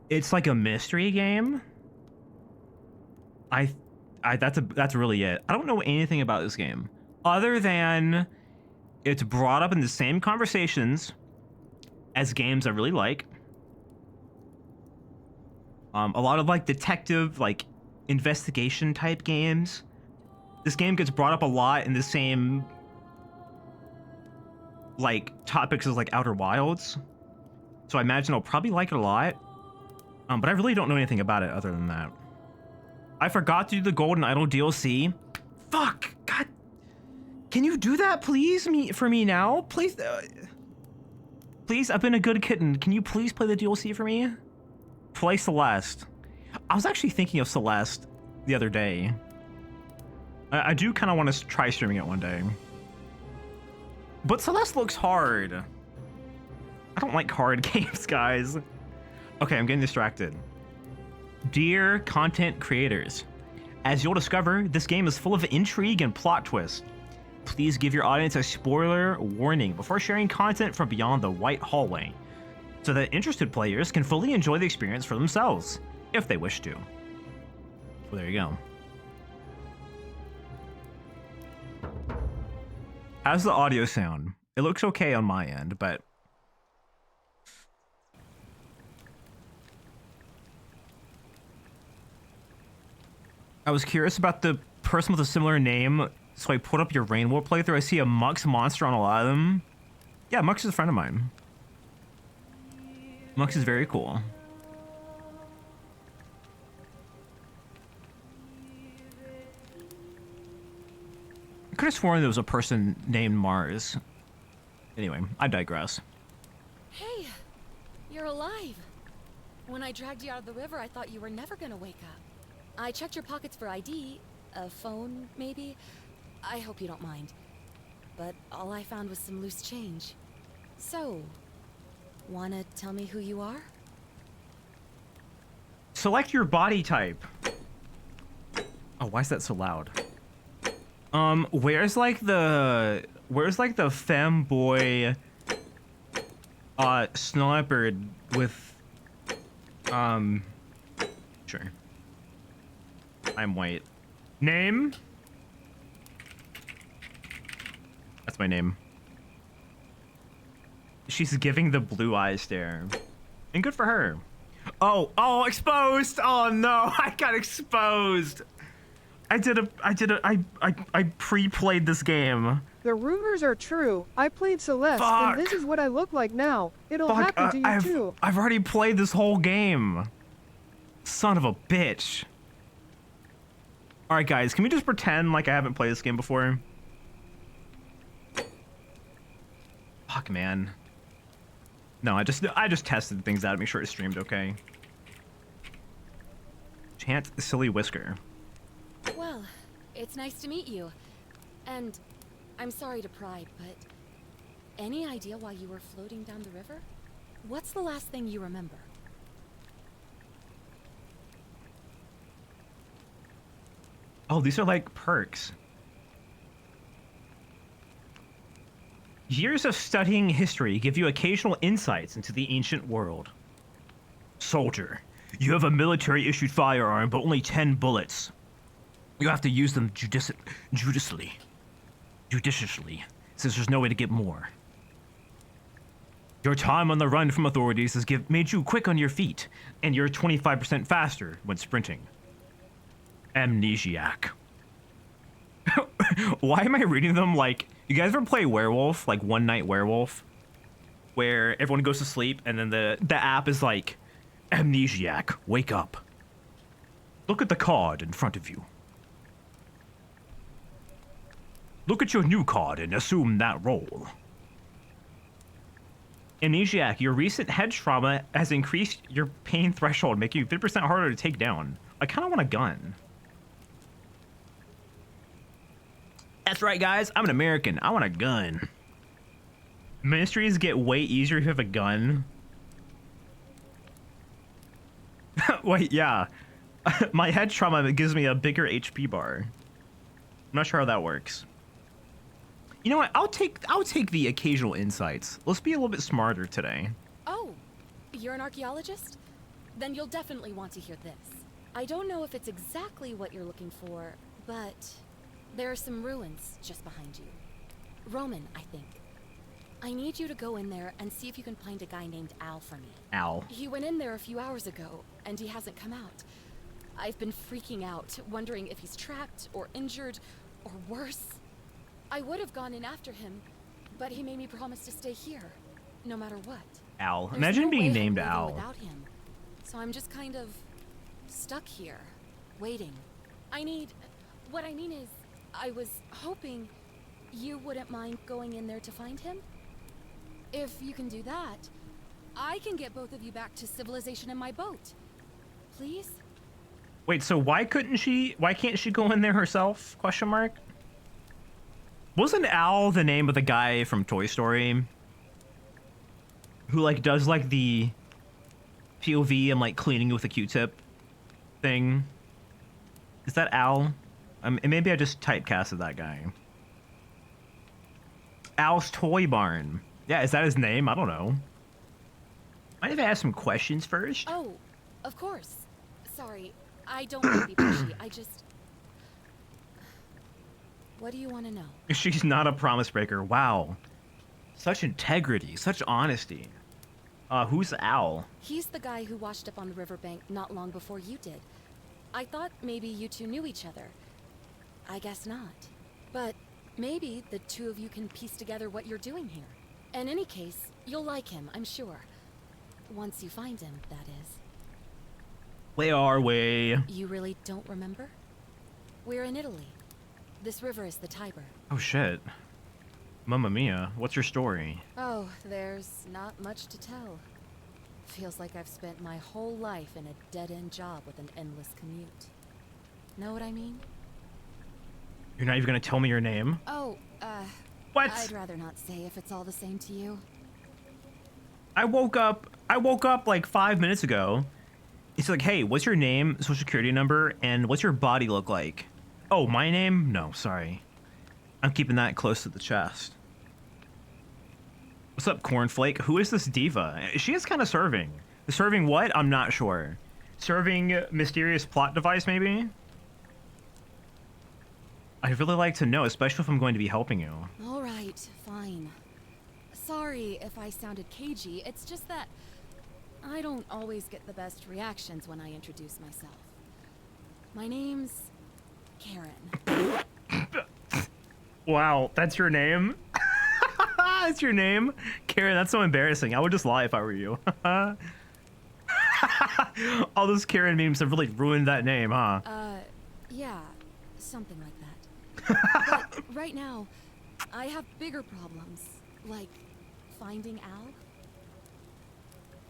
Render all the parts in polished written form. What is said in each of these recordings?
It's like a mystery game. I, that's really it. I don't know anything about this game other than it's brought up in the same conversations as games I really like. A lot of like detective, like investigation type games. This game gets brought up a lot in the same like topics as like Outer Wilds. So I imagine I'll probably like it a lot. But I really don't know anything about it other than that. I forgot to do the Golden Idol DLC. Fuck! God! Can you do that, please, for me now? Please, please. I've been a good kitten. Can you please play the DLC for me? Play Celeste. I was actually thinking of Celeste the other day. I do kind of want to try streaming it one day. But Celeste looks hard. I don't like hard games, guys. Okay, I'm getting distracted. Dear content creators, as you'll discover, this game is full of intrigue and plot twists. Please give your audience a spoiler warning before sharing content from beyond the white hallway, so that interested players can fully enjoy the experience for themselves, if they wish to. Well, there you go. How's the audio sound? It looks okay on my end, but... I was curious about the person with a similar name, so I put up your Rainbow playthrough. I see a Mux monster on a lot of them. Yeah, Mux is a friend of mine. Mux is very cool. I could have sworn there was a person named Mars. Anyway, I digress. Hey, you're alive. When I dragged you out of the river, I thought you were never gonna wake up. I checked your pockets for ID, a phone, maybe. I hope you don't mind. But all I found was some loose change. So, wanna tell me who you are? Select your body type. Oh, why is that so loud? Where's like the femboy sniper with sure. I'm white. Name? That's my name. She's giving the blue eye stare. And good for her. Oh, exposed! Oh no, I got exposed! I pre-played this game. The rumors are true. I played Celeste, Fuck. and this is what I look like now. It'll Fuck, happen to you too. I've already played this whole game. Son of a bitch. Alright guys, can we just pretend like I haven't played this game before? Fuck, man. No, I just tested things out to make sure it streamed okay. Chant Silly Whisker. Well, it's nice to meet you. And I'm sorry to pry, but any idea why you were floating down the river? What's the last thing you remember? Oh, these are like perks. Years of studying history give you occasional insights into the ancient world. Soldier, you have a military-issued firearm, but only 10 bullets. You have to use them judiciously, since there's no way to get more. Your time on the run from authorities has made you quick on your feet, and you're 25% faster when sprinting. Amnesiac. Why am I reading them like... You guys ever play Werewolf, like One Night Werewolf? Where everyone goes to sleep and then the app is like, Amnesiac, wake up. Look at the card in front of you. Look at your new card and assume that role. Amnesiac, your recent head trauma has increased your pain threshold, making you 50% harder to take down. I kind of want a gun. That's right, guys. I'm an American. I want a gun. Ministries get way easier if you have a gun. Wait, yeah. My head trauma gives me a bigger HP bar. I'm not sure how that works. You know what? I'll take the occasional insights. Let's be a little bit smarter today. Oh, you're an archaeologist? then you'll definitely want to hear this. I don't know if it's exactly what you're looking for, but there are some ruins just behind you. Roman, I think. I need you to go in there and see if you can find a guy named Al for me. Al. He went in there a few hours ago, and he hasn't come out. I've been freaking out, wondering if he's trapped or injured or worse. I would have gone in after him, but he made me promise to stay here, no matter what. Al. There's Imagine no way being I'm named leaving Al. without him. So I'm just kind of stuck here, waiting. What I mean is, I was hoping you wouldn't mind going in there to find him. If you can do that, I can get both of you back to civilization in my boat. Please? Wait, so why can't she go in there herself? Question mark. Wasn't Al the name of the guy from Toy Story? Who like does like the POV and like cleaning with a Q-tip thing? Is that Al? And maybe I just typecasted that guy. Al's Toy Barn. Yeah, is that his name? I don't know. Mind if I ask some questions first? Oh, of course. Sorry, I don't want to be pushy. I just... What do you want to know? She's not a promise breaker. Wow. Such integrity, such honesty. Who's Al? He's the guy who washed up on the riverbank not long before you did. I thought maybe you two knew each other. I guess not. But maybe the two of you can piece together what you're doing here. In any case, you'll like him, I'm sure. Once you find him, that is. Where are we? You really don't remember? We're in Italy. This river is the Tiber. Oh shit. Mamma mia, what's your story? Oh, there's not much to tell. Feels like I've spent my whole life in a dead-end job with an endless commute. Know what I mean? You're not even gonna tell me your name? Oh, What? I'd rather not say if it's all the same to you. I woke up like 5 minutes ago. It's like, hey, what's your name, social security number, and what's your body look like? Oh, my name? No, sorry. I'm keeping that close to the chest. What's up, Cornflake? Who is this diva? She is kind of serving. Serving what? I'm not sure. Serving mysterious plot device, maybe? I'd really like to know, especially if I'm going to be helping you. All right, fine. Sorry if I sounded cagey. It's just that I don't always get the best reactions when I introduce myself. My name's Karen. Wow, that's your name? That's your name? Karen, that's so embarrassing. I would just lie if I were you. All those Karen memes have really ruined that name, huh? Yeah, something like that. But right now, I have bigger problems, like finding Al.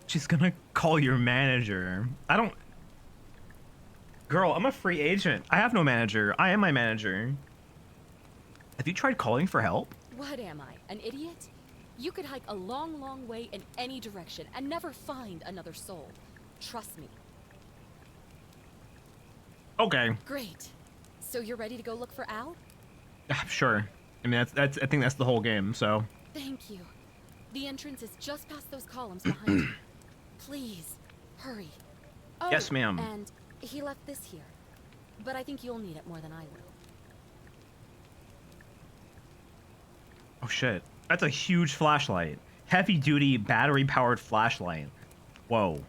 She's gonna call your manager. I don't... Girl, I'm a free agent. I have no manager. I am my manager. Have you tried calling for help? What am I, an idiot? You could hike a long, long way in any direction and never find another soul. Trust me. Okay. Great. So you're ready to go look for Al? Sure. I mean, that's I think that's the whole game, so... Thank you. The entrance is just past those columns behind you. Please, hurry. Oh, Yes, ma'am. And he left this here. But I think you'll need it more than I will. Oh, shit. That's a huge flashlight. Heavy-duty, battery-powered flashlight. Whoa.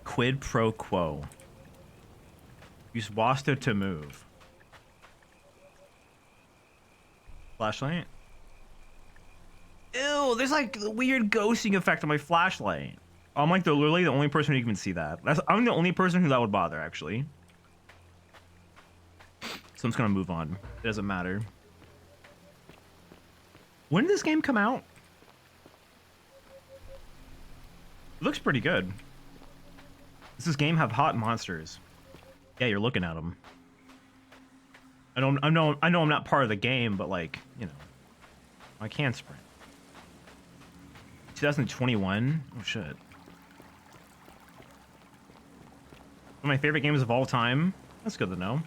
Quid pro quo. Use Wasta to move. Flashlight? Ew, there's like the weird ghosting effect on my flashlight. I'm like literally the only person who can see that. I'm the only person who that would bother, actually. So I'm just gonna move on. It doesn't matter. When did this game come out? It looks pretty good. Does this game have hot monsters? Yeah, you're looking at them. I know I'm not part of the game, but like, you know, I can sprint. 2021? Oh shit. One of my favorite games of all time. That's good to know.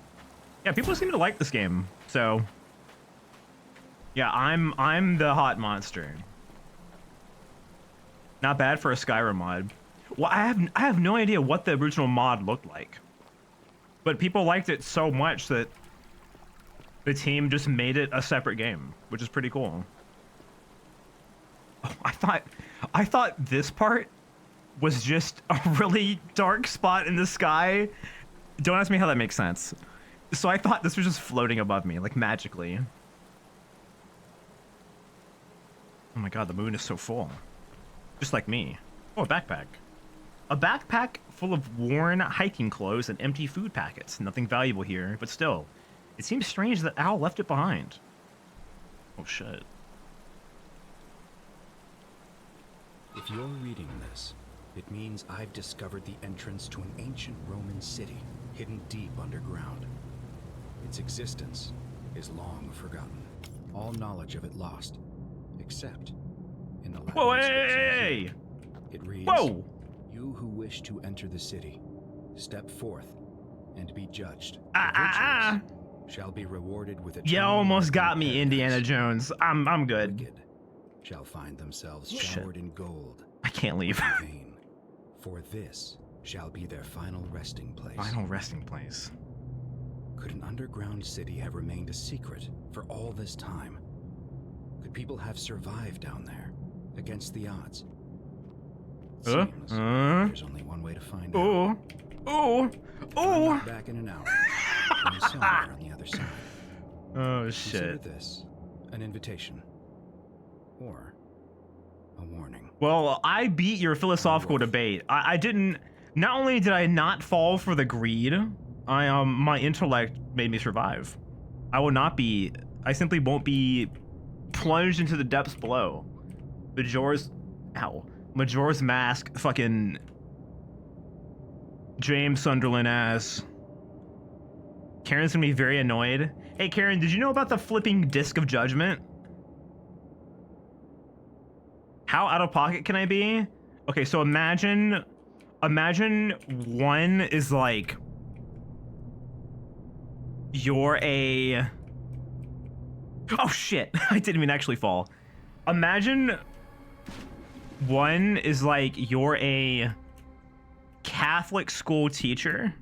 Yeah, people seem to like this game, so yeah, I'm the hot monster. Not bad for a Skyrim mod. Well, I have no idea what the original mod looked like, but people liked it so much that the team just made it a separate game, which is pretty cool. Oh, I thought this part was just a really dark spot in the sky. Don't ask me how that makes sense. So I thought this was just floating above me, like magically. Oh my god, the moon is so full. Just like me. Oh, a backpack. A backpack full of worn hiking clothes and empty food packets. Nothing valuable here, but still. It seems strange that Al left it behind. Oh shit. If you're reading this, it means I've discovered the entrance to an ancient Roman city hidden deep underground. Its existence is long forgotten. All knowledge of it lost, except in the Whoa, Latin hey! inscription. It reads, Whoa! You who wish to enter the city, step forth and be judged. Ah, The ah, ah. virtuous shall be rewarded with You eternal almost life got in me, paradise. Indiana Jones. I'm good. Wicked shall find themselves Shit. showered in gold. I can't leave. Vain, for this shall be their final resting place. Final resting place. Could an underground city have remained a secret for all this time? Could people have survived down there against the odds? Seems there's only one way to find out. Oh, oh, I'm oh! not back in an hour. I'm somewhere on the other side. Oh Consider shit. this an invitation or a warning. Well, I beat your philosophical debate. I didn't. Not only did I not fall for the greed, my intellect made me survive. I will not be. I simply won't be plunged into the depths below. Majora's Mask, fucking James Sunderland ass. Karen's gonna be very annoyed. Hey Karen, did you know about the flipping disc of judgment? How out of pocket can I be? Okay, so imagine one is like you're a. Oh shit! I didn't even actually fall. Imagine one is like you're a Catholic school teacher,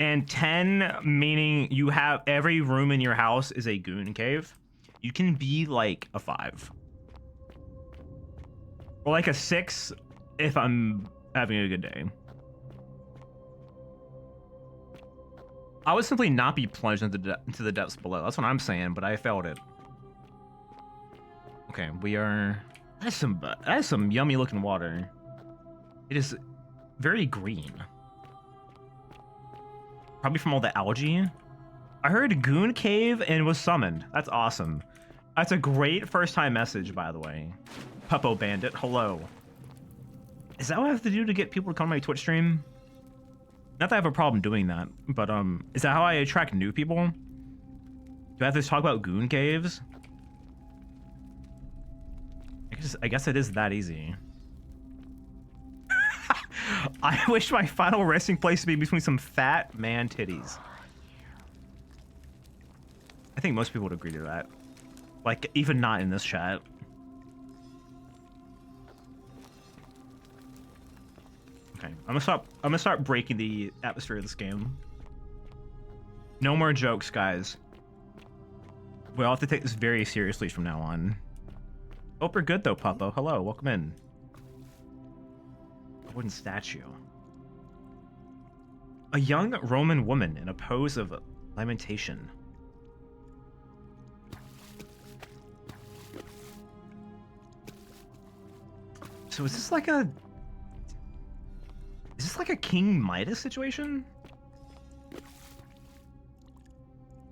and 10 meaning you have every room in your house is a goon cave. You can be like a 5 or like a 6 if I'm having a good day. I would simply not be plunged into the depths below. That's what I'm saying, but I failed it. Okay, we are. That's some yummy looking water. It is very green. Probably from all the algae. I heard Goon Cave and was summoned. That's awesome. That's a great first time message, by the way. Puppo Bandit, hello. Is that what I have to do to get people to come to my Twitch stream? Not that I have a problem doing that, but is that how I attract new people? Do I have to talk about Goon Caves? I guess it is that easy. I wish my final resting place would be between some fat man titties. I think most people would agree to that. Like, even not in this chat. Okay, I'm gonna start breaking the atmosphere of this game. No more jokes, guys. We'll have to take this very seriously from now on. Hope you're good though, Puppo. Hello, welcome in. A wooden statue. A young Roman woman in a pose of lamentation. So is this like a King Midas situation?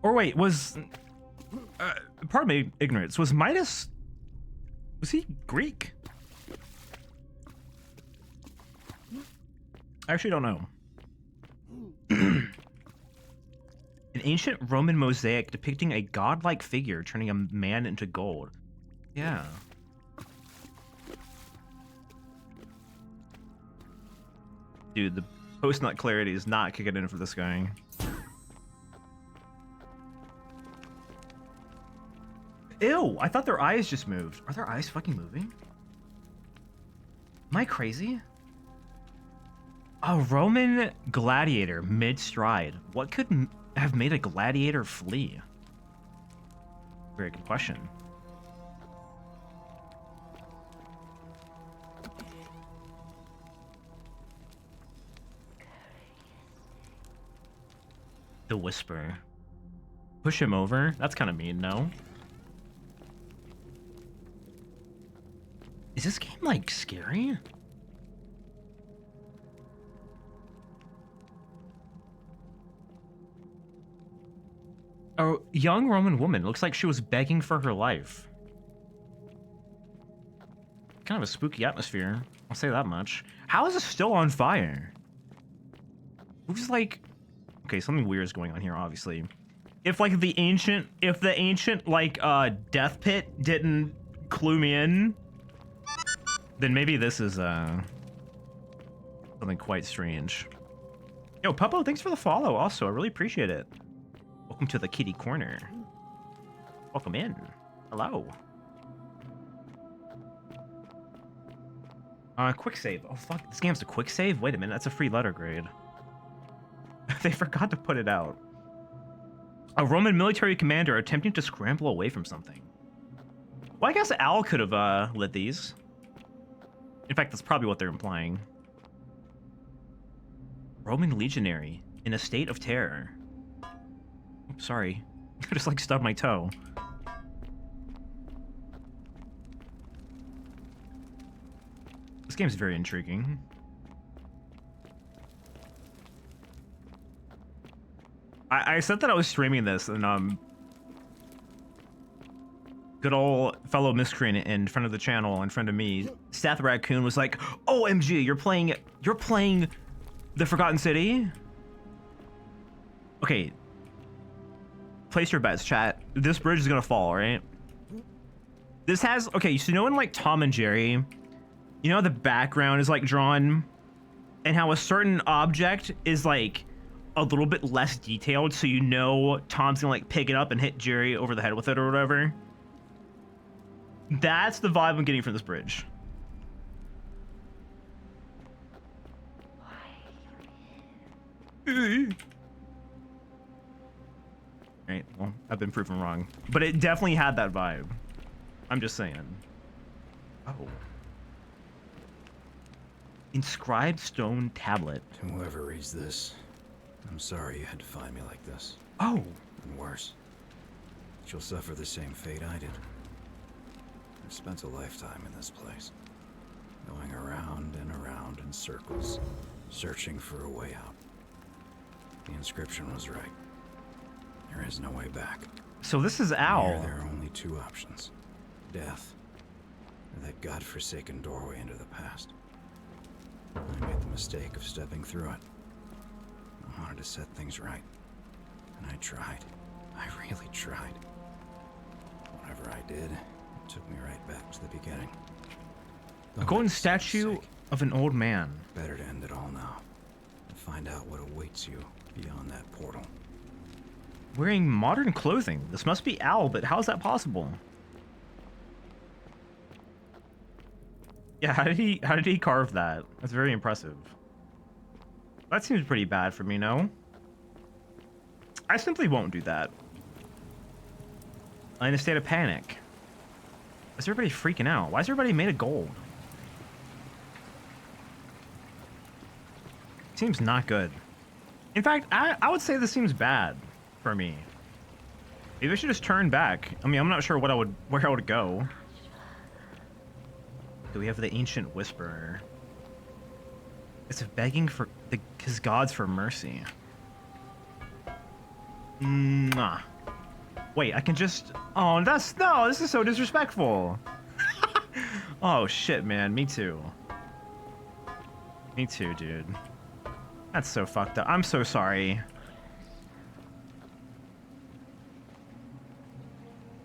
Or wait, pardon my ignorance, was he Greek? I actually don't know. An ancient Roman mosaic depicting a godlike figure turning a man into gold. Yeah. Dude, the post-nut clarity is not kicking in for this guy. Ew, I thought their eyes just moved. Are their eyes fucking moving? Am I crazy? A Roman gladiator mid-stride. What could have made a gladiator flee? Very good question. The Whisper. Push him over? That's kind of mean, no? Is this game, like, scary? A young Roman woman. Looks like she was begging for her life. Kind of a spooky atmosphere. I'll say that much. How is this still on fire? Who's like... Okay, something weird is going on here, obviously. If, like, the ancient... If the ancient, like, death pit didn't clue me in, then maybe this is, something quite strange. Yo, Puppo, thanks for the follow, also. I really appreciate it. Welcome to the kitty corner. Welcome in. Hello. Quick save. Oh, fuck. This game's a quick save? Wait a minute. That's a free letter grade. They forgot to put it out. A Roman military commander attempting to scramble away from something. Well, I guess Al could have lit these. In fact, that's probably what they're implying. Roman legionary in a state of terror. Oops, sorry. I just like stubbed my toe. This game's very intriguing. I said that I was streaming this, and good old fellow miscreant in front of the channel, in front of me, Seth Raccoon, was like, "OMG, you're playing The Forgotten City?" Okay. Place your bets, chat. This bridge is gonna fall, right? This has, okay, so you know in like Tom and Jerry, you know the background is like drawn, and how a certain object is like a little bit less detailed, so you know Tom's gonna like pick it up and hit Jerry over the head with it or whatever. That's the vibe I'm getting from this bridge. Right, well, I've been proven wrong. But it definitely had that vibe. I'm just saying. Oh. Inscribed stone tablet. To whoever reads this, I'm sorry you had to find me like this. Oh. And worse. You'll suffer the same fate I did. I've spent a lifetime in this place. Going around and around in circles, searching for a way out. The inscription was right. There is no way back. So this is Here, Al. there are only two options. Death, or that godforsaken doorway into the past. I made the mistake of stepping through it. I wanted to set things right. And I tried. I really tried. Whatever I did, it took me right back to the beginning. A golden statue of an old man. Better to end it all now. And find out what awaits you beyond that portal. Wearing modern clothing. This must be Al, but how is that possible? Yeah, how did he carve that? That's very impressive. That seems pretty bad for me, no? I simply won't do that. I'm in a state of panic. Is everybody freaking out? Why is everybody made of gold? Seems not good. In fact, I would say this seems bad for me. Maybe I should just turn back. I mean, I'm not sure where I would go. Do we have the ancient whisperer? It's begging for his gods for mercy. Nah. Wait, I can just... Oh, no, this is so disrespectful. Oh, shit, man. Me too. Me too, dude. That's so fucked up. I'm so sorry.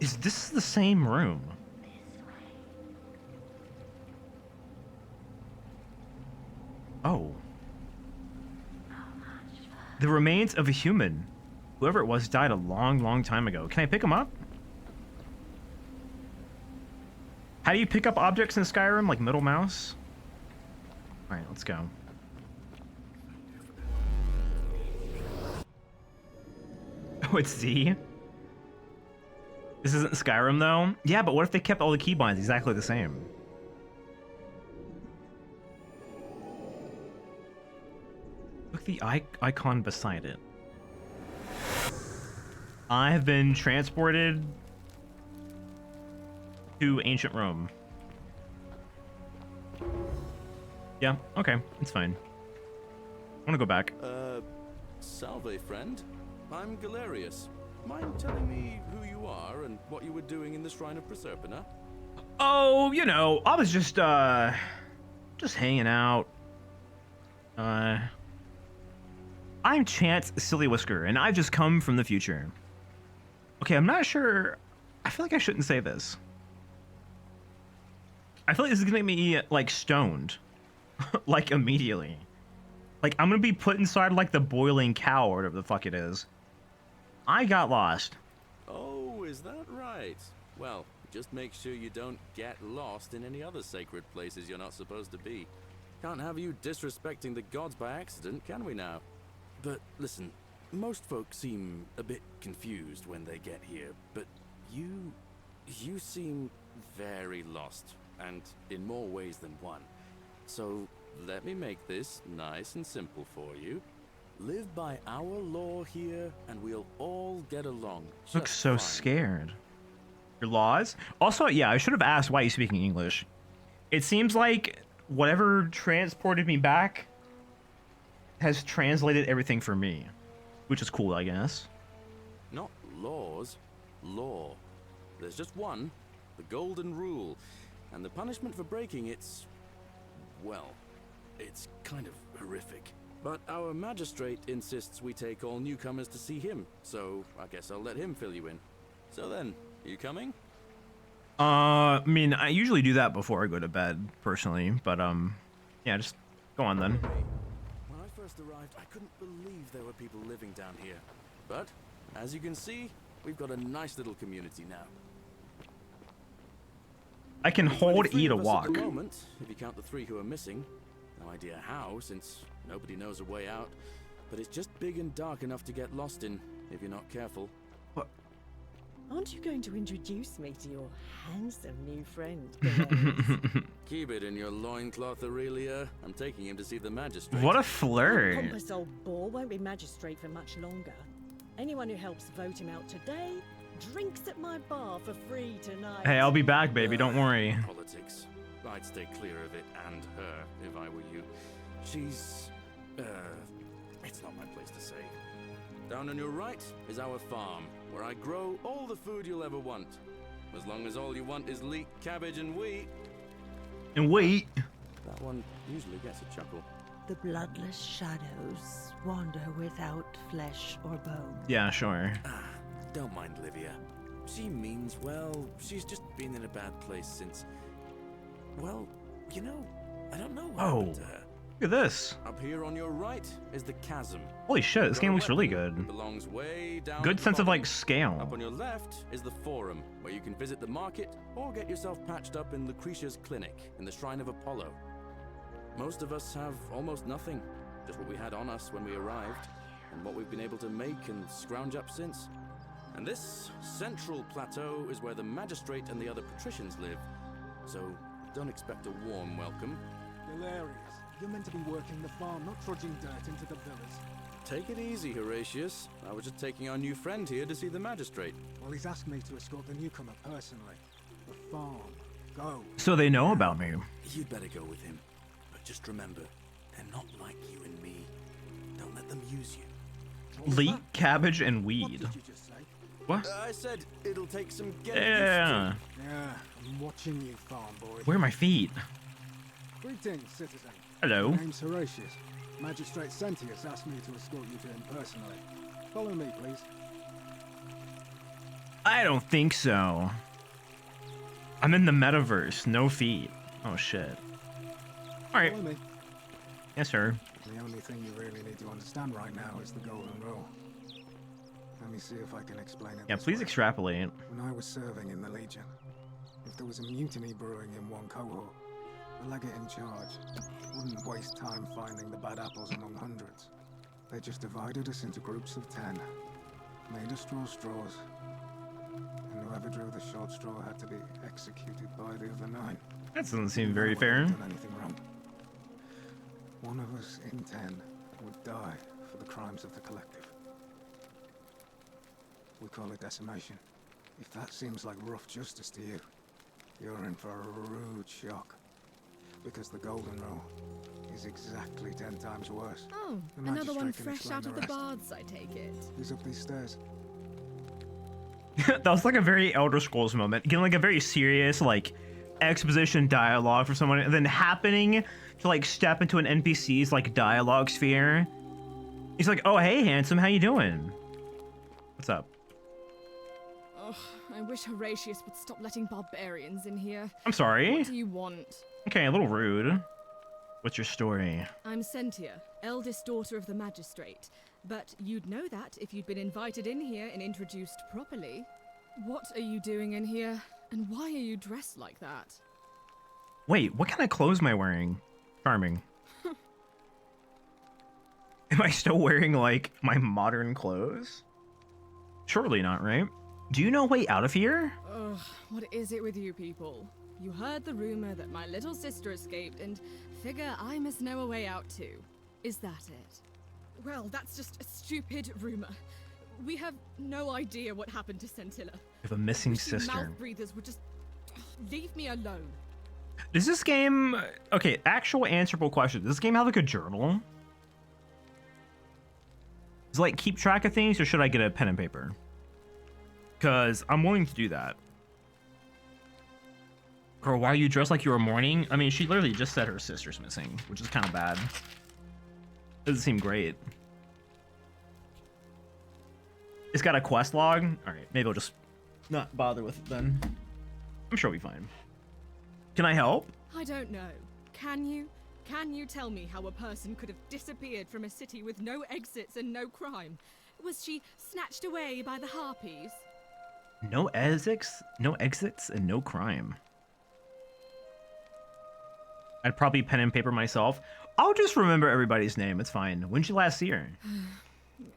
Is this the same room? Oh. The remains of a human. Whoever it was died a long, long time ago. Can I pick him up? How do you pick up objects in Skyrim? Like middle mouse? Alright, let's go. Oh, it's Z? This isn't Skyrim, though? Yeah, but what if they kept all the keybinds exactly the same? Look at the icon beside it. I have been transported to ancient Rome. Yeah, okay, it's fine. I want to go back. Salve, friend. I'm Galerius. Mind telling me who you are and what you were doing in the Shrine of Proserpina? Oh, you know, I was just hanging out. I'm Chance Silly Whisker, and I've just come from the future. Okay, I'm not sure. I feel like I shouldn't say this. I feel like this is gonna make me, like, stoned. Like, immediately. Like, I'm gonna be put inside, like, the boiling cow or whatever the fuck it is. I got lost. Oh, is that right? Well, just make sure you don't get lost in any other sacred places you're not supposed to be. Can't have you disrespecting the gods by accident, can we now? But listen, most folks seem a bit confused when they get here, but you seem very lost, and in more ways than one. So let me make this nice and simple for you. Live by our law here, and we'll all get along. Looks just so fine. scared. Your laws? Also, yeah, I should have asked why you speaking English. It seems like whatever transported me back has translated everything for me, which is cool, I guess. Not laws, law. There's just one, the golden rule, and the punishment for breaking it's, well, it's kind of horrific. But our magistrate insists we take all newcomers to see him, so I guess I'll let him fill you in. So then, you coming? I mean, I usually do that before I go to bed, personally, but, yeah, just go on then. When I first arrived, I couldn't believe there were people living down here. But, as you can see, we've got a nice little community now. I can There's hold, only three eat, or of us at walk. the moment, if you count the 3 who are missing. No idea how, since nobody knows a way out. But it's just big and dark enough to get lost in, if you're not careful. Aren't you going to introduce me to your handsome new friend? Galerius? Keep it in your loincloth, Aurelia. I'm taking him to see the magistrate. What a That flirt. pompous old bore won't be magistrate for much longer. Anyone who helps vote him out today drinks at my bar for free tonight. Hey, I'll be back, baby, don't worry. Politics. I'd stay clear of it and her, if I were you. She's... it's not my place to say. Down on your right is our farm, where I grow all the food you'll ever want. As long as all you want is leek, cabbage, and wheat. And wait. That one usually gets a chuckle. The bloodless shadows wander without flesh or bone. Yeah, sure. Don't mind Livia. She means well. She's just been in a bad place since... Well, you know, I don't know what happened to her. Look at this. Up here on your right is the chasm. Holy shit, this Got game a looks really weapon, good. Belongs way down Good at the sense of, bottom. like, scale. Up on your left is the Forum, where you can visit the market or get yourself patched up in Lucretia's clinic in the Shrine of Apollo. Most of us have almost nothing, just what we had on us when we arrived, and what we've been able to make and scrounge up since. And this central plateau is where the magistrate and the other patricians live, so don't expect a warm welcome. Galerius, you're meant to be working the farm, not trudging dirt into the villas. Take it easy, Horatius. I was just taking our new friend here to see the magistrate. Well, he's asked me to escort the newcomer personally. The farm. Go. So they know about me. You'd better go with him. But just remember, they're not like you and me. Don't let them use you. What was Leek, that? cabbage, and What weed. did you just say? What? I said it'll take some getting Yeah. used Yeah, I'm watching you, farm boy. Where are my feet? Greetings, citizen. Hello. My name's Horatius. Magistrate Sentius asked me to escort you to him personally. Follow me, please. I don't think so. I'm in the metaverse. No feet. Oh, shit. Alright. Follow me. Yes, sir. The only thing you really need to understand right now is the golden rule. Let me see if I can explain it. Yeah, this please way. extrapolate. When I was serving in the Legion, if there was a mutiny brewing in one cohort, The legate in charge wouldn't waste time finding the bad apples among hundreds. They just divided us into groups of 10, made us draw straws, and whoever drew the short straw had to be executed by the other 9. That doesn't seem very No one fair. had done anything wrong. One of us in 10 would die for the crimes of the collective. We call it decimation. If that seems like rough justice to you, you're in for a rude shock. Because the Golden Row is exactly 10 times worse. Oh, The another one magistrate can fresh explain out the of the rest. baths, I take it. He's up these stairs. That was like a very Elder Scrolls moment. Getting like a very serious like exposition dialogue for someone, and then happening to like step into an NPC's like dialogue sphere. He's like, "Oh, hey, handsome, how you doing? What's up?" Ugh, I wish Horatius would stop letting barbarians in here. I'm sorry. What do you want? Okay, a little rude. What's your story? I'm Sentia, eldest daughter of the magistrate. But you'd know that if you'd been invited in here and introduced properly. What are you doing in here? And why are you dressed like that? Wait, what kind of clothes am I wearing? Charming. Am I still wearing like my modern clothes? Surely not, right? Do you know a way out of here? Ugh, what is it with you people? You heard the rumor that my little sister escaped and figure I must know a way out too. Is that it? Well, that's just a stupid rumor. We have no idea what happened to Scintilla. I have a missing Wish you sister. mouth breathers would just leave me alone. Does this game... Okay, actual answerable question. Does this game have like a journal? Does it like keep track of things, or should I get a pen and paper? Because I'm willing to do that. Girl, why are you dressed like you were mourning? I mean, she literally just said her sister's missing, which is kind of bad. Doesn't seem great. It's got a quest log. All right, maybe I'll just not bother with it then. I'm sure we'll be fine. Can I help? I don't know. Can you? Can you tell me how a person could have disappeared from a city with no exits and no crime? Was she snatched away by the harpies? No exits, and no crime. I'd probably pen and paper myself. I'll just remember everybody's name. It's fine. When'd you last see her?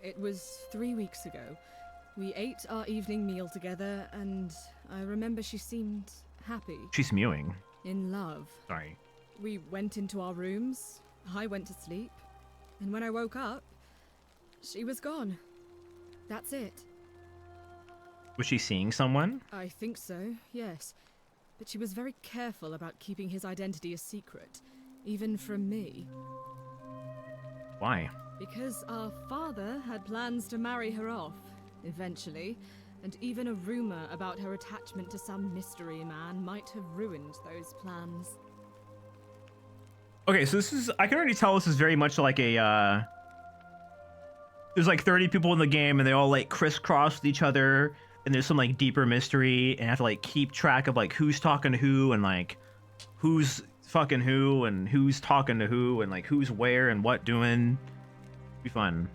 It was 3 weeks ago. We ate our evening meal together, and I remember she seemed happy. She's mewing. In love. Sorry. We went into our rooms. I went to sleep. And when I woke up, she was gone. That's it. Was she seeing someone? I think so, yes. But she was very careful about keeping his identity a secret, even from me. Why? Because our father had plans to marry her off, eventually, and even a rumor about her attachment to some mystery man might have ruined those plans. Okay, so this is... I can already tell this is very much like a... There's like 30 people in the game, and they all like crisscross with each other, and there's some like deeper mystery, and I have to like keep track of like who's talking to who, and like who's fucking who, and who's talking to who, and like who's where and what doing. Be fun.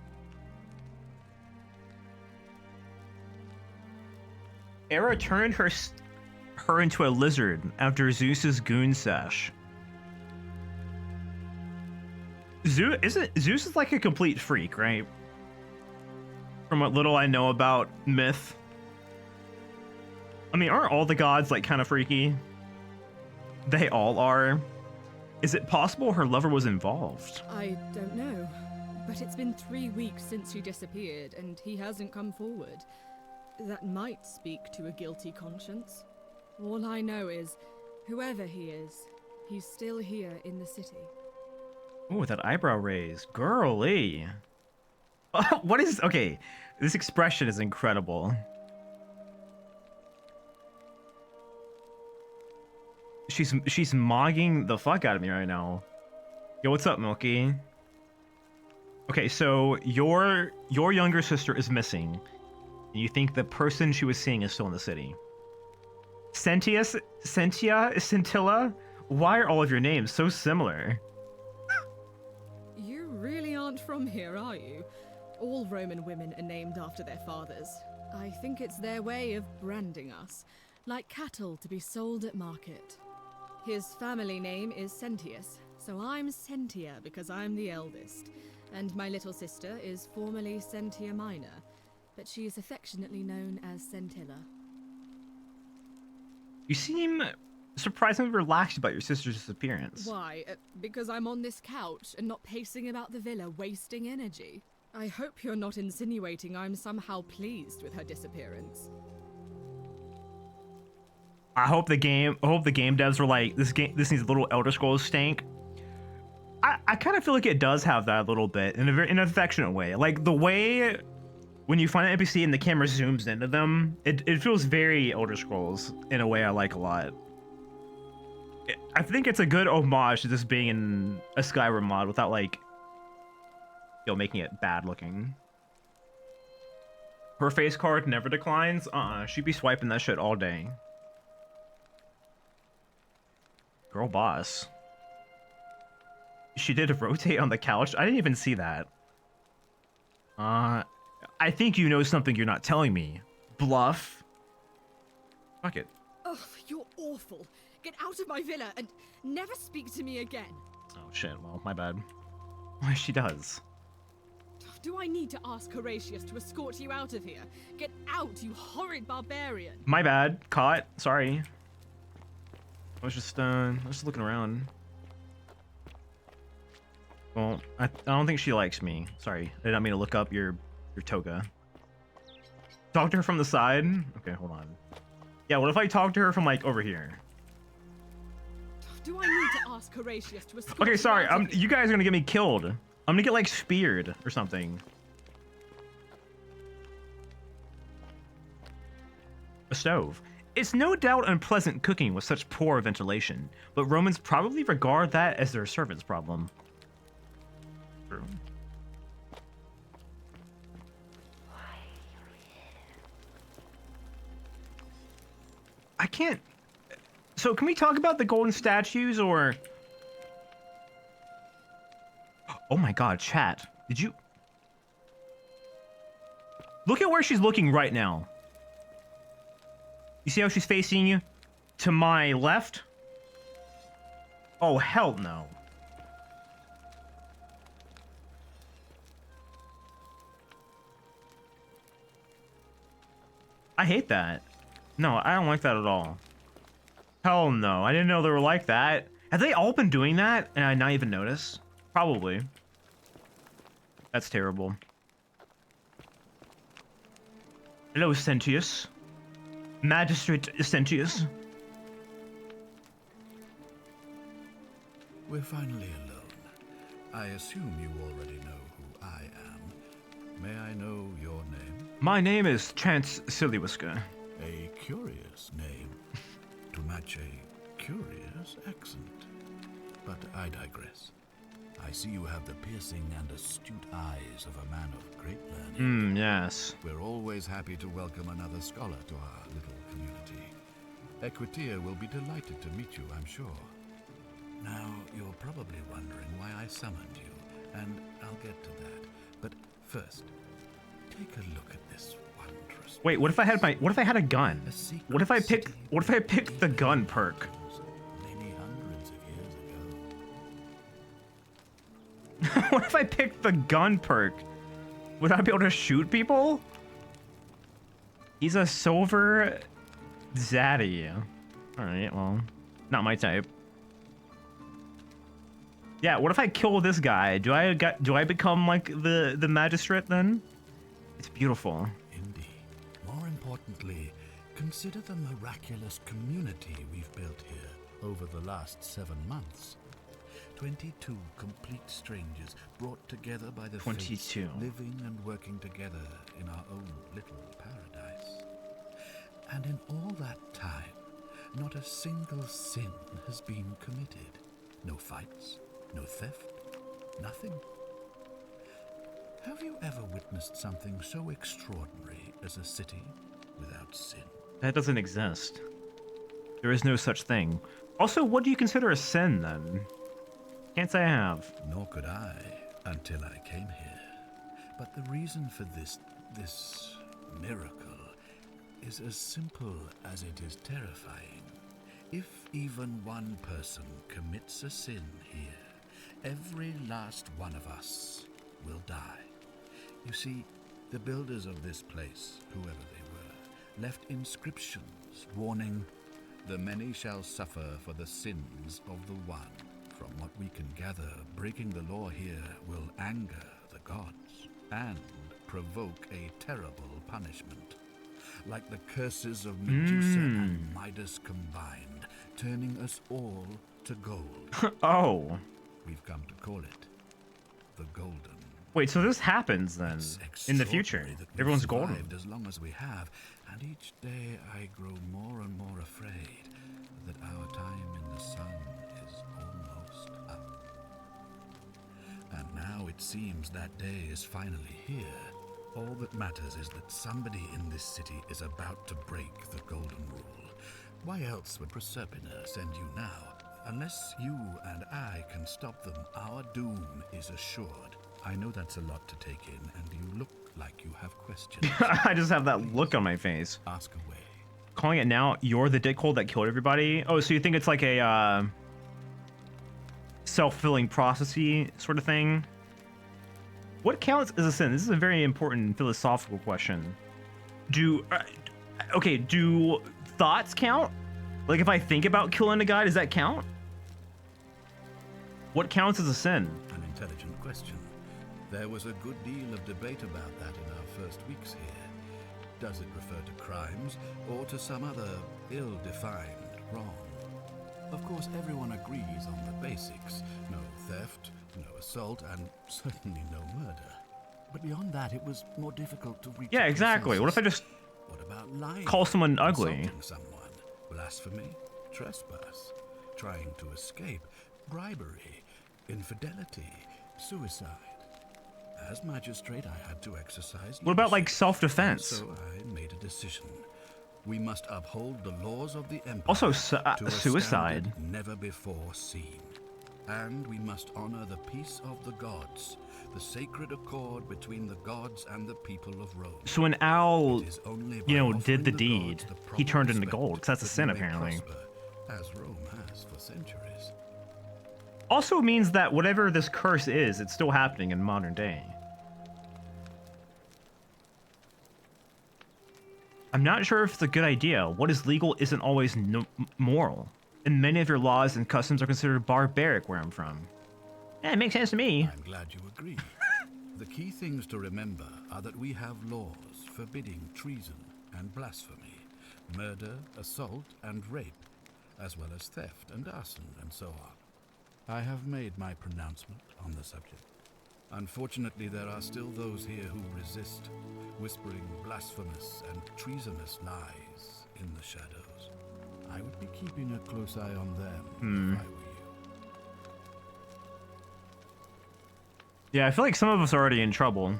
Era turned her into a lizard after Zeus's goon sesh. Zeus is like a complete freak, right? From what little I know about myth. I mean, aren't all the gods like kind of freaky? They all are. Is it possible her lover was involved? I don't know. But it's been 3 weeks since she disappeared, and he hasn't come forward. That might speak to a guilty conscience. All I know is, whoever he is, he's still here in the city. Oh, that eyebrow raise. Girly. What is... Okay, this expression is incredible. She's mogging the fuck out of me right now. Yo, what's up, Milky? Okay, so your younger sister is missing. And you think the person she was seeing is still in the city. Scintilla? Scintilla? Why are all of your names so similar? You really aren't from here, are you? All Roman women are named after their fathers. I think it's their way of branding us, like cattle to be sold at market. His family name is Sentius, so I'm Sentia because I'm the eldest. And my little sister is formerly Sentia Minor, but she is affectionately known as Sentilla. You seem surprisingly relaxed about your sister's disappearance. Why? Because I'm on this couch and not pacing about the villa, wasting energy. I hope you're not insinuating I'm somehow pleased with her disappearance. I hope the game devs were like, this needs a little Elder Scrolls stank. I kind of feel like it does have that a little bit in an affectionate way. Like the way when you find an NPC and the camera zooms into them, it feels very Elder Scrolls in a way I like a lot. I think it's a good homage to this being in a Skyrim mod without like, you know, making it bad looking. Her face card never declines. She'd be swiping that shit all day. Girl boss. She did rotate on the couch. I didn't even see that. I think you know something you're not telling me. Bluff. Fuck it. Ugh, you're awful. Get out of my villa and never speak to me again. Oh shit, well, my bad. Why, she does. Do I need to ask Horatius to escort you out of here? Get out, you horrid barbarian. My bad. Caught. Sorry. I was just looking around. Well, I don't think she likes me. Sorry, I did not mean to look up your toga. Talk to her from the side? Okay, hold on. Yeah, what if I talk to her from like over here? Do I need to ask Horatius to escort Okay, sorry. you out of here? You guys are gonna get me killed. I'm gonna get like speared or something. A stove. It's no doubt unpleasant cooking with such poor ventilation, but Romans probably regard that as their servant's problem. True. I can't. So can we talk about the golden statues or? Oh my god, chat. Did you? Look at where she's looking right now. You see how she's facing you? To my left? Oh, hell no. I hate that. No, I don't like that at all. Hell no. I didn't know they were like that. Have they all been doing that and I not even notice? Probably. That's terrible. Hello, Sentius. Magistrate Sentius. We're finally alone. I assume you already know who I am. May I know your name? My name is Chance Silly-Whisker. A curious name to match a curious accent. But I digress. I see you have the piercing and astute eyes of a man of great learning. Yes. We're always happy to welcome another scholar to our little community. Equitia will be delighted to meet you, I'm sure. Now, you're probably wondering why I summoned you, and I'll get to that. But first, take a look at this wondrous. Wait, what if I had a gun? What if I picked the gun perk? Many hundreds of years ago. What if I picked the gun perk? Would I be able to shoot people? He's a silver zaddy. Alright, well, not my type. Yeah, what if I kill this guy? Do I become like the magistrate then? It's beautiful. Indeed. More importantly, consider the miraculous community we've built here over the last 7 months. 22 complete strangers brought together by the fates, living and working together in our own little paradise. And in all that time, not a single sin has been committed. No fights, no theft, nothing. Have you ever witnessed something so extraordinary as a city without sin? That doesn't exist. There is no such thing. Also, what do you consider a sin then? Can't say I have. Nor could I until I came here. But the reason for this miracle is as simple as it is terrifying. If even one person commits a sin here, every last one of us will die. You see, the builders of this place, whoever they were, left inscriptions warning, "The many shall suffer for the sins of the one." From what we can gather, breaking the law here will anger the gods and provoke a terrible punishment. Like the curses of Medusa and Midas combined, turning us all to gold. Oh. We've come to call it the Golden. Wait, so this happens then It's in the future? extraordinary that we've Everyone's golden. survived as long as we have, and each day I grow more and more afraid that our time in the sun is almost up. And now it seems that day is finally here. All that matters is that somebody in this city is about to break the Golden Rule. Why else would Proserpina send you now? Unless you and I can stop them, our doom is assured. I know that's a lot to take in, and you look like you have questions. I just have that look on my face. Ask away. Calling it now, you're the dickhole that killed everybody? Oh, so you think it's like a self-fulfilling prophecy sort of thing? What counts as a sin? This is a very important philosophical question. Do thoughts count? Like if I think about killing a guy, does that count? What counts as a sin? An intelligent question. There was a good deal of debate about that in our first weeks here. Does it refer to crimes or to some other ill-defined wrong? Of course, everyone agrees on the basics. No theft, no assault, and certainly no murder. But beyond that, it was more difficult to reach. Yeah, exactly. What if I just What about lying? call someone ugly? Assaulting someone, blasphemy, trespass, trying to escape, bribery, infidelity, suicide. As magistrate, I had to exercise. What about like leadership. self-defense? So I made a decision. We must uphold the laws of the Empire. Also, to a suicide. standard never before seen. And we must honor the peace of the gods, the sacred accord between the gods and the people of Rome. So when Al, It is only by you know, offering did the gods deed, the he proper turned into respect gold, because that's a that sin we may apparently. prosper, as Rome has for centuries. Also means that whatever this curse is, it's still happening in modern day. I'm not sure if it's a good idea. What is legal isn't always moral. And many of your laws and customs are considered barbaric where I'm from. Yeah, it makes sense to me. I'm glad you agree. The key things to remember are that we have laws forbidding treason and blasphemy, murder, assault, and rape, as well as theft and arson and so on. I have made my pronouncement on the subject. Unfortunately, there are still those here who resist, whispering blasphemous and treasonous lies in the shadows. I would be keeping a close eye on them if I were you. Yeah, I feel like some of us are already in trouble.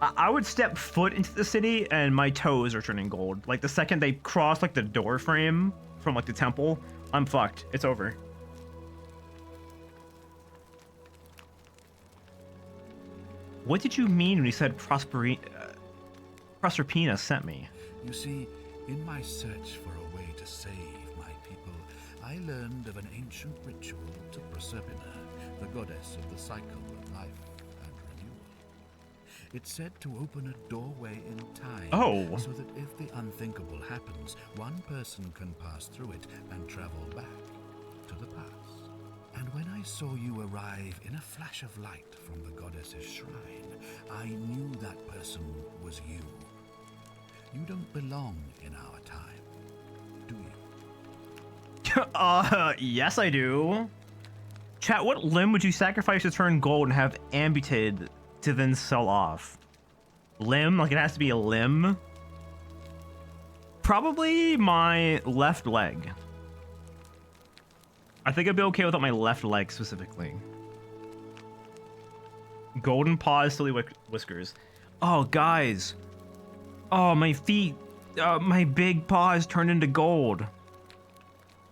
I would step foot into the city and my toes are turning gold. Like the second they cross like the door frame from like the temple, I'm fucked. It's over. What did you mean when you said Proserpina sent me? You see, in my search for a way to save my people, I learned of an ancient ritual to Proserpina, the goddess of the cycle of life and renewal. It's said to open a doorway in time, so that if the unthinkable happens, one person can pass through it and travel back to the past. And when I saw you arrive in a flash of light from the goddess's shrine, I knew that person was you. You don't belong in our time, do you? Yes I do. Chat, what limb would you sacrifice to turn gold and have amputated to then sell off? Limb? Like it has to be a limb? Probably my left leg. I think I'd be okay without my left leg specifically. Golden paws, silly whiskers. Oh, guys. Oh, my feet. My big paws turned into gold.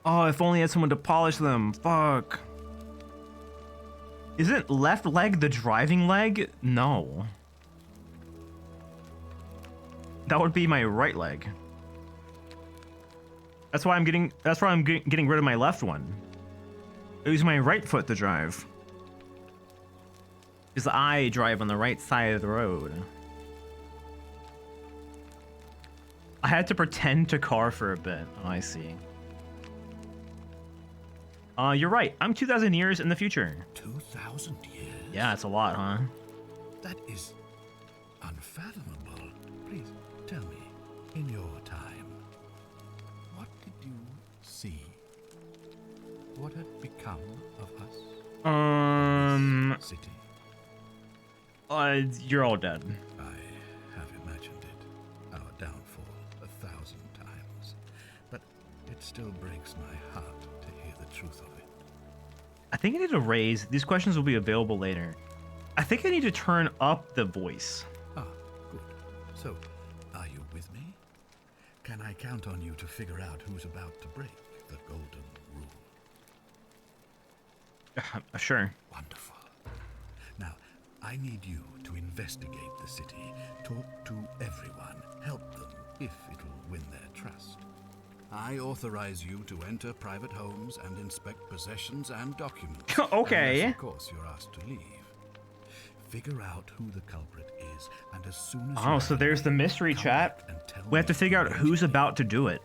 Oh, if only I had someone to polish them. Fuck. Isn't left leg the driving leg? No. That would be my right leg. That's why I'm getting rid of my left one. I use my right foot to drive. Because I drive on the right side of the road. I had to pretend to car for a bit. Oh, I see. You're right. I'm 2,000 years in the future. 2,000 years? Yeah, it's a lot, huh? That is unfathomable. Please tell me, in your time, what did you see? What had become of us? City. You're all dead. I have imagined it, our downfall 1,000 times, but it still breaks my heart to hear the truth of it. I think I need to raise. These questions will be available later. I think I need to turn up the voice. Ah, good. So, are you with me? Can I count on you to figure out who's about to break the golden rule? Sure. Wonderful. Now, I need you to investigate the city, talk to everyone, help them if it'll win their trust. I authorize you to enter private homes and inspect possessions and documents. Okay. Unless, of course, you're asked to leave. Figure out who the culprit is, and as soon as Oh, so there's the mystery chat. We have to figure out who's about to do it.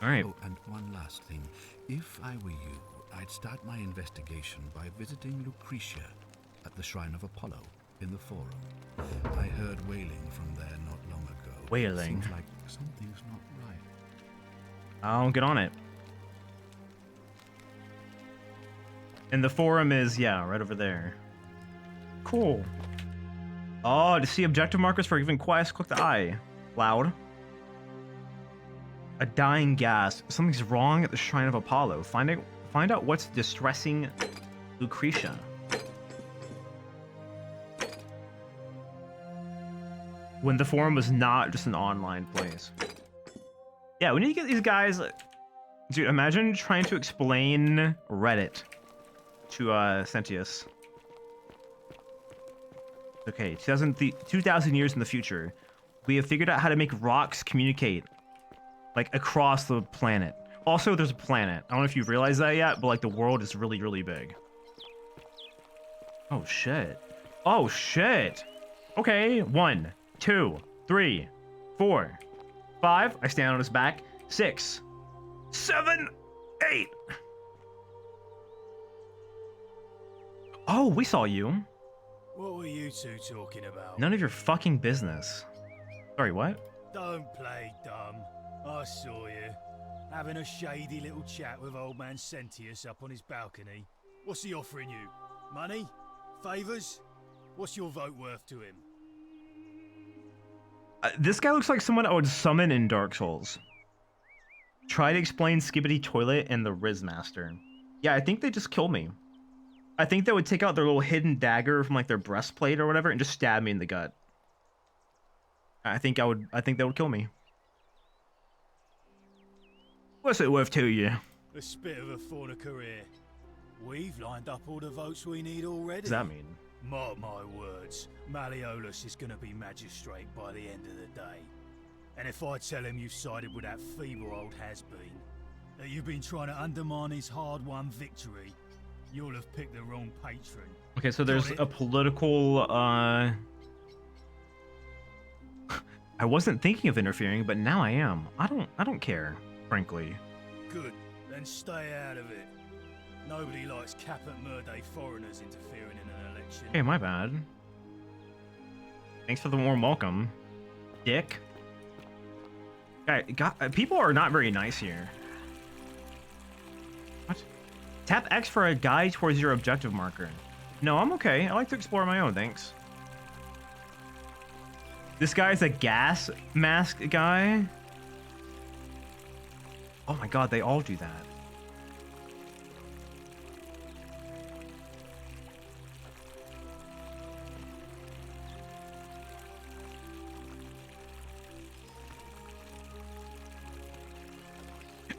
All right. Oh, and one last thing. If I were you, I'd start my investigation by visiting Lucretia at the Shrine of Apollo in the Forum. I heard wailing from there not long ago. Wailing? Seems like something's not right. I'll get on it. And the forum is, yeah, right over there. Cool. Oh, to see objective markers for given quest, click the eye. Loud. A dying gas. Something's wrong at the Shrine of Apollo. Find out what's distressing Lucretia. When the forum was not just an online place. Yeah, we need to get these guys. Dude, imagine trying to explain Reddit to Sentius. Okay, 2,000 years in the future, we have figured out how to make rocks communicate, like, across the planet. Also, there's a planet. I don't know if you've realized that yet, but, like, the world is really, really big. Oh, shit. Oh, shit. Okay, 1, 2, 3, 4, 5. I stand on his back. 6, 7, 8. Oh, we saw you. What were you two talking about? None of your fucking business. Sorry, what? Don't play dumb. I saw you. Having a shady little chat with old man Sentius up on his balcony. What's he offering you? Money? Favours? What's your vote worth to him? This guy looks like someone I would summon in Dark Souls. Try to explain Skibbity Toilet and the Riz Master. Yeah, I think they just killed me. I think they would take out their little hidden dagger from like their breastplate or whatever and just stab me in the gut. I think they would kill me. What's it worth to you? A spit of a fauna career. We've lined up all the votes we need already. What does that mean? Mark my words, Malleolus is going to be magistrate by the end of the day. And if I tell him you've sided with that feeble old has-been, that you've been trying to undermine his hard-won victory, you'll have picked the wrong patron. Okay, so there's a political, I wasn't thinking of interfering, but now I am. I don't care, frankly. Good, then stay out of it. Nobody likes Caput Murday foreigners interfering in an election. Hey, my bad. Thanks for the warm welcome, dick. People are not very nice here. What? Tap X for a guide towards your objective marker. No, I'm okay. I like to explore my own, thanks. This guy's a gas mask guy. Oh my god, they all do that.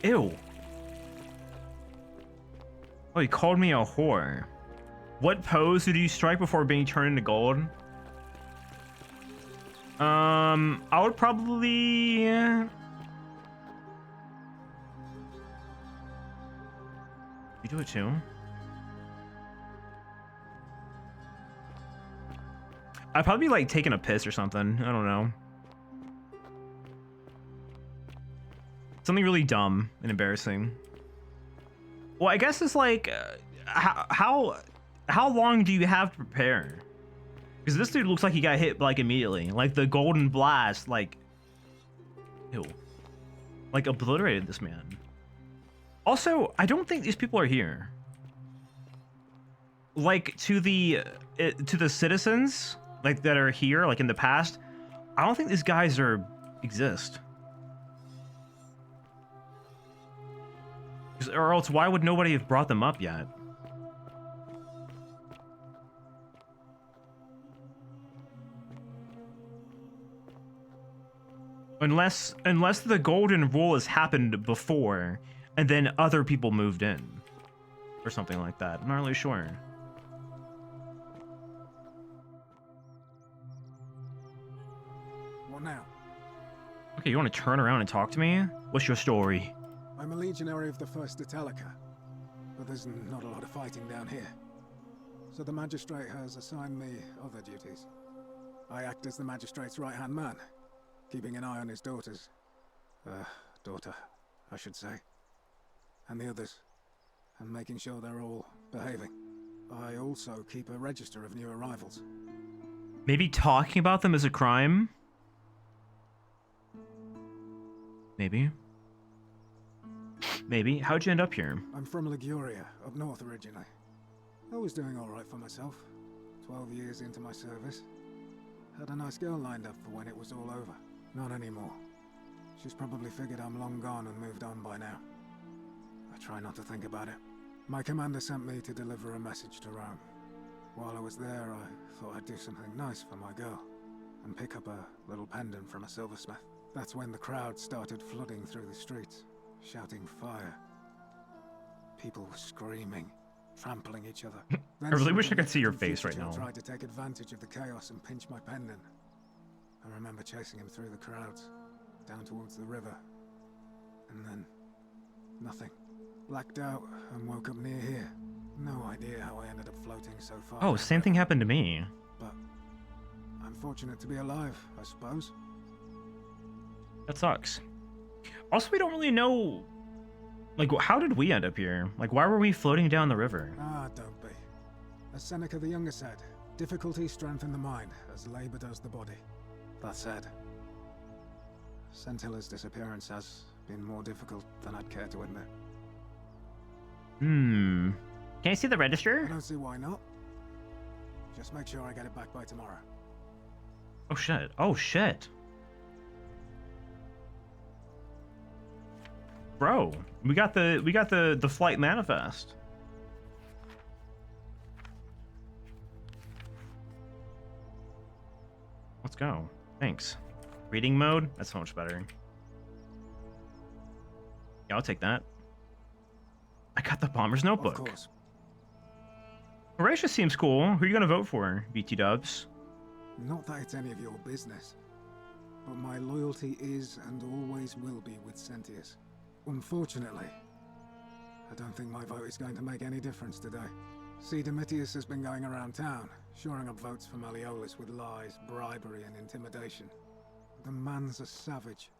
Ew. Oh, he called me a whore. What pose did you strike before being turned into gold? I would probably... Do it too. I'd probably be like taking a piss or something. I don't know. Something really dumb and embarrassing. Well, I guess it's like, how long do you have to prepare? Because this dude looks like he got hit like immediately. Like the golden blast, like, ew, like obliterated this man. Also, I don't think these people are here. Like to the citizens, like that are here, like in the past, I don't think these guys exist. Or else, why would nobody have brought them up yet? Unless the golden rule has happened before, and then other people moved in, or something like that. I'm not really sure. What now? Okay, you want to turn around and talk to me? What's your story? I'm a legionary of the 1st Italica, but there's not a lot of fighting down here. So the magistrate has assigned me other duties. I act as the magistrate's right-hand man, keeping an eye on his daughters. Daughter, I should say. And the others, and making sure they're all behaving. I also keep a register of new arrivals. Maybe talking about them is a crime? Maybe. Maybe. How'd you end up here? I'm from Liguria, up north originally. I was doing alright for myself. 12 years into my service. Had a nice girl lined up for when it was all over. Not anymore. She's probably figured I'm long gone and moved on by now. I try not to think about it. My commander sent me to deliver a message to Rome. While I was there, I thought I'd do something nice for my girl, and pick up a little pendant from a silversmith. That's when the crowd started flooding through the streets, shouting fire. People were screaming, trampling each other. I really wish I could see your face right now. Tried to take advantage of the chaos and pinch my pendant. I remember chasing him through the crowds, down towards the river, and then nothing. Blacked out and woke up near here. No idea how I ended up floating so far. Oh, same thing happened to me. But I'm fortunate to be alive, I suppose. That sucks. Also, we don't really know, like, how did we end up here? Like, why were we floating down the river? Ah, don't be. As Seneca the Younger said, difficulty strengthens the mind, as labor does the body. That said, Sentilla's disappearance has been more difficult than I'd care to admit. Can I see the register? I don't see why not. Just make sure I get it back by tomorrow. Oh shit. Oh shit. Bro, we got the flight manifest. Let's go. Thanks. Reading mode? That's so much better. Yeah, I'll take that. I got the Bomber's Notebook. Of course. Horatio seems cool. Who are you gonna vote for, BT Dubs? Not that it's any of your business, but my loyalty is and always will be with Sentius. Unfortunately, I don't think my vote is going to make any difference today. See, Domitius has been going around town, shoring up votes for Malleolus with lies, bribery, and intimidation. The man's a savage,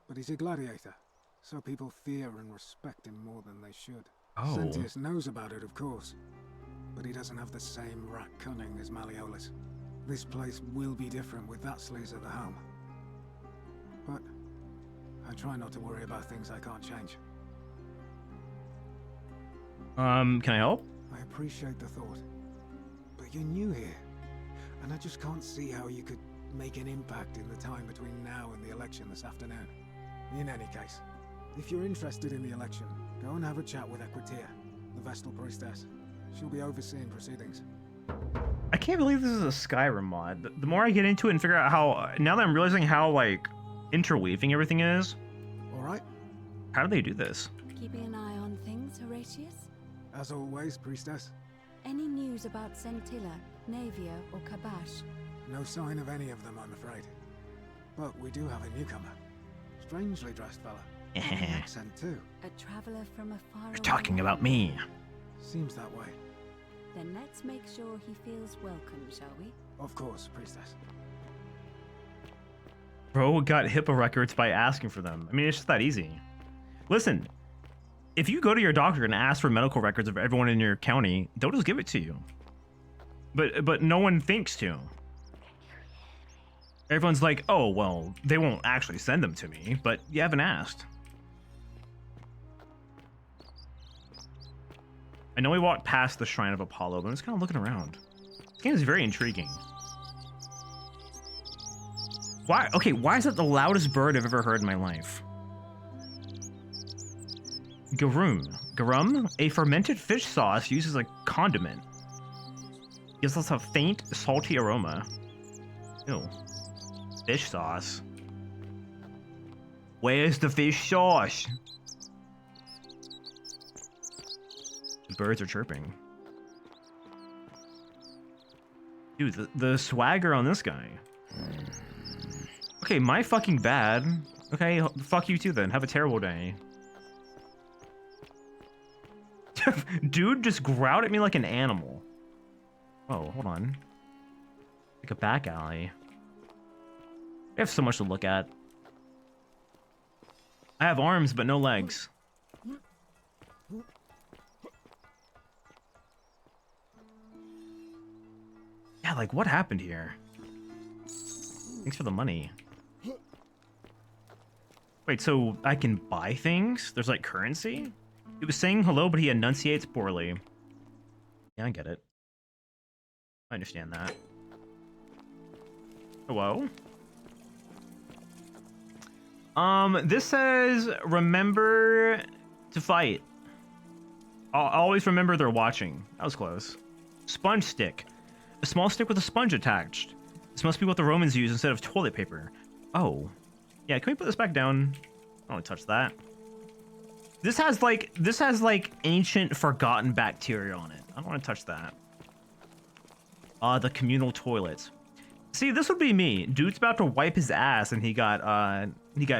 but he's a gladiator, so people fear and respect him more than they should. Oh. Sentius knows about it, of course, but he doesn't have the same rat cunning as Malleolus. This place will be different with that sleaze at the helm. But I try not to worry about things I can't change. Can I help? I appreciate the thought, but you're new here, and I just can't see how you could make an impact in the time between now and the election this afternoon. In any case, if you're interested in the election, go and have a chat with Equitia, the Vestal Priestess. She'll be overseeing proceedings. I can't believe this is a Skyrim mod. The more I get into it and figure out how, now that I'm realizing how, like, interweaving everything is. Alright. How do they do this? Keeping an eye on things, Horatius? As always, Priestess. Any news about Scintilla, Navia, or Kabash? No sign of any of them, I'm afraid. But we do have a newcomer. Strangely dressed fella. Accent too. A traveler from a far You're talking about me. Seems that way. Then let's make sure he feels welcome, shall we? Of course, priestess. Bro got HIPAA records by asking for them. I mean, it's just that easy. Listen, if you go to your doctor and ask for medical records of everyone in your county, they'll just give it to you. But no one thinks to. Everyone's like, oh, well, they won't actually send them to me, but you haven't asked. I know we walked past the Shrine of Apollo, but I'm just kind of looking around. This game is very intriguing. Why? Okay, why is that the loudest bird I've ever heard in my life? Garum. Garum? A fermented fish sauce used as a condiment. Gives us a faint, salty aroma. Ew. Fish sauce. Where's the fish sauce? The birds are chirping. Dude, the swagger on this guy. Okay, my fucking bad. Okay, fuck you too then. Have a terrible day. Dude just growled at me like an animal. Oh, hold on. Like a back alley. I have so much to look at. I have arms, but no legs. Yeah, like what happened here? Thanks for the money. Wait, so I can buy things? There's like currency? He was saying hello, but he enunciates poorly. Yeah, I get it. I understand that. Hello? This says, remember to fight. I'll always remember they're watching. That was close. Sponge stick. A small stick with a sponge attached. This must be what the Romans used instead of toilet paper. Oh. Yeah, can we put this back down? I don't want to touch that. This has like ancient forgotten bacteria on it. I don't want to touch that. The communal toilets. See, this would be me. Dude's about to wipe his ass and he got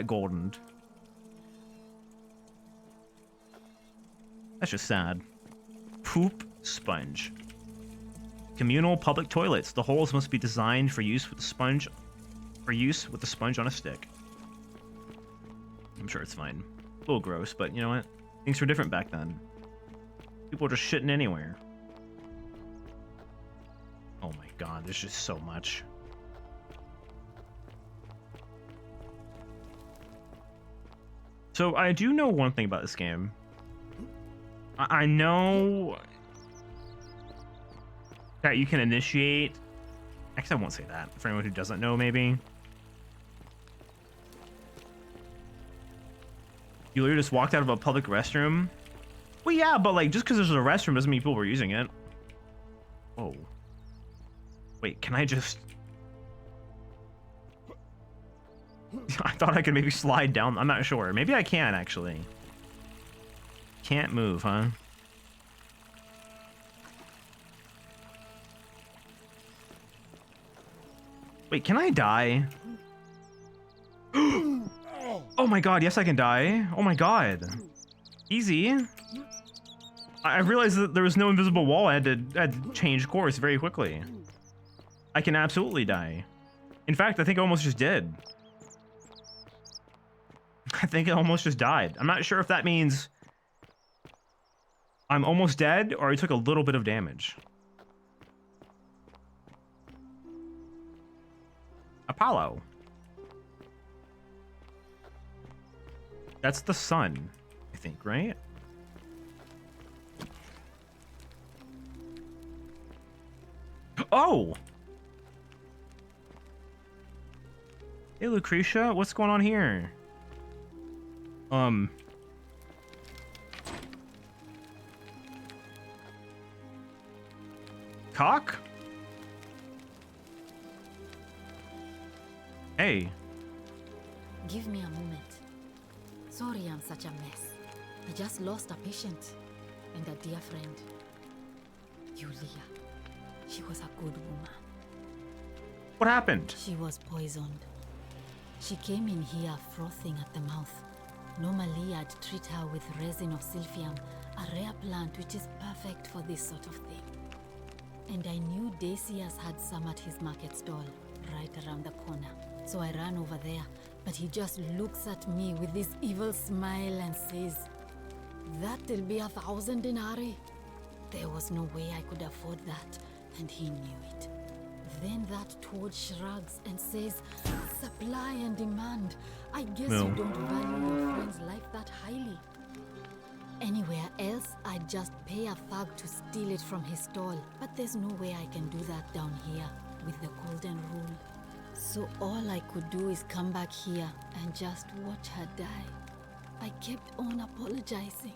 goldened. That's just sad. Poop sponge. Communal public toilets. The holes must be designed for use with the sponge on a stick. I'm sure it's fine. A little gross, but you know what? Things were different back then. People were just shitting anywhere. Oh my god, there's just so much. So I do know one thing about this game. I know that you can initiate. Actually, I won't say that for anyone who doesn't know, maybe. You literally just walked out of a public restroom. Well, yeah, but like just because there's a restroom doesn't mean people were using it. Whoa. Wait, can I just... I thought I could maybe slide down. I'm not sure. Maybe I can, actually. Can't move, huh? Wait, can I die? Oh my god, yes I can die. Oh my god. Easy. I realized that there was no invisible wall. I had to change course very quickly. I can absolutely die. In fact, I think I almost just did. I think I almost just died. I'm not sure if that means I'm almost dead or I took a little bit of damage. Apollo. That's the sun, I think, right? Oh! Hey, Lucretia, what's going on here? Cock? Hey. Give me a moment. Sorry I'm such a mess. I just lost a patient and a dear friend. Julia. She was a good woman. What happened? She was poisoned. She came in here frothing at the mouth, Normally, I'd treat her with resin of silphium, a rare plant which is perfect for this sort of thing. And I knew Decius had some at his market stall, right around the corner. So I ran over there, but he just looks at me with this evil smile and says, "That'll be 1,000 denarii." There was no way I could afford that, and he knew it. Then that toad shrugs and says, "Supply and demand. I guess you don't value your friend's life that highly." Anywhere else, I'd just pay a thug to steal it from his stall. But there's no way I can do that down here with the golden rule. So all I could do is come back here and just watch her die. I kept on apologizing.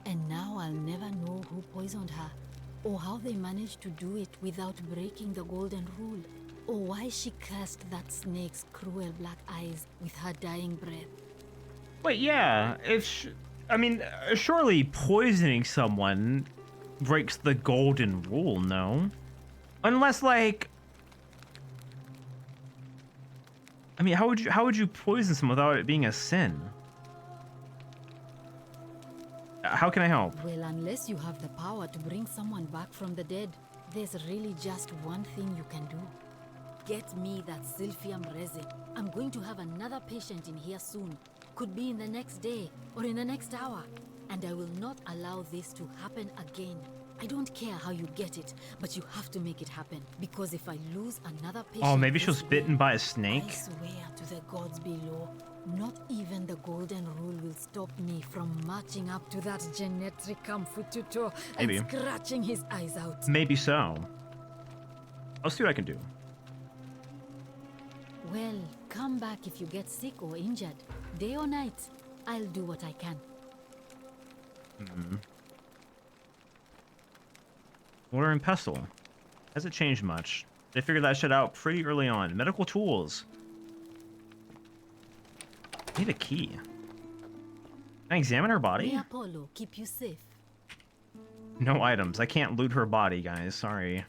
And now I'll never know who poisoned her, or how they managed to do it without breaking the golden rule, or why she cursed that snake's cruel black eyes with her dying breath. Wait, yeah, I mean, surely poisoning someone breaks the golden rule, no? Unless, like, I mean, how would you poison someone without it being a sin? How can I help? Well, unless you have the power to bring someone back from the dead, there's really just one thing you can do. Get me that silphium resin. I'm going to have another patient in here soon. Could be in the next day or in the next hour. And I will not allow this to happen again. I don't care how you get it, but you have to make it happen. Because if I lose another patient... Oh, maybe she was bitten by a snake? I swear to the gods below, not even the golden rule will stop me from marching up to that Genetricum Fututo and scratching his eyes out. Maybe so. I'll see what I can do. Well, come back if you get sick or injured. Day or night, I'll do what I can. Mortar and pestle. Hasn't changed much. They figured that shit out pretty early on. Medical tools. Need a key. Can I examine her body? May Apollo keep you safe. No items. I can't loot her body, guys. Sorry.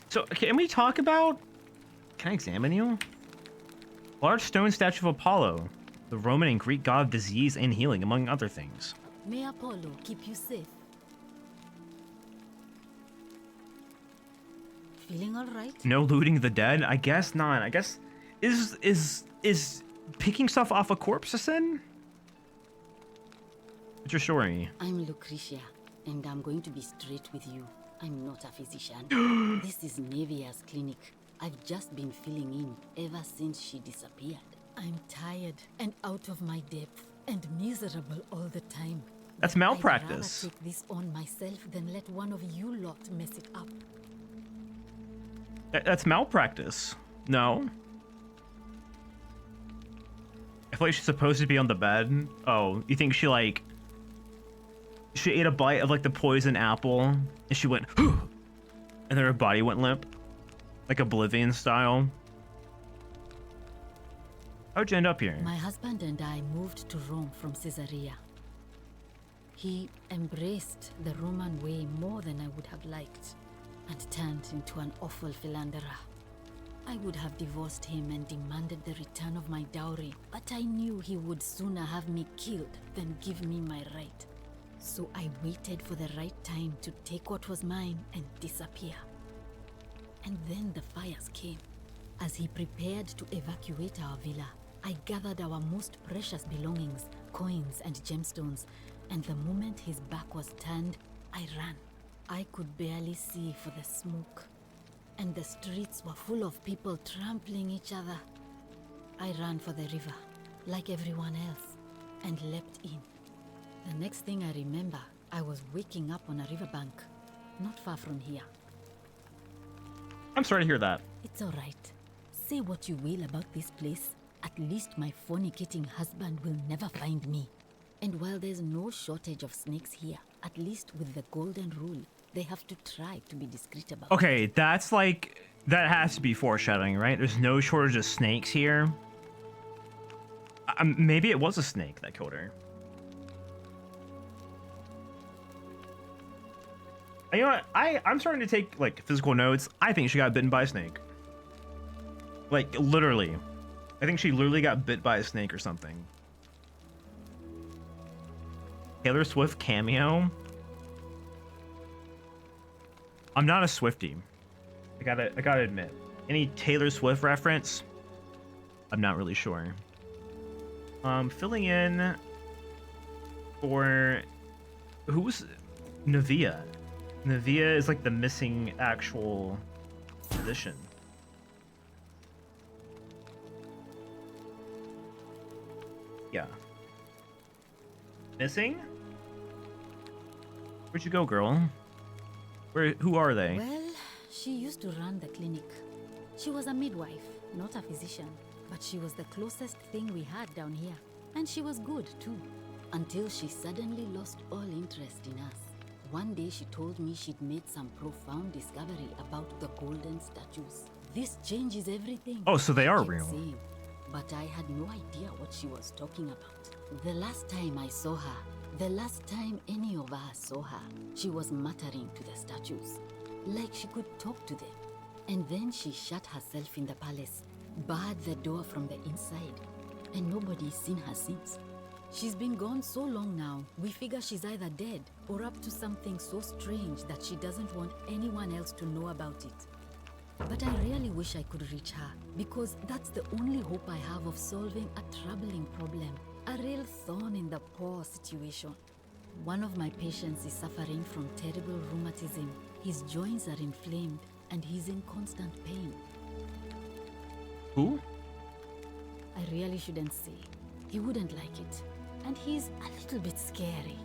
So, can we talk about... Can I examine you? Large stone statue of Apollo, the Roman and Greek god of disease and healing, among other things. May Apollo keep you safe. Feeling all right? No looting the dead? I guess not. I guess... Is picking stuff off a corpse a sin? What's your story? I'm Lucretia, and I'm going to be straight with you. I'm not a physician. This is Nevia's clinic. I've just been filling in ever since she disappeared. I'm tired and out of my depth and miserable all the time. That's malpractice. I'd rather take this on myself than let one of you lot mess it up. That's malpractice. No. I feel like she's supposed to be on the bed. Oh, you think she like... She ate a bite of like the poison apple and she went... and then her body went limp. Like Oblivion style. How'd you end up here? My husband and I moved to Rome from Caesarea. He embraced the Roman way more than I would have liked and turned into an awful philanderer. I would have divorced him and demanded the return of my dowry, but I knew he would sooner have me killed than give me my right. So I waited for the right time to take what was mine and disappear. And then the fires came. As he prepared to evacuate our villa, I gathered our most precious belongings, coins and gemstones, and the moment his back was turned, I ran. I could barely see for the smoke, and the streets were full of people trampling each other. I ran for the river, like everyone else, and leapt in. The next thing I remember, I was waking up on a riverbank, not far from here. I'm sorry to hear that. It's all right. Say what you will about this place. At least my fornicating husband will never find me. And while there's no shortage of snakes here, at least with the golden rule, they have to try to be discreet about it. Okay, that's like... That has to be foreshadowing, right? There's no shortage of snakes here. Maybe it was a snake that killed her. You know what? I'm starting to take, like, physical notes. I think she got bitten by a snake. Like, literally. I think she literally got bit by a snake or something. Taylor Swift cameo? I'm not a Swiftie. I gotta admit. Any Taylor Swift reference? I'm not really sure. Filling in for who was Navia? Navia is like the missing actual position. Yeah. Missing? Where'd you go, girl? Who are they? Well, she used to run the clinic. She was a midwife, not a physician, but she was the closest thing we had down here. And she was good, too. Until she suddenly lost all interest in us. One day she told me she'd made some profound discovery about the golden statues. This changes everything. Oh, so they she are kept real. saying. But I had no idea what she was talking about. The last time I saw her, the last time any of us saw her, she was muttering to the statues, like she could talk to them. And then she shut herself in the palace, barred the door from the inside, and nobody's seen her since. She's been gone so long now, we figure she's either dead or up to something so strange that she doesn't want anyone else to know about it. But I really wish I could reach her, because that's the only hope I have of solving a troubling problem, a real thorn in the paw situation. One of my patients is suffering from terrible rheumatism. His joints are inflamed, and he's in constant pain. Who? I really shouldn't say. He wouldn't like it. And he's a little bit scary.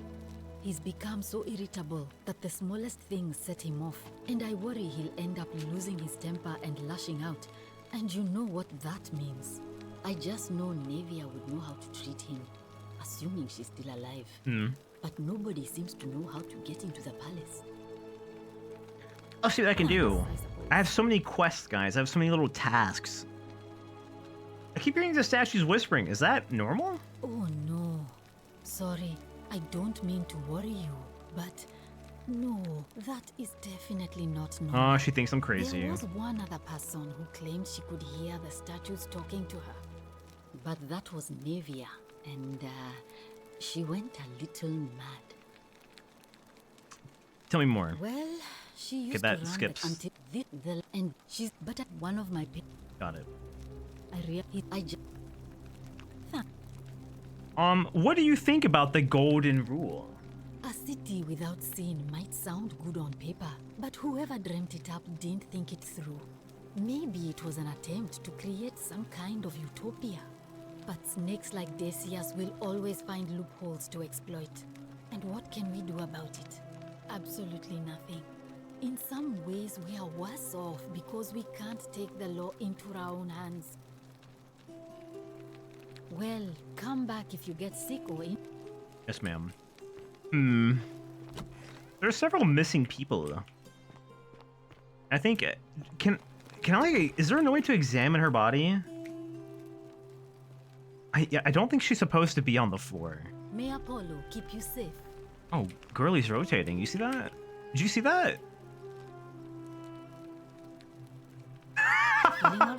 He's become so irritable that the smallest things set him off, and I worry he'll end up losing his temper and lashing out. And you know what that means. I just know Navia would know how to treat him, assuming she's still alive. But nobody seems to know how to get into the palace. I'll see what I can do. I have so many quests, guys. I have so many little tasks. I keep hearing the statues whispering. Is that normal? Oh no. Sorry, I don't mean to worry you, but no, that is definitely not normal. Oh, she thinks I'm crazy. There was one other person who claimed she could hear the statues talking to her. But that was Navia, and she went a little mad. Tell me more. Well, she used that to run skips. until and she's but at one of my Got it. I just What do you think about the golden rule? a city without sin might sound good on paper, but whoever dreamt it up didn't think it through. Maybe it was an attempt to create some kind of utopia. But snakes like Decius will always find loopholes to exploit. And what can we do about it? Absolutely nothing. In some ways, we are worse off because we can't take the law into our own hands. Well, come back if you get sick or in. Yes, ma'am. There are several missing people. I think can I? Is there no way to examine her body? I don't think she's supposed to be on the floor. May Apollo keep you safe. Oh, Girlie's rotating. You see that? Did you see that? Feeling all right?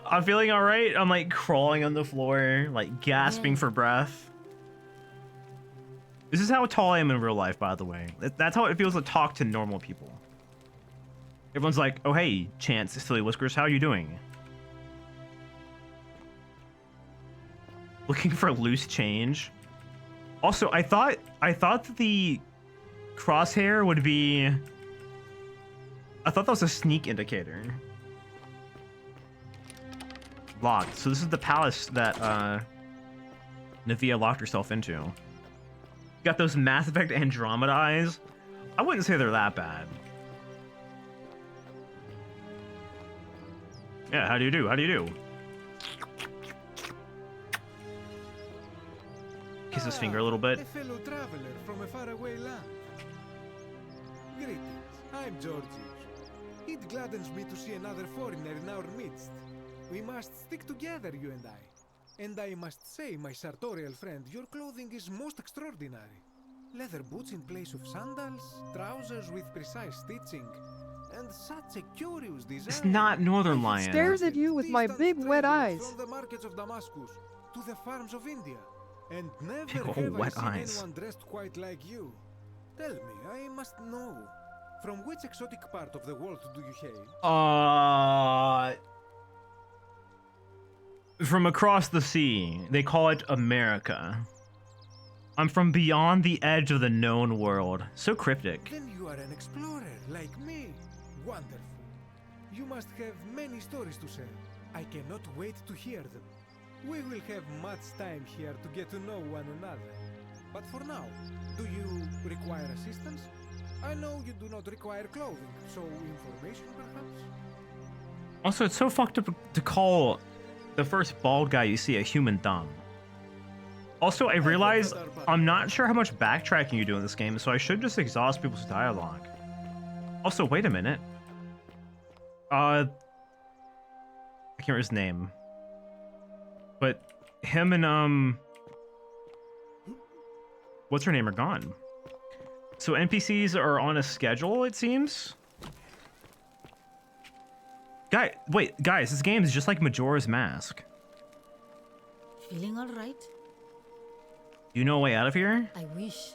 I'm feeling all right. I'm like crawling on the floor, like gasping for breath. This is how tall I am in real life, by the way. That's how it feels to talk to normal people. Everyone's like, "Oh hey, Chance, Silly Whiskers, how are you doing?" Looking for loose change. Also, I thought that the crosshair would be. I thought that was a sneak indicator. Locked. So this is the palace that Navia locked herself into. Got those Mass Effect Andromeda eyes. I wouldn't say they're that bad. Yeah, how do you do? How do you do? Kiss his finger a little bit. A fellow traveler from a faraway land. Greetings, I'm Georgius. It gladdens me to see another foreigner in our midst. We must stick together, you and I. And I must say, my sartorial friend, your clothing is most extraordinary. Leather boots in place of sandals, trousers with precise stitching, and such a curious design. It's not Northern Lion. Stares at you with my big wet eyes. From the markets of Damascus to the farms of India, and never Big ol' have I wet seen eyes. anyone dressed quite like you. Tell me, I must know. From which exotic part of the world do you hail? From across the sea. They call it America. I'm from beyond the edge of the known world. So cryptic. Then you are an explorer, like me. Wonderful. You must have many stories to share. I cannot wait to hear them. We will have much time here to get to know one another. But for now, do you require assistance? I know you do not require clothing, so information perhaps? Also, it's so fucked up to call the first bald guy you see a human thumb. Also, I realize I'm not sure how much backtracking you do in this game, so I should just exhaust people's dialogue. Also, wait a minute. I can't remember his name. But him and, what's her name are gone. So NPCs are on a schedule, it seems? Wait, guys, this game is just like Majora's Mask. Feeling alright? You know a way out of here? I wish.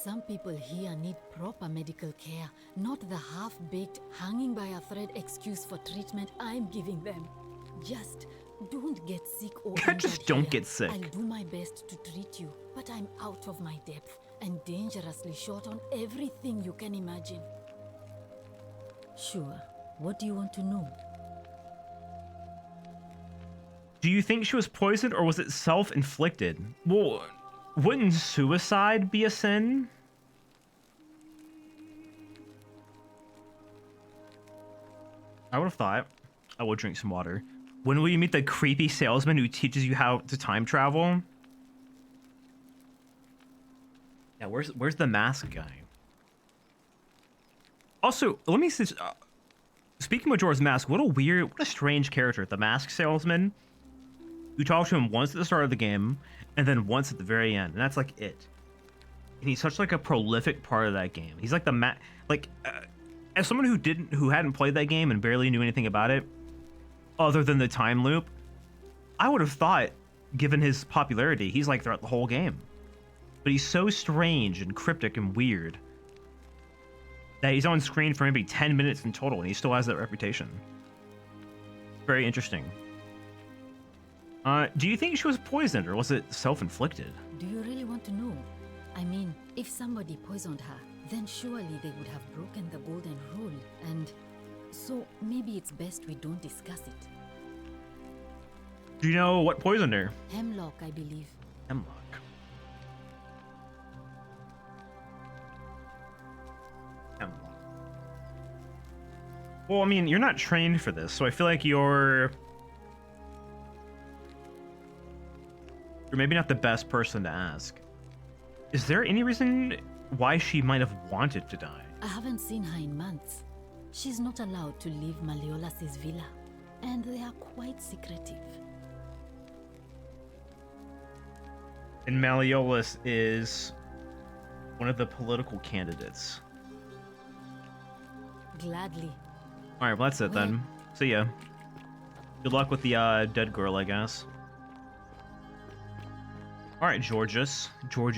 Some people here need proper medical care, not the half-baked, hanging by a thread excuse for treatment I'm giving them. Just don't get sick or Just don't get sick. I'll do my best to treat you, but I'm out of my depth and dangerously short on everything you can imagine. Sure. What do you want to know? Do you think she was poisoned or was it self-inflicted? Well, wouldn't suicide be a sin? I would have thought. I will drink some water. When will you meet the creepy salesman who teaches you how to time travel? Yeah, where's the mask guy? Also, let me say, speaking of Majora's Mask, what a strange character, the mask salesman. You talk to him once at the start of the game, and then once at the very end, and that's like it. And he's such like a prolific part of that game. He's like the as someone who hadn't played that game and barely knew anything about it, other than the time loop, I would have thought, given his popularity, he's like throughout the whole game. But he's so strange and cryptic and weird that he's on screen for maybe 10 minutes in total, and he still has that reputation. Very interesting. Do you think she was poisoned, or was it self-inflicted? Do you really want to know? I mean, if somebody poisoned her, then surely they would have broken the golden rule, and so maybe it's best we don't discuss it. Do you know what poisoned her? Hemlock, I believe. Hemlock. Well, I mean, you're not trained for this, so I feel like you're maybe not the best person to ask. Is there any reason why she might have wanted to die? I haven't seen her in months. She's not allowed to leave Malleolas' villa, and they are quite secretive. And Malleolus is one of the political candidates. Gladly. Alright, well that's it then. See ya. Good luck with the dead girl, I guess. Alright, Georgius. Let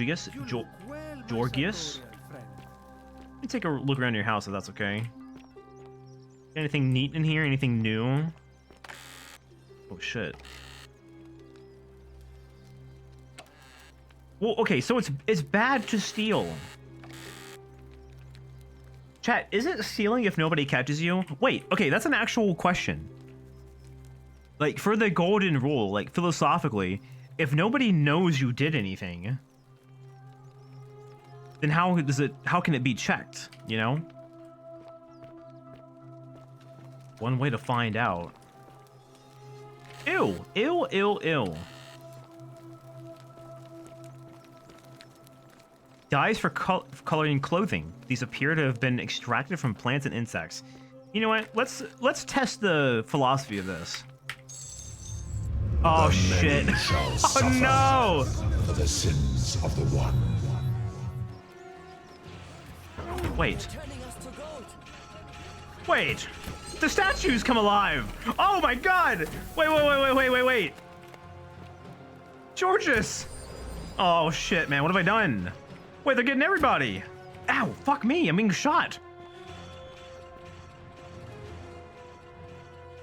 me take a look around your house if that's okay. Anything neat in here? Anything new? Oh shit. Well, okay, so it's bad to steal. Chat, is it stealing if nobody catches you? Wait, okay, that's an actual question. Like, for the golden rule, like, philosophically, if nobody knows you did anything, then how can it be checked, you know? One way to find out. Ew, ew, ew, ew. Dyes for coloring clothing. These appear to have been extracted from plants and insects. You know what? Let's test the philosophy of this. Oh shit! Oh no! For the sins of the one. Wait. Wait, the statues come alive. Oh my god. Wait. Georges. Oh shit, man, what have I done? Wait, they're getting everybody. Ow, fuck me, I'm being shot.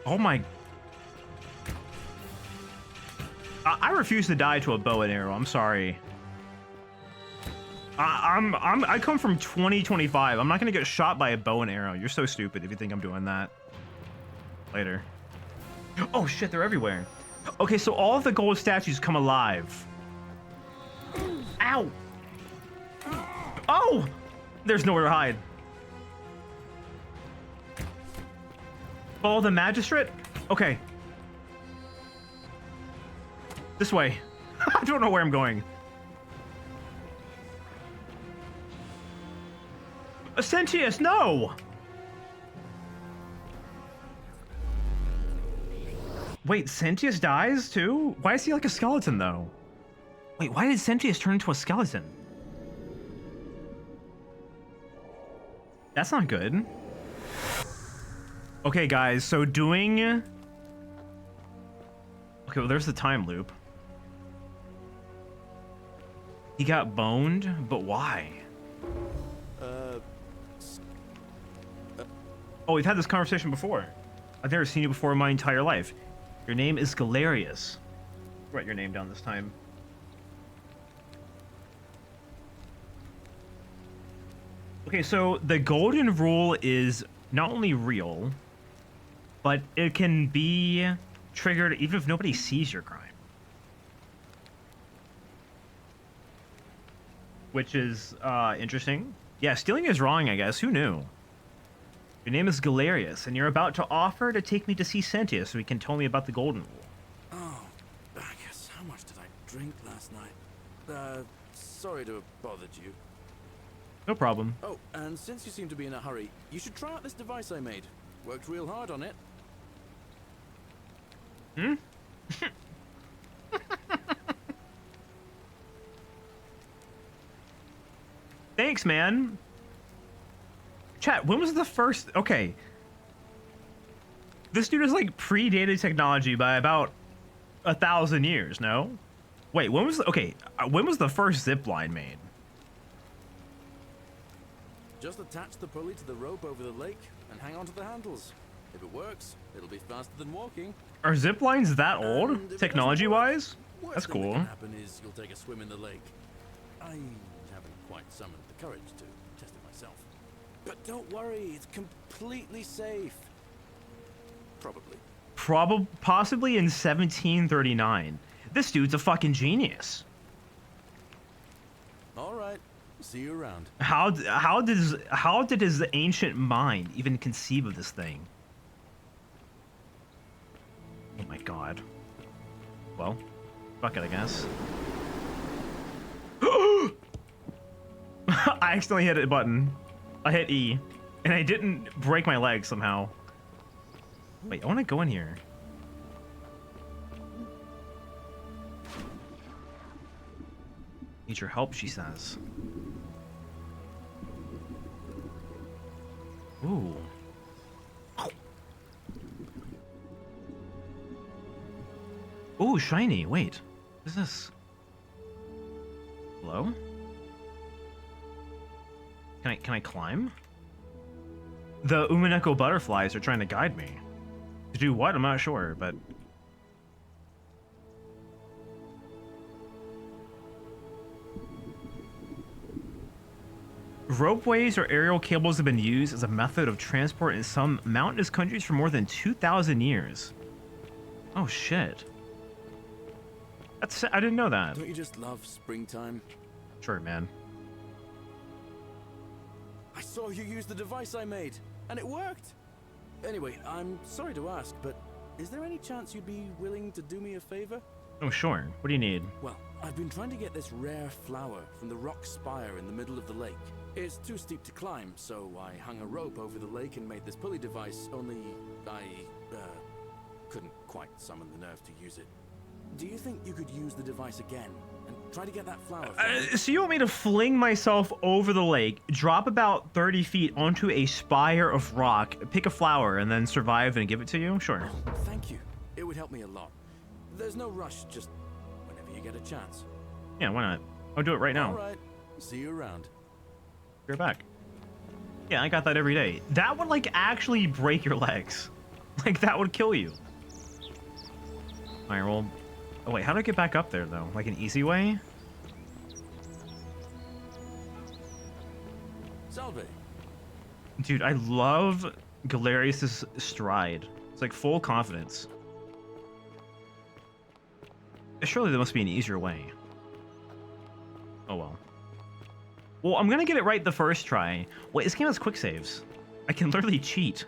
Oh my. I refuse to die to a bow and arrow, I'm sorry. I come from 2025. I'm not gonna get shot by a bow and arrow. You're so stupid if you think I'm doing that. Later. Oh shit, they're everywhere. Okay, so all of the gold statues come alive. Ow! Oh! There's nowhere to hide. Follow the magistrate? Okay. This way. I don't know where I'm going. Sentius, no! Wait, Sentius dies too? Why is he like a skeleton though? Wait, why did Sentius turn into a skeleton? That's not good. Okay, guys, so doing... Okay, well, there's the time loop. He got boned, but why? Oh, we've had this conversation before. I've never seen you before in my entire life. Your name is Galerius. Write your name down this time. Okay, so the golden rule is not only real, but it can be triggered even if nobody sees your crime. Which is interesting. Yeah, stealing is wrong, I guess. Who knew? Your name is Galerius, and you're about to offer to take me to see Sentius so he can tell me about the golden rule. Oh, I guess how much did I drink last night? Sorry to have bothered you. No problem. Oh, and since you seem to be in a hurry, you should try out this device I made. Worked real hard on it. Hmm? Thanks, man. Chat, when was the first... Okay. This dude is like predated technology by about 1,000 years, no? Wait, when was the... Okay, when was the first zip line made? Just attach the pulley to the rope over the lake and hang on to the handles. If it works, it'll be faster than walking. Are zip lines that old, technology-wise? That's Worst thing cool. that can happen is you'll take a swim in the lake. I haven't quite summoned the courage to test it myself. But don't worry, it's completely safe. Probably. Possibly in 1739. This dude's a fucking genius. All right. See you around. How did his ancient mind even conceive of this thing? Oh my god. Well, fuck it, I guess. I accidentally hit a button. I hit E, and I didn't break my leg somehow. Wait, I want to go in here. Need your help, she says. Ooh. Ooh, shiny. Wait. What is this? Hello? Can I climb? The Umineko butterflies are trying to guide me. To do what? I'm not sure, but... Ropeways or aerial cables have been used as a method of transport in some mountainous countries for more than 2,000 years. Oh, shit. I didn't know that. Don't you just love springtime? Sure, man. I saw you use the device I made, and it worked. Anyway, I'm sorry to ask, but is there any chance you'd be willing to do me a favor? Oh, sure. What do you need? Well, I've been trying to get this rare flower from the rock spire in the middle of the lake. It's too steep to climb, so I hung a rope over the lake and made this pulley device, only I couldn't quite summon the nerve to use it. Do you think you could use the device again and Try to get that flower. So you want me to fling myself over the lake, drop about 30 feet onto a spire of rock, pick a flower, and then survive and give it to you? Sure. Thank you. It would help me a lot. There's no rush, just whenever you get a chance. Yeah, why not? I'll do it right now. All right. See you around. You're back. Yeah, I got that every day. That would, like, actually break your legs. Like, that would kill you. Alright, well... Oh, wait, how do I get back up there, though? Like, an easy way? Salve. Dude, I love Galerius' stride. It's like full confidence. Surely there must be an easier way. Oh, well. Well, I'm gonna get it right the first try. Wait, this game has quick saves. I can literally cheat.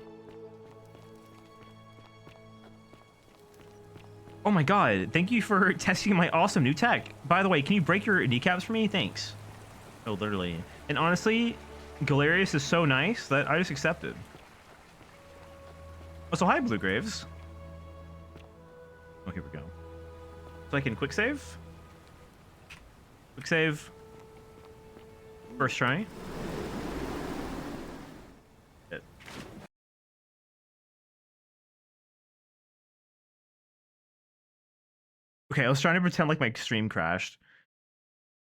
Oh my god, thank you for testing my awesome new tech. By the way, can you break your kneecaps for me? Thanks. Oh, literally. And honestly, Galerius is so nice that I just accepted. Oh, so hi, Blue Graves. Oh, here we go. So I can quick save. Quick save. First try. It. Okay, I was trying to pretend like my stream crashed.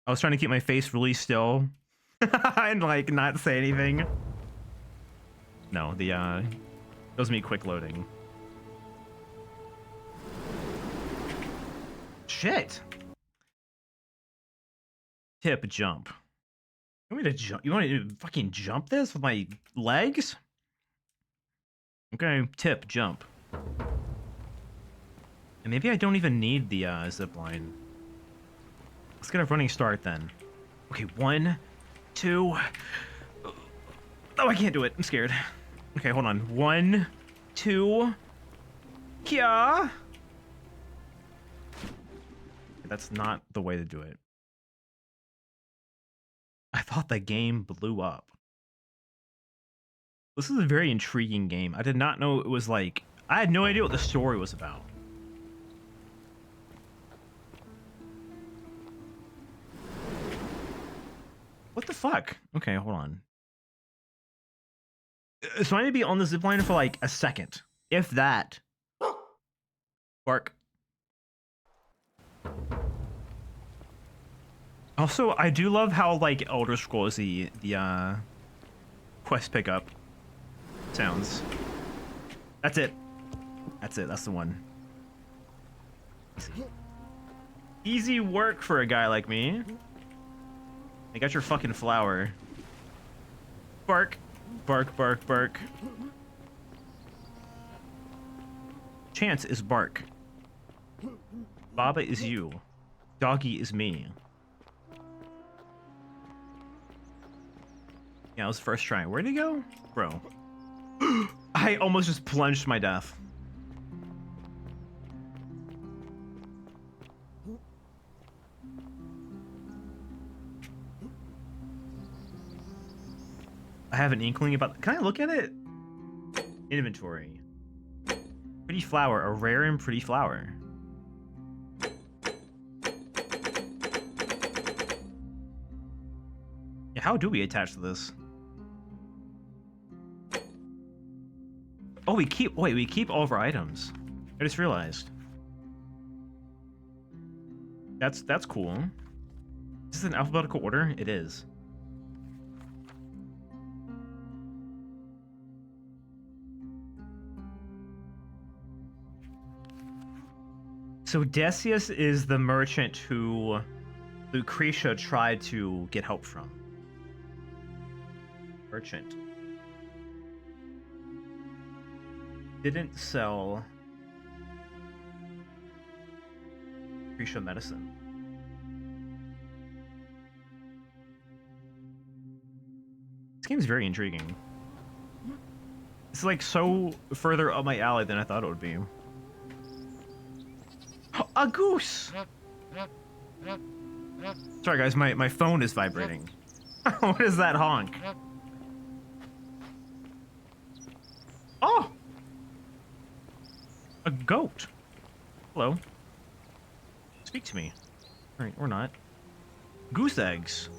I was trying to keep my face really still and like not say anything. No, it was me quick loading. Shit. Tip jump. You want me to jump? You want me to fucking jump this with my legs? Okay, tip jump. And maybe I don't even need the zip line. Let's get a running start then. Okay, 1, 2. Oh, I can't do it. I'm scared. Okay, hold on. 1, 2. Yeah. That's not the way to do it. I thought the game blew up. This is a very intriguing game. I did not know it was like... I had no idea what the story was about. What the fuck? Okay, hold on. So I need to be on the zipline for like a second. If that. Bark. Also, I do love how like Elder Scrolls the quest pickup sounds. That's it. That's it. That's the one. Easy work for a guy like me. I got your fucking flower. Bark. Bark, bark, bark. Chance is bark. Baba is you. Doggy is me. Yeah, it was the first try. Where'd he go? Bro. I almost just plunged to my death. I have an inkling about... Can I look at it? Inventory. Pretty flower. A rare and pretty flower. Yeah, how do we attach to this? Oh, we keep... Wait, we keep all of our items. I just realized. That's cool. Is this in alphabetical order? It is. So Decius is the merchant who Lucretia tried to get help from. Merchant. Didn't sell Lucretia medicine. This game's very intriguing. It's like so further up my alley than I thought it would be. A goose! Sorry guys, my phone is vibrating. What is that honk? Oh! A goat. Hello. Speak to me. Alright, or not. Goose eggs.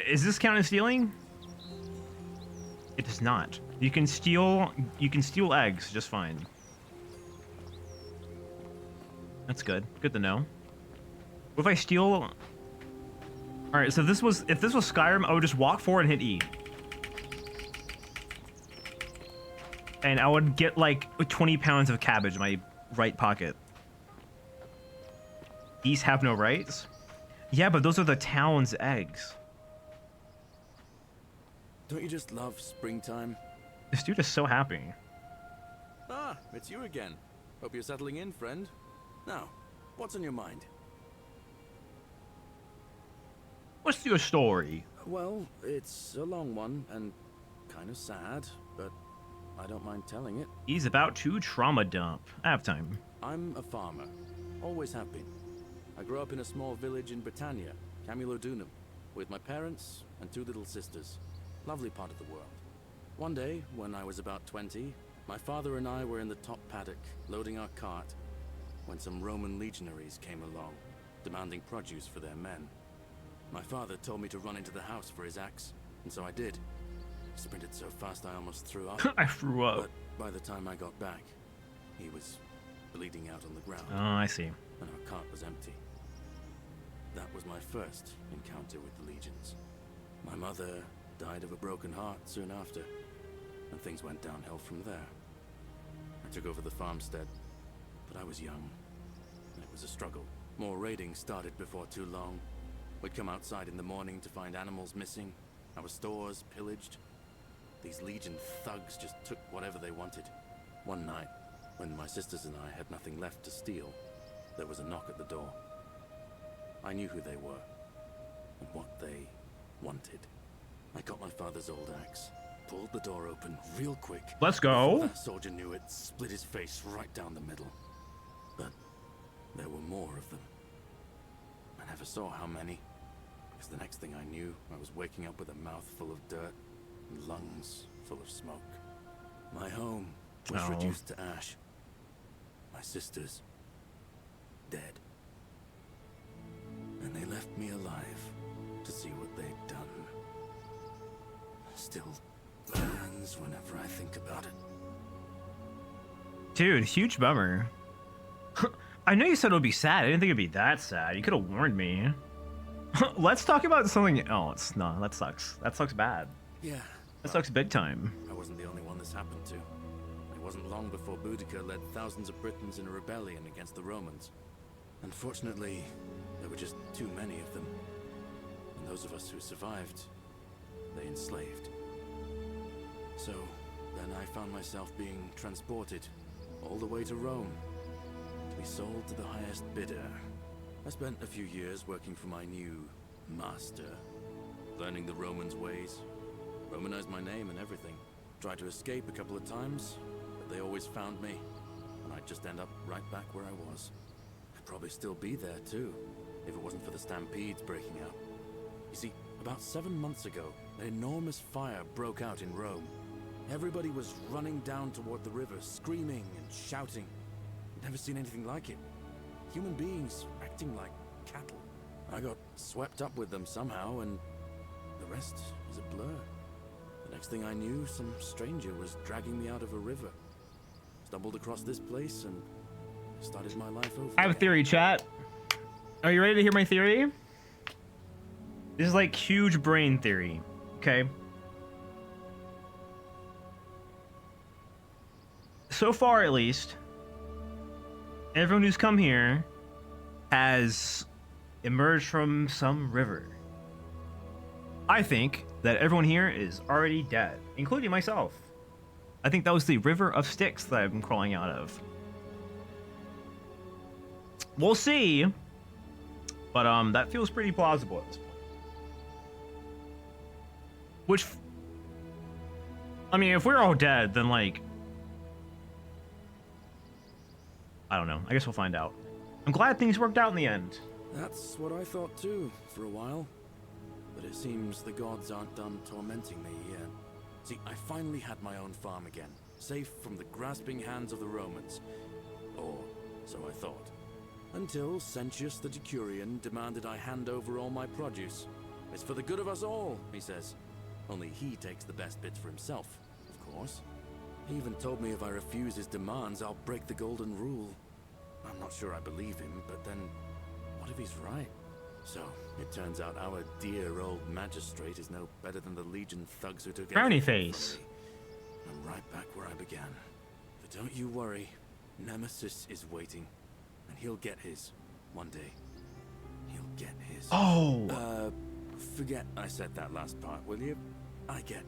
Is this count as stealing? It does not. You can steal eggs just fine. That's good. Good to know. What if I steal? Alright, so if this was Skyrim, I would just walk forward and hit E. And I would get like 20 pounds of cabbage in my right pocket. These have no rights? Yeah, but those are the town's eggs. Don't you just love springtime? This dude is so happy. Ah, it's you again. Hope you're settling in, friend. Now, what's on your mind? What's your story? Well, it's a long one and kind of sad, but I don't mind telling it. He's about to trauma dump. I have time. I'm a farmer. Always have been. I grew up in a small village in Britannia, Camulodunum, with my parents and 2 little sisters. Lovely part of the world. One day, when I was about 20, my father and I were in the top paddock, loading our cart, when some Roman legionaries came along, demanding produce for their men. My father told me to run into the house for his axe, and so I did. He sprinted so fast I almost threw up. I threw up. But by the time I got back, he was bleeding out on the ground. Oh, I see. And our cart was empty. That was my first encounter with the legions. My mother died of a broken heart soon after, and things went downhill from there. I took over the farmstead, but I was young, and it was a struggle. More raiding started before too long. We'd come outside in the morning to find animals missing, our stores pillaged. These Legion thugs just took whatever they wanted. One night, when my sisters and I had nothing left to steal, there was a knock at the door. I knew who they were, and what they wanted. I got my father's old axe, pulled the door open real quick. Let's go. Before that soldier knew it, split his face right down the middle. But there were more of them. I never saw how many, because the next thing I knew, I was waking up with a mouth full of dirt and lungs full of smoke. My home was reduced to ash. My sisters, dead. And they left me alive to see what they'd done. Still burns whenever I think about it. Dude, huge bummer. I know you said it would be sad. I didn't think it'd be that sad. You could have warned me. Let's talk about something else. No, that sucks. That sucks bad. Yeah. That sucks big time. I wasn't the only one this happened to. It wasn't long before Boudica led thousands of Britons in a rebellion against the Romans. Unfortunately, there were just too many of them. And those of us who survived, they enslaved. So, then I found myself being transported all the way to Rome to be sold to the highest bidder. I spent a few years working for my new master, learning the Romans' ways, Romanized my name and everything. Tried to escape a couple of times, but they always found me, and I'd just end up right back where I was. I'd probably still be there too, if it wasn't for the stampedes breaking out. You see, about 7 months ago, an enormous fire broke out in Rome. Everybody was running down toward the river, screaming and shouting. I'd never seen anything like it. Human beings acting like cattle. I got swept up with them somehow, and the rest is a blur. The next thing I knew, some stranger was dragging me out of a river. Stumbled across this place and started my life over. I have a theory, chat. Are you ready to hear my theory? This is like huge brain theory, okay? So far, at least, everyone who's come here has emerged from some river. I think that everyone here is already dead, including myself. I think that was the river of Styx that I've been crawling out of. We'll see, but that feels pretty plausible at this point. Which, I mean, if we're all dead, then like, I don't know. I guess we'll find out. I'm glad things worked out in the end. That's what I thought too, for a while. But it seems the gods aren't done tormenting me yet. See, I finally had my own farm again, safe from the grasping hands of the Romans. Or so I thought. Until Sentius the Decurion demanded I hand over all my produce. It's for the good of us all, he says. Only he takes the best bits for himself, of course. He even told me if I refuse his demands, I'll break the golden rule. I'm not sure I believe him, but then, what if he's right? So, it turns out our dear old magistrate is no better than the Legion thugs who took Frowny everything face. from me. I'm right back where I began. But don't you worry, Nemesis is waiting, and he'll get his one day. He'll get his. Oh! Forget I said that last part, will you? I get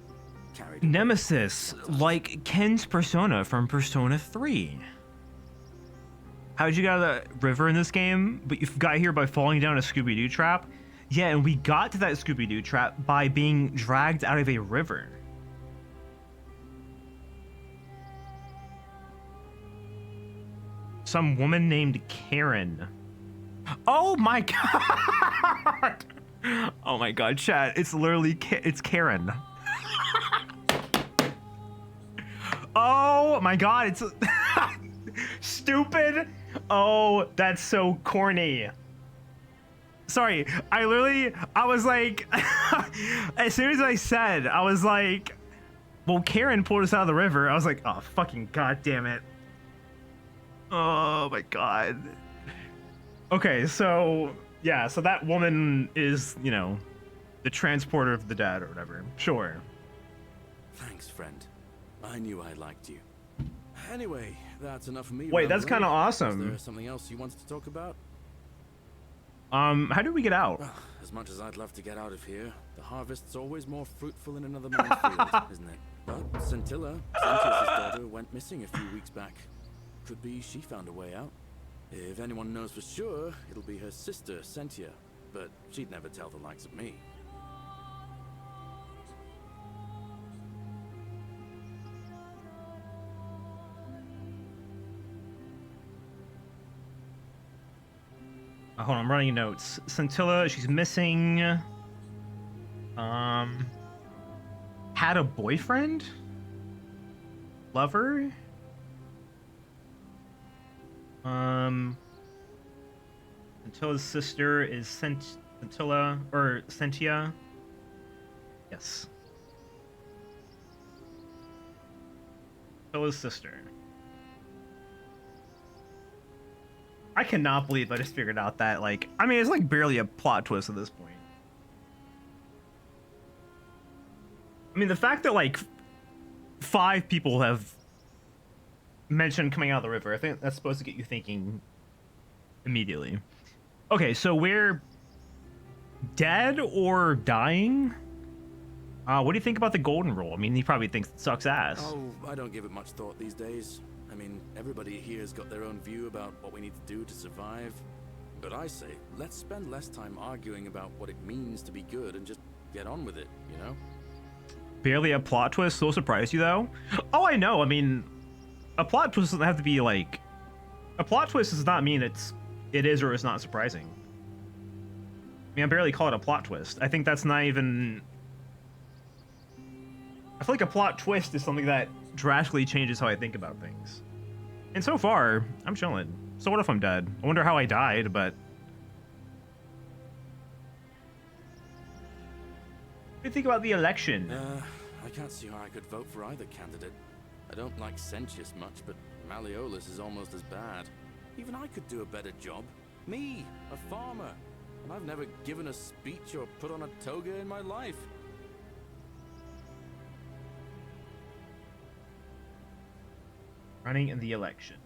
carried away. Nemesis, like Ken's persona from Persona 3. How'd you get out of the river in this game? But you got here by falling down a Scooby-Doo trap? Yeah, and we got to that Scooby-Doo trap by being dragged out of a river. Some woman named Karen. Oh my god! Oh my god, chat. It's literally, it's Karen. Oh my god, it's stupid. Oh, that's so corny. Sorry, I was like, as soon as I said, I was like, well, Karen pulled us out of the river. I was like, oh, fucking god damn it. Oh my god. Okay, so, yeah, so that woman is, you know, the transporter of the dead or whatever. Sure. Thanks, friend. I knew I liked you. Anyway, that's enough of me. Wait, that's kind of awesome. Is there something else you wanted to talk about? How did we get out? Well, as much as I'd love to get out of here, the harvest's always more fruitful in another man's field, isn't it? But Scintilla, Sentius' daughter, went missing a few weeks back. Could be she found a way out. If anyone knows for sure, it'll be her sister, Sentia. But she'd never tell the likes of me. Hold on, I'm running notes. Scintilla, she's missing. Had a boyfriend? Lover? Scintilla's sister is Scintilla, or Sentia. Yes. Scintilla's sister. I cannot believe I just figured out that, like, I mean, it's like barely a plot twist at this point. I mean, the fact that, like, 5 people have mentioned coming out of the river, I think that's supposed to get you thinking immediately. Okay, so we're dead or dying? What do you think about the golden rule? I mean, he probably thinks it sucks ass. Oh, I don't give it much thought these days. I mean, everybody here's got their own view about what we need to do to survive. But I say, let's spend less time arguing about what it means to be good and just get on with it, you know? Barely a plot twist so surprised you, though? Oh, I know. I mean, a plot twist doesn't have to be, like... A plot twist does not mean it is or is not surprising. I mean, I barely call it a plot twist. I think that's not even... I feel like a plot twist is something that drastically changes how I think about things. And so far, I'm chilling. So what if I'm dead? I wonder how I died, but... What do you think about the election? I can't see how I could vote for either candidate. I don't like Sentius much, but Malleolus is almost as bad. Even I could do a better job. Me, a farmer. And I've never given a speech or put on a toga in my life. Running in the election.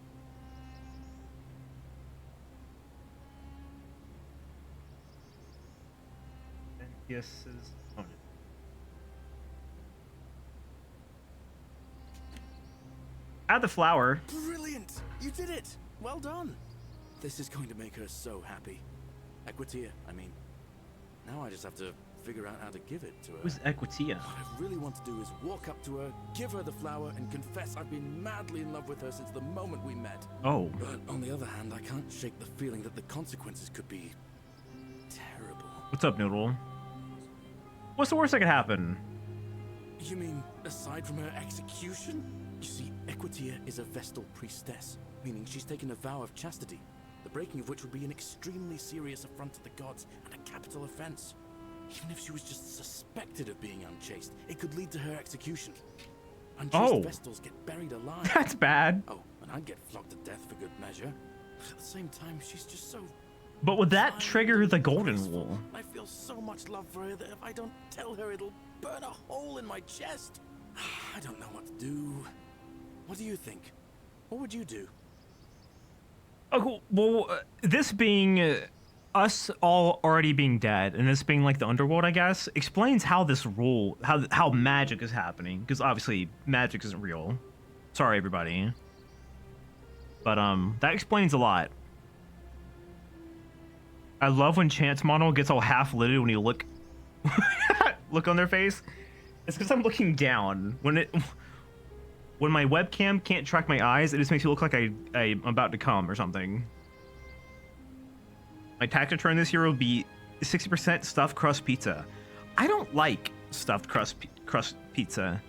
Sentius's opponent. Add the flower. Brilliant! You did it! Well done! This is going to make her so happy. Equitia, I mean. Now I just have to figure out how to give it to her. Who's Equitia? What I really want to do is walk up to her, give her the flower, and confess I've been madly in love with her since the moment we met. Oh. But on the other hand, I can't shake the feeling that the consequences could be terrible. What's up, Noodle? What's the worst that could happen? You mean, aside from her execution? You see, Equitia is a Vestal priestess, meaning she's taken a vow of chastity. The breaking of which would be an extremely serious affront to the gods and a capital offense. Even if she was just suspected of being unchaste, it could lead to her execution. Unchaste Vestals get buried alive. That's bad. Oh, and I'd get flogged to death for good measure. But at the same time, she's just so... But would that trigger the golden rule? I feel so much love for her that if I don't tell her, it'll burn a hole in my chest. I don't know what to do. What do you think? What would you do? Oh, well, this being us all already being dead, and this being like the underworld, I guess, explains how this rule, how magic is happening. Because obviously, magic isn't real. Sorry, everybody. But that explains a lot. I love when Chance model gets all half lidded when you look on their face. It's because I'm looking down. When my webcam can't track my eyes, it just makes me look like I'm about to come or something. My tax return this year will be 60% stuffed crust pizza. I don't like stuffed crust pizza.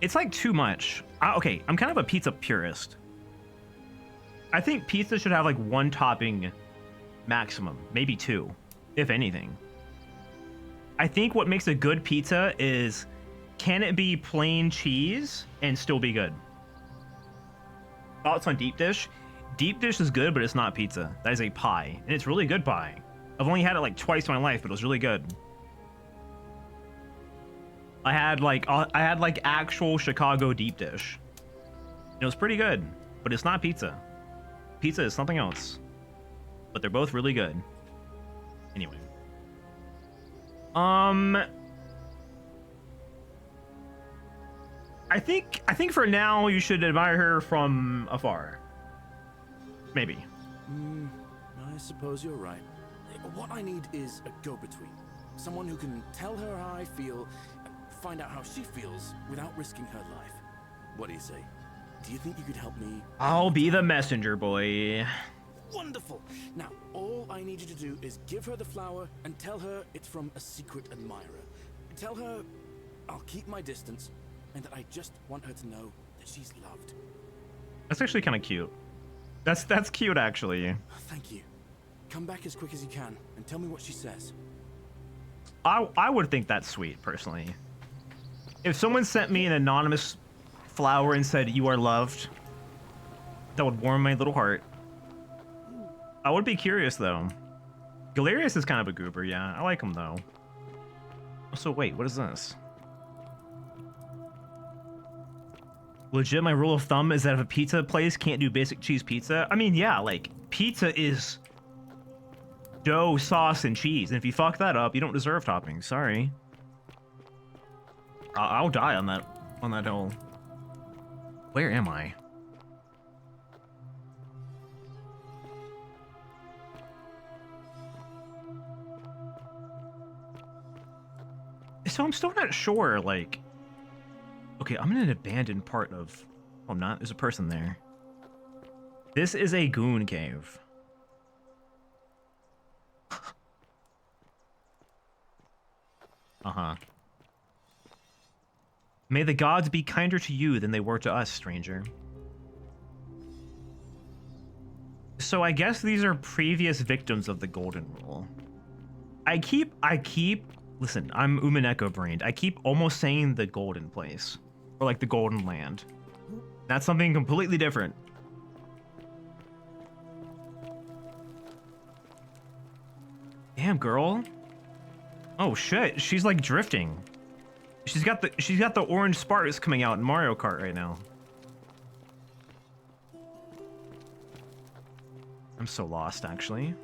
It's like too much. Okay, I'm kind of a pizza purist. I think pizza should have like one topping maximum, maybe two, if anything. I think what makes a good pizza is, can it be plain cheese and still be good? Thoughts on deep dish? Deep dish is good, but it's not pizza. That is a pie, and it's really good pie. I've only had it like twice in my life, but it was really good. I had like actual Chicago deep dish. It was pretty good, but it's not pizza. Pizza is something else. But they're both really good. Anyway. I think for now you should admire her from afar. Maybe. I suppose you're right. What I need is a go-between. Someone who can tell her how I feel, find out how she feels without risking her life. What do you say? Do you think you could help me? I'll be the messenger, boy. Wonderful! Now, all I need you to do is give her the flower and tell her it's from a secret admirer. Tell her I'll keep my distance and that I just want her to know that she's loved. That's actually kind of cute. That's cute, actually. Thank you. Come back as quick as you can and tell me what she says. I would think that's sweet, personally. If someone sent me an anonymous flower and said, "You are loved," that would warm my little heart. I would be curious, though. Galerius is kind of a goober, yeah. I like him, though. So wait, what is this? Legit, my rule of thumb is that if a pizza place can't do basic cheese pizza, I mean, yeah, like, pizza is dough, sauce, and cheese. And if you fuck that up, you don't deserve toppings. Sorry. I'll die on that hill. Where am I? So I'm still not sure, like... Okay, I'm in an abandoned part of... Oh, I'm not. There's a person there. This is a goon cave. Uh-huh. May the gods be kinder to you than they were to us, stranger. So I guess these are previous victims of the Golden Rule. I keep... Listen, I'm Umineko brained. I keep almost saying the Golden Place. Or like the Golden Land. That's something completely different. Damn, girl. Oh shit, she's like drifting. She's got the orange sparks coming out in Mario Kart right now. I'm so lost, actually.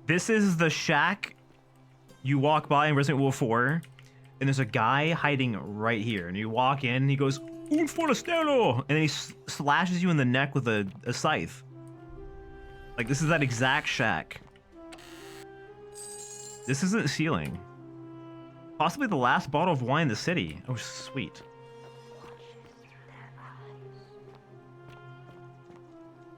This is the shack you walk by in Resident Evil 4, and there's a guy hiding right here. And you walk in, and he goes, "Un forastero!" And then he slashes you in the neck with a scythe. Like, this is that exact shack. This isn't ceiling. Possibly the last bottle of wine in the city. Oh, sweet.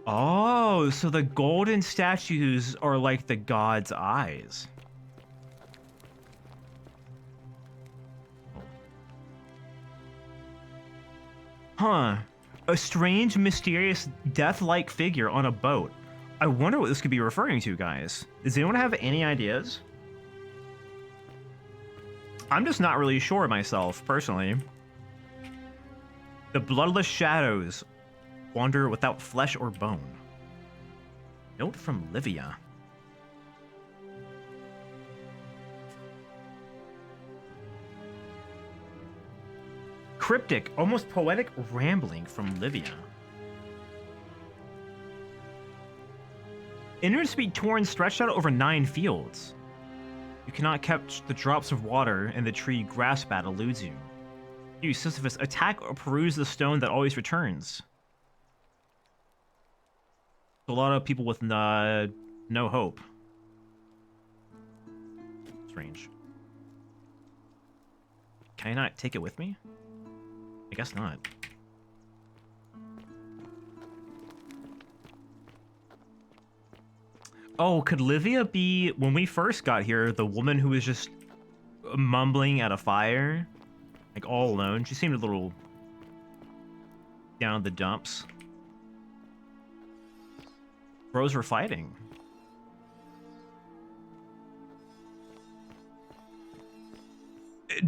Oh, so the golden statues are like the god's eyes. Huh. A strange, mysterious, death-like figure on a boat. I wonder what this could be referring to, guys. Does anyone have any ideas? I'm just not really sure myself, personally. The bloodless shadows wander without flesh or bone. Note from Livia. Cryptic, almost poetic rambling from Livia. Inward speed torn stretched out over 9 fields. You cannot catch the drops of water, and the tree grass bat eludes you. You, Sisyphus, attack or peruse the stone that always returns. A lot of people with no hope. Strange. Can I not take it with me? I guess not. Oh, could Livia be, when we first got here, the woman who was just mumbling at a fire? Like, all alone? She seemed a little down in the dumps. Bros were fighting.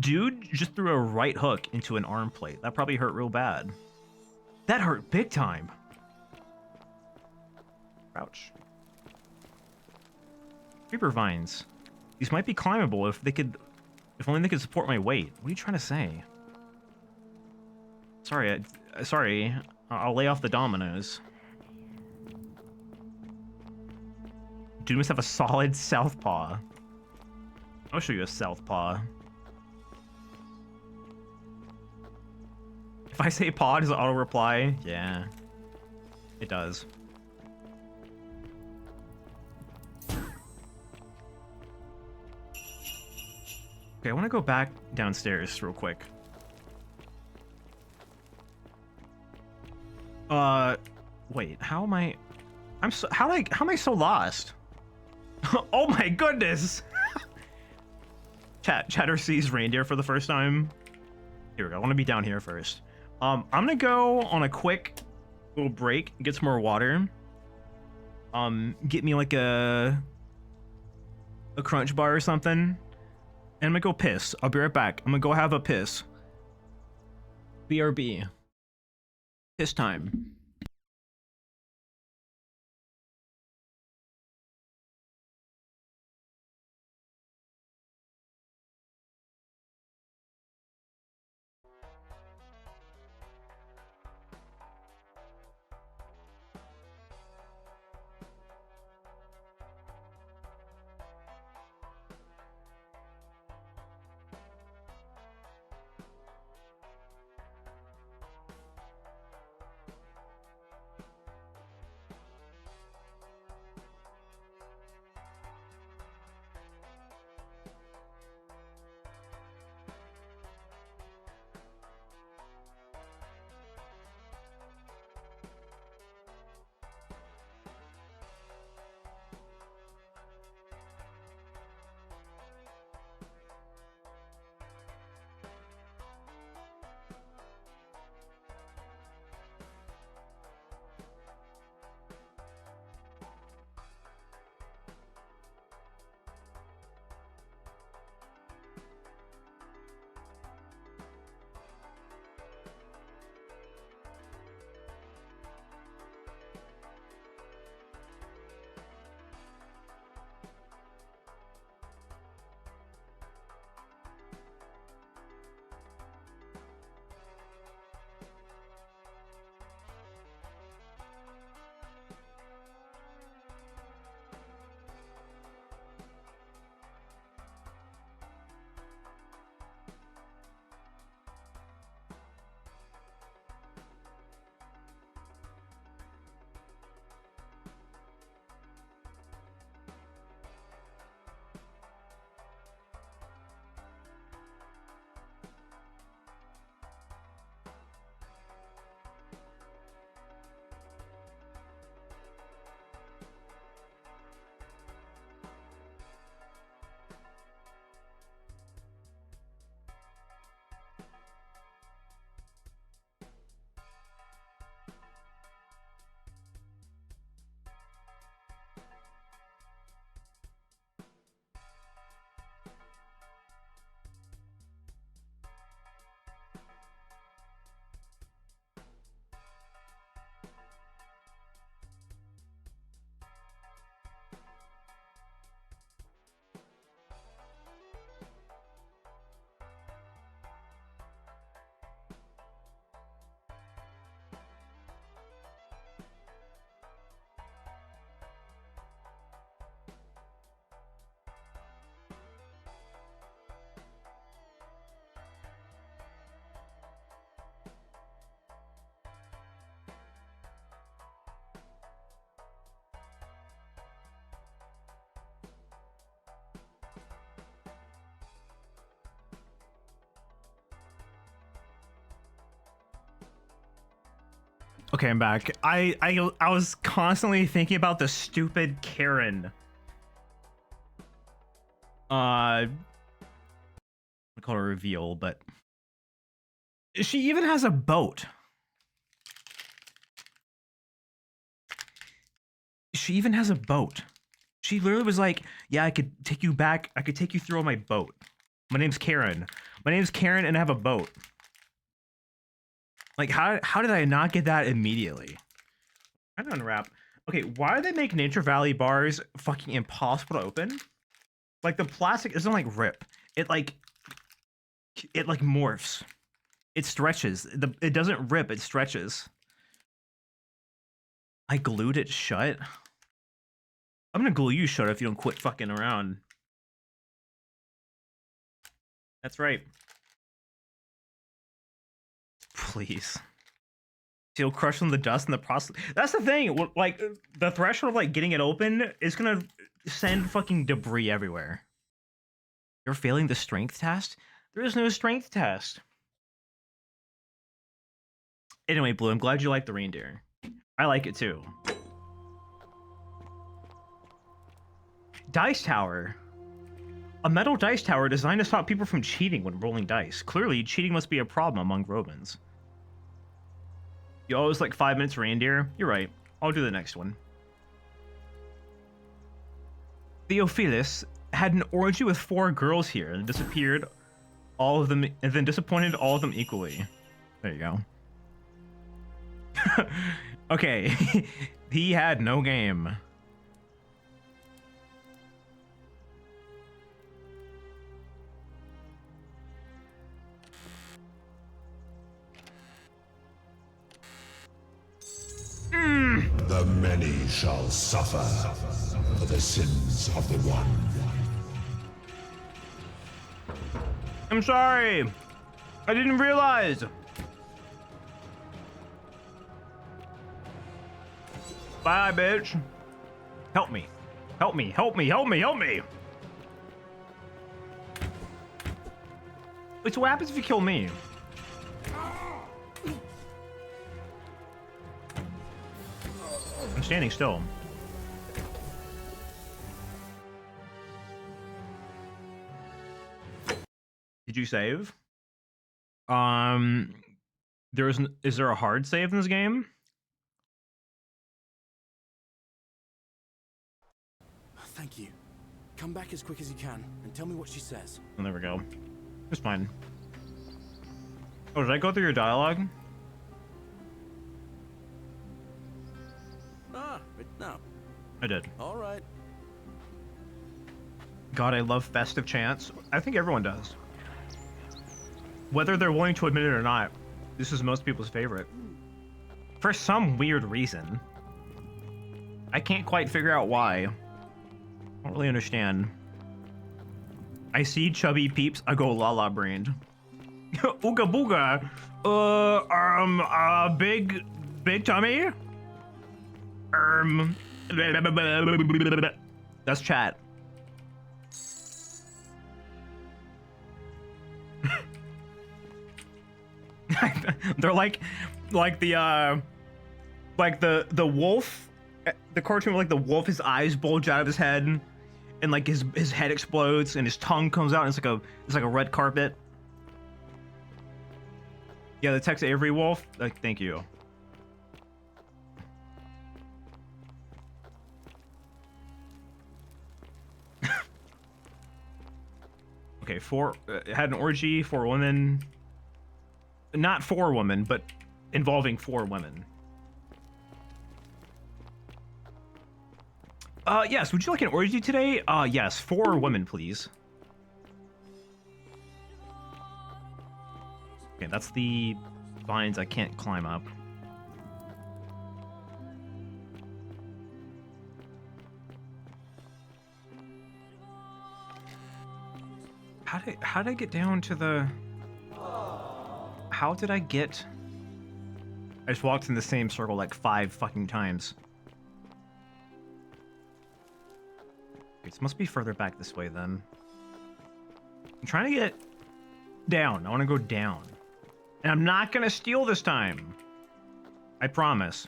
Dude just threw a right hook into an arm plate. That probably hurt real bad. That hurt big time. Ouch. Creeper vines. These might be climbable if they could... If only they could support my weight. What are you trying to say? Sorry, sorry. I'll lay off the dominoes. Dude must have a solid southpaw. I'll show you a southpaw. If I say paw, does it auto-reply? Yeah. It does. Okay, I want to go back downstairs real quick. Wait, how am I... how am I so lost? Oh my goodness! Chatter sees reindeer for the first time. Here we go, I want to be down here first. I'm gonna go on a quick little break, get some more water. Get me like a crunch bar or something. And I'm gonna go piss. I'll be right back. I'm gonna go have a piss. BRB. Piss time. Okay, I'm back. I was constantly thinking about the stupid Karen. I call her reveal, but she even has a boat. She even has a boat. She literally was like, yeah, I could take you back. I could take you through on my boat. My name's Karen. My name's Karen and I have a boat. Like, how did I not get that immediately? I don't unwrap. Okay, why do they make Nature Valley bars fucking impossible to open? Like, the plastic doesn't, like, rip. It, like, morphs. It stretches. It doesn't rip, it stretches. I glued it shut? I'm gonna glue you shut if you don't quit fucking around. That's right. Please. You'll crush in the dust in the process. That's the thing. Like, the threshold of, like, getting it open is gonna send fucking debris everywhere. You're failing the strength test? There is no strength test. Anyway, Blue, I'm glad you like the reindeer. I like it too. Dice tower. A metal dice tower designed to stop people from cheating when rolling dice. Clearly, cheating must be a problem among Romans. You always like 5 minutes reindeer? You're right. I'll do the next one. Theophilus had an orgy with 4 girls here and disappeared all of them and then disappointed all of them equally. There you go. Okay. He had no game. The many shall suffer for the sins of the one. I'm sorry. I didn't realize. Bye, bitch. Help me. Help me. Help me. Help me. Help me. Wait, so what happens if you kill me? I'm standing still. Did you save? Is there a hard save in this game? Thank you. Come back as quick as you can and tell me what she says. Oh, there we go. It's fine. Oh, did I go through your dialogue? No. I did. All right. God, I love festive chants. I think everyone does. Whether they're willing to admit it or not, this is most people's favorite. For some weird reason. I can't quite figure out why. I don't really understand. I see chubby peeps, I go la-la brained. Ooga booga. Big tummy? That's chat. They're like the wolf, the cartoon, like the wolf, his eyes bulge out of his head and like his head explodes and his tongue comes out and it's like a red carpet. Yeah, the Tex Avery wolf. Like, thank you. Okay, had an orgy, 4 women. Not 4 women, but involving 4 women. Yes, would you like an orgy today? Yes, 4 women, please. Okay, that's the vines I can't climb up. How did I get down to the... How did I get... I just walked in the same circle like 5 fucking times. Okay, this must be further back this way then. I'm trying to get down. I want to go down. And I'm not gonna steal this time. I promise.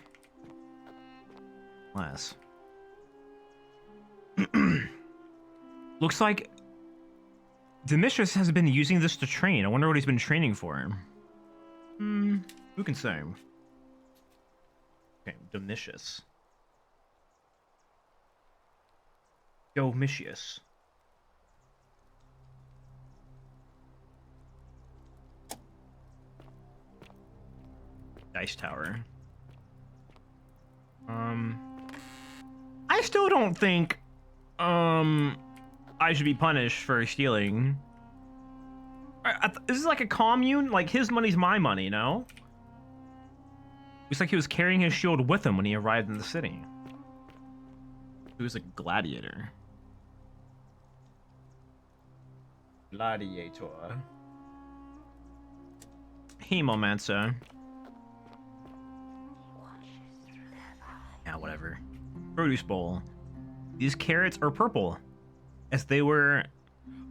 Less. Looks like Demetrius has been using this to train. I wonder what he's been training for. Who can say? Okay, Domitius. Domitius. Dice Tower. I still don't think I should be punished for stealing. This is like a commune. Like, his money's my money, no? Looks like he was carrying his shield with him when he arrived in the city. He was a gladiator. Gladiator. Hemomancer. Yeah, whatever. Produce bowl. These carrots are purple, as they were...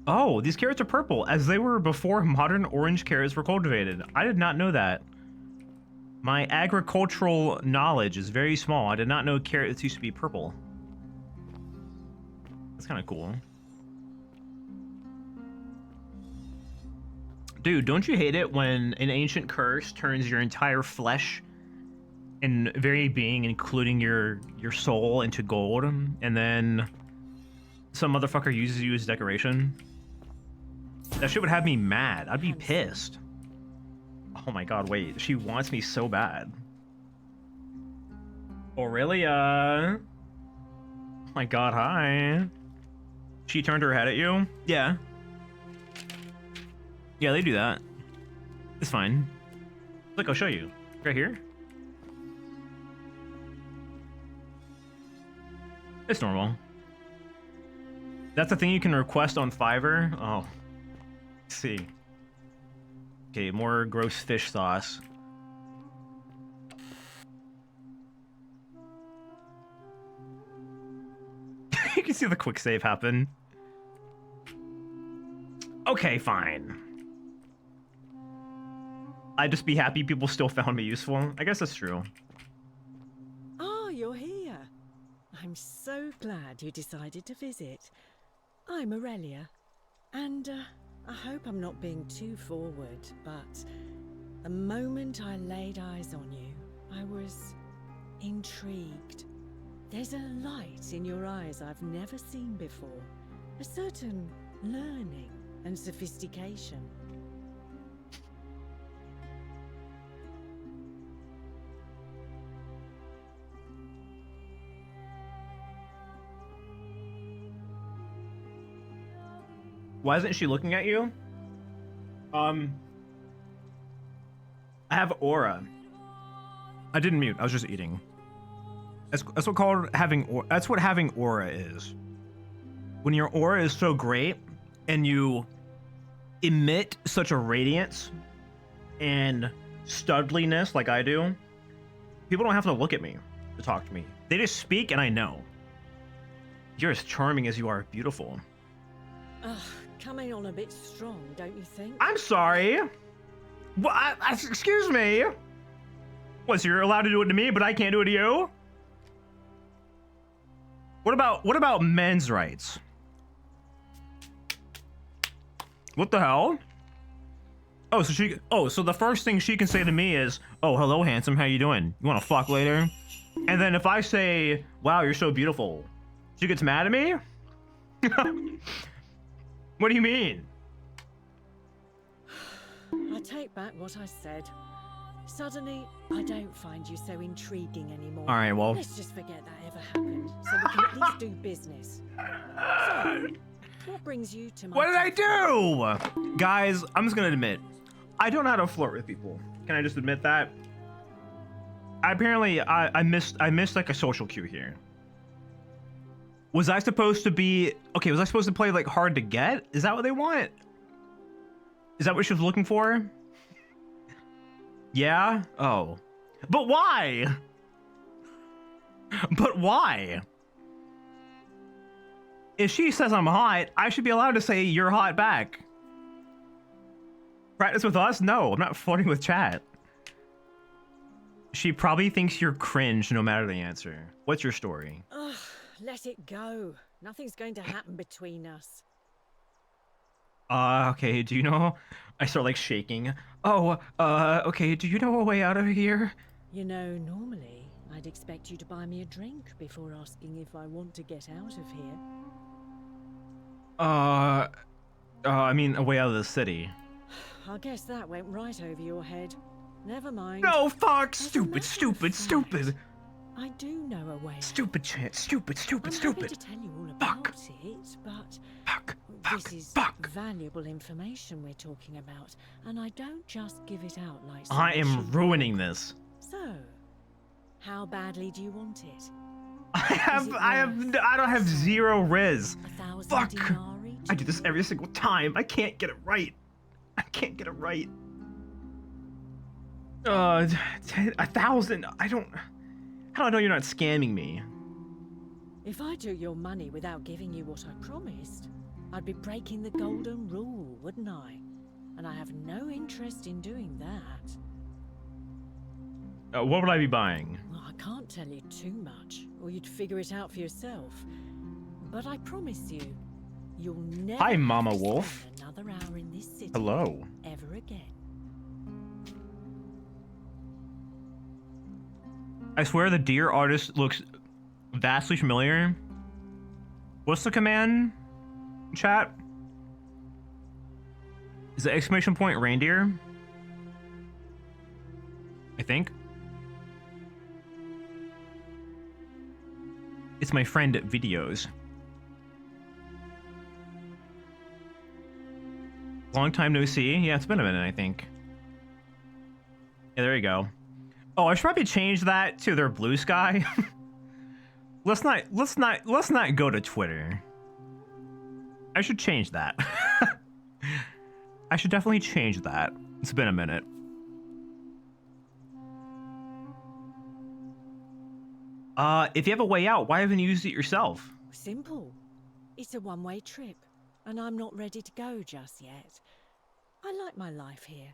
Oh, these carrots are purple, as they were before modern orange carrots were cultivated. I did not know that. My agricultural knowledge is very small. I did not know carrots used to be purple. That's kind of cool. Dude, don't you hate it when an ancient curse turns your entire flesh and very being, including your soul, into gold, and then some motherfucker uses you as decoration? That shit would have me mad. I'd be pissed. Oh my god, wait. She wants me so bad. Aurelia. Oh my god, hi. She turned her head at you? Yeah. Yeah, they do that. It's fine. Look, I'll show you. Right here. It's normal. That's the thing you can request on Fiverr. Oh. Let's see. Okay, more gross fish sauce. You can see the quick save happen. Okay, fine. I'd just be happy people still found me useful. I guess that's true. Ah, you're here. I'm so glad you decided to visit. I'm Aurelia, and I hope I'm not being too forward, but the moment I laid eyes on you, I was intrigued. There's a light in your eyes I've never seen before, a certain learning and sophistication. Why isn't she looking at you? I have aura. I didn't mute. I was just eating. That's what called having. That's what having aura is. When your aura is so great and you emit such a radiance and studliness like I do, people don't have to look at me to talk to me. They just speak and I know. You're as charming as you are beautiful. Ugh, coming on a bit strong, don't you think? I'm sorry. What? Excuse me. What, so you're allowed to do it to me, but I can't do it to you? What about men's rights? What the hell? Oh, so the first thing she can say to me is, "Oh, hello, handsome. How you doing? You want to fuck later?" And then if I say, "Wow, you're so beautiful," she gets mad at me? What do you mean? I take back what I said. Suddenly, I don't find you so intriguing anymore. All right, well. Let's just forget that ever happened, so we can at least do business. So, what brings you to my... What did I do? Guys, I'm just gonna admit, I don't know how to flirt with people. Can I just admit that? Apparently, I missed like a social cue here. Was I supposed to be... Okay, was I supposed to play like hard to get? Is that what they want? Is that what she was looking for? Yeah? Oh. But why? But why? If she says I'm hot, I should be allowed to say you're hot back. Practice with us? No, I'm not flirting with chat. She probably thinks you're cringe no matter the answer. What's your story? Ugh, let it go. Nothing's going to happen between us. Okay, do you know? I start like shaking. Oh, okay, do you know a way out of here? You know, normally I'd expect you to buy me a drink before asking if I want to get out of here. I mean, a way out of the city. I guess that went right over your head. Never mind. No, fuck! Stupid, stupid, stupid! I do know a way. Stupid shit, stupid, stupid, I'm stupid. happy to tell you all about it, but this is valuable information we're talking about, and I don't just give it out like some I am cheap- ruining this. So, how badly do you want it? I don't have zero riz. 1,000 Fuck! denarii? I do this every single time. I can't get it right. I can't get it right. 1,000. How do I know you're not scamming me? If I took your money without giving you what I promised, I'd be breaking the golden rule, wouldn't I? And I have no interest in doing that. What would I be buying? Well, I can't tell you too much, or you'd figure it out for yourself. But I promise you, you'll never Hi, Mama have to Wolf. spend another hour in this city Hello. ever again. I swear the deer artist looks vastly familiar. What's the command, chat? Is it exclamation point reindeer? I think. It's my friend at videos. Long time no see. Yeah, it's been a minute, I think. Yeah, there you go. Oh, I should probably change that to their blue sky. let's not go to Twitter. I should change that. I should definitely change that. It's been a minute. If you have a way out, why haven't you used it yourself? Simple. It's a one-way trip, and I'm not ready to go just yet. I like my life here.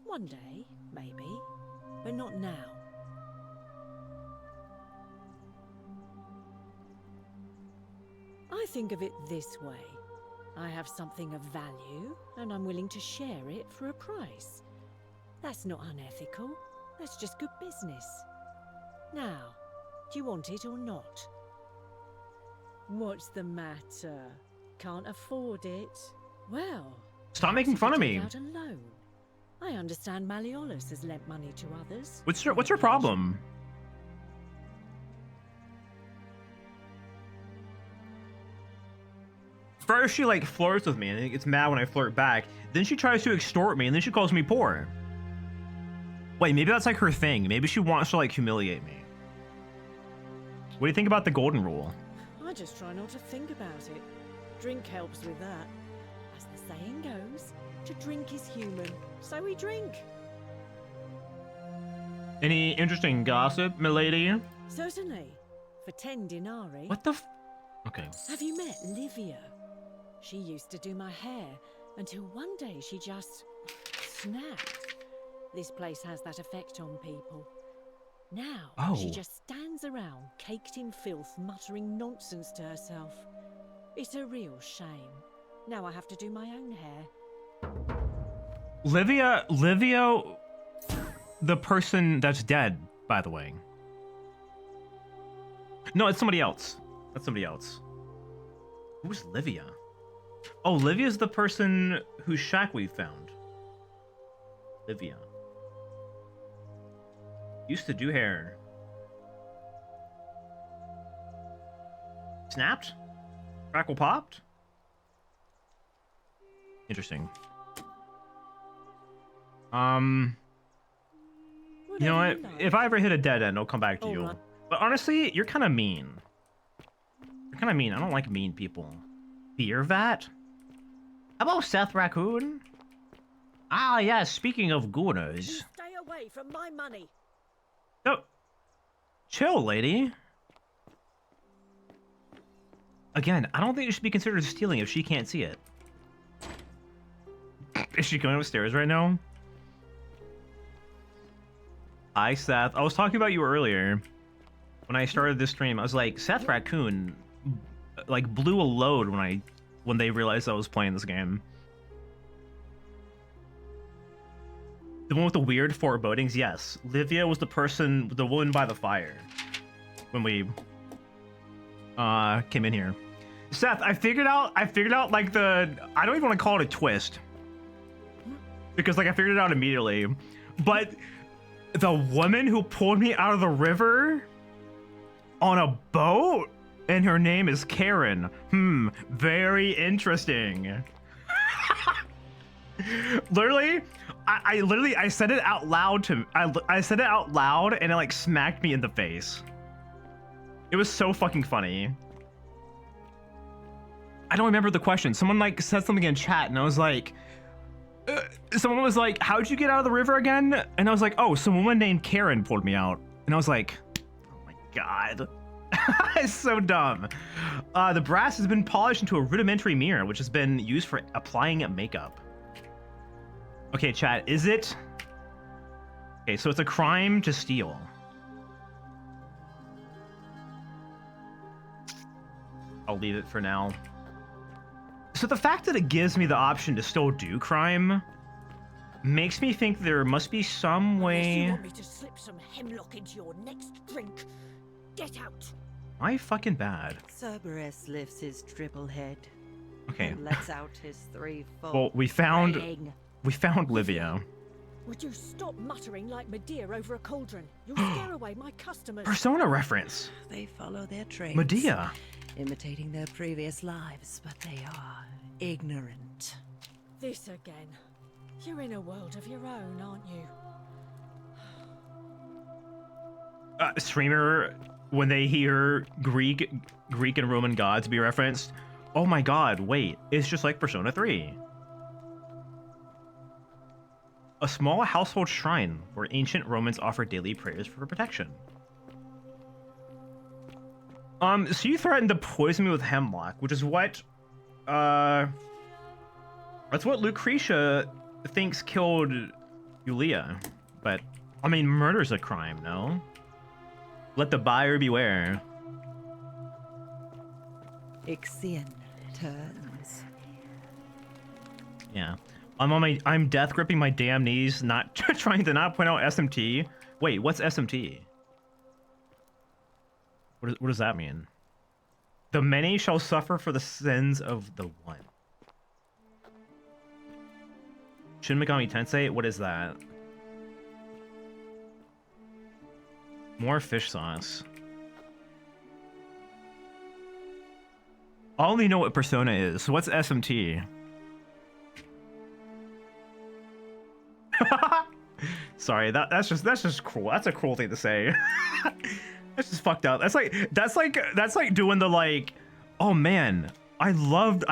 One day, maybe, but not now. I think of it this way. I have something of value, and I'm willing to share it for a price. That's not unethical. That's just good business. Now, do you want it or not? What's the matter? Can't afford it? Well, Stop making fun of me. take out a loan. I understand Malleolus has lent money to others. What's your problem? First she like flirts with me and gets mad when I flirt back. Then she tries to extort me and then she calls me poor. Wait, maybe that's like her thing. Maybe she wants to like humiliate me. What do you think about the golden rule? I just try not to think about it. Drink helps with that. As the saying goes, to drink is human, so we drink. Any interesting gossip, milady? Certainly. For 10 denarii. What the f- Okay. Have you met Livia? She used to do my hair until one day she just snapped. This place has that effect on people. Now, she just stands around, caked in filth, muttering nonsense to herself. It's a real shame. Now I have to do my own hair. Livia, the person that's dead, by the way. No, it's somebody else. That's somebody else. Who's Livia? Oh, Livia's the person whose shack we found. Livia. Used to do hair. Snapped? Crackle popped? Interesting. You know what? If I ever hit a dead end, I'll come back to you. But honestly, you're kind of mean. You're kind of mean. I don't like mean people. Beer vat? How about Seth Raccoon? Ah, yeah, speaking of gooners. Stay away from my money. Oh. Chill, lady. Again, I don't think it should be considered stealing if she can't see it. Is she going upstairs right now? Hi, Seth. I was talking about you earlier. When I started this stream, I was like, Seth Raccoon, like, blew a load when they realized I was playing this game. The one with the weird forebodings, yes. Livia was the woman by the fire when we came in here. Seth, I figured out like I don't even want to call it a twist. Because like I figured it out immediately. But the woman who pulled me out of the river on a boat and her name is Karen. Very interesting. Literally, I said it out loud I said it out loud and it like smacked me in the face. It was so fucking funny. I don't remember the question. Someone like said something in chat and I was like, someone was like, how'd you get out of the river again? And I was like, oh, some woman named Karen pulled me out. And I was like, oh my God. It's so dumb. The brass has been polished into a rudimentary mirror, which has been used for applying makeup. Okay, chat, is it? Okay, so it's a crime to steal. I'll leave it for now. So the fact that it gives me the option to still do crime makes me think there must be some way. You want me to slip some hemlock into your next drink? Get out. I fucking bad. Cerberus lifts his triple head. Okay. And lets out his threefold. Well, we found braying. Livia. Would you stop muttering like Medea over a cauldron? You'll scare away my customers. Persona reference. They follow their traits. Medea. Imitating their previous lives, but they are ignorant. This again. You're in a world of your own, aren't you? Streamer, when they hear Greek and Roman gods be referenced, oh my God, wait, it's just like Persona 3. A small household shrine where ancient Romans offered daily prayers for protection. So you threatened to poison me with hemlock, which is what, that's what Lucretia thinks killed Julia. But, I mean, murder's a crime, no? Let the buyer beware. Ixion turns. Yeah. I'm death gripping my damn knees, not trying to not point out SMT. Wait, what's SMT? What does that mean? The many shall suffer for the sins of the one. Shin Megami Tensei? What is that? More fish sauce. I only know what Persona is. So what's SMT? Sorry, that's just cruel. That's a cruel thing to say. That's just fucked up. That's like doing the like, oh man, I loved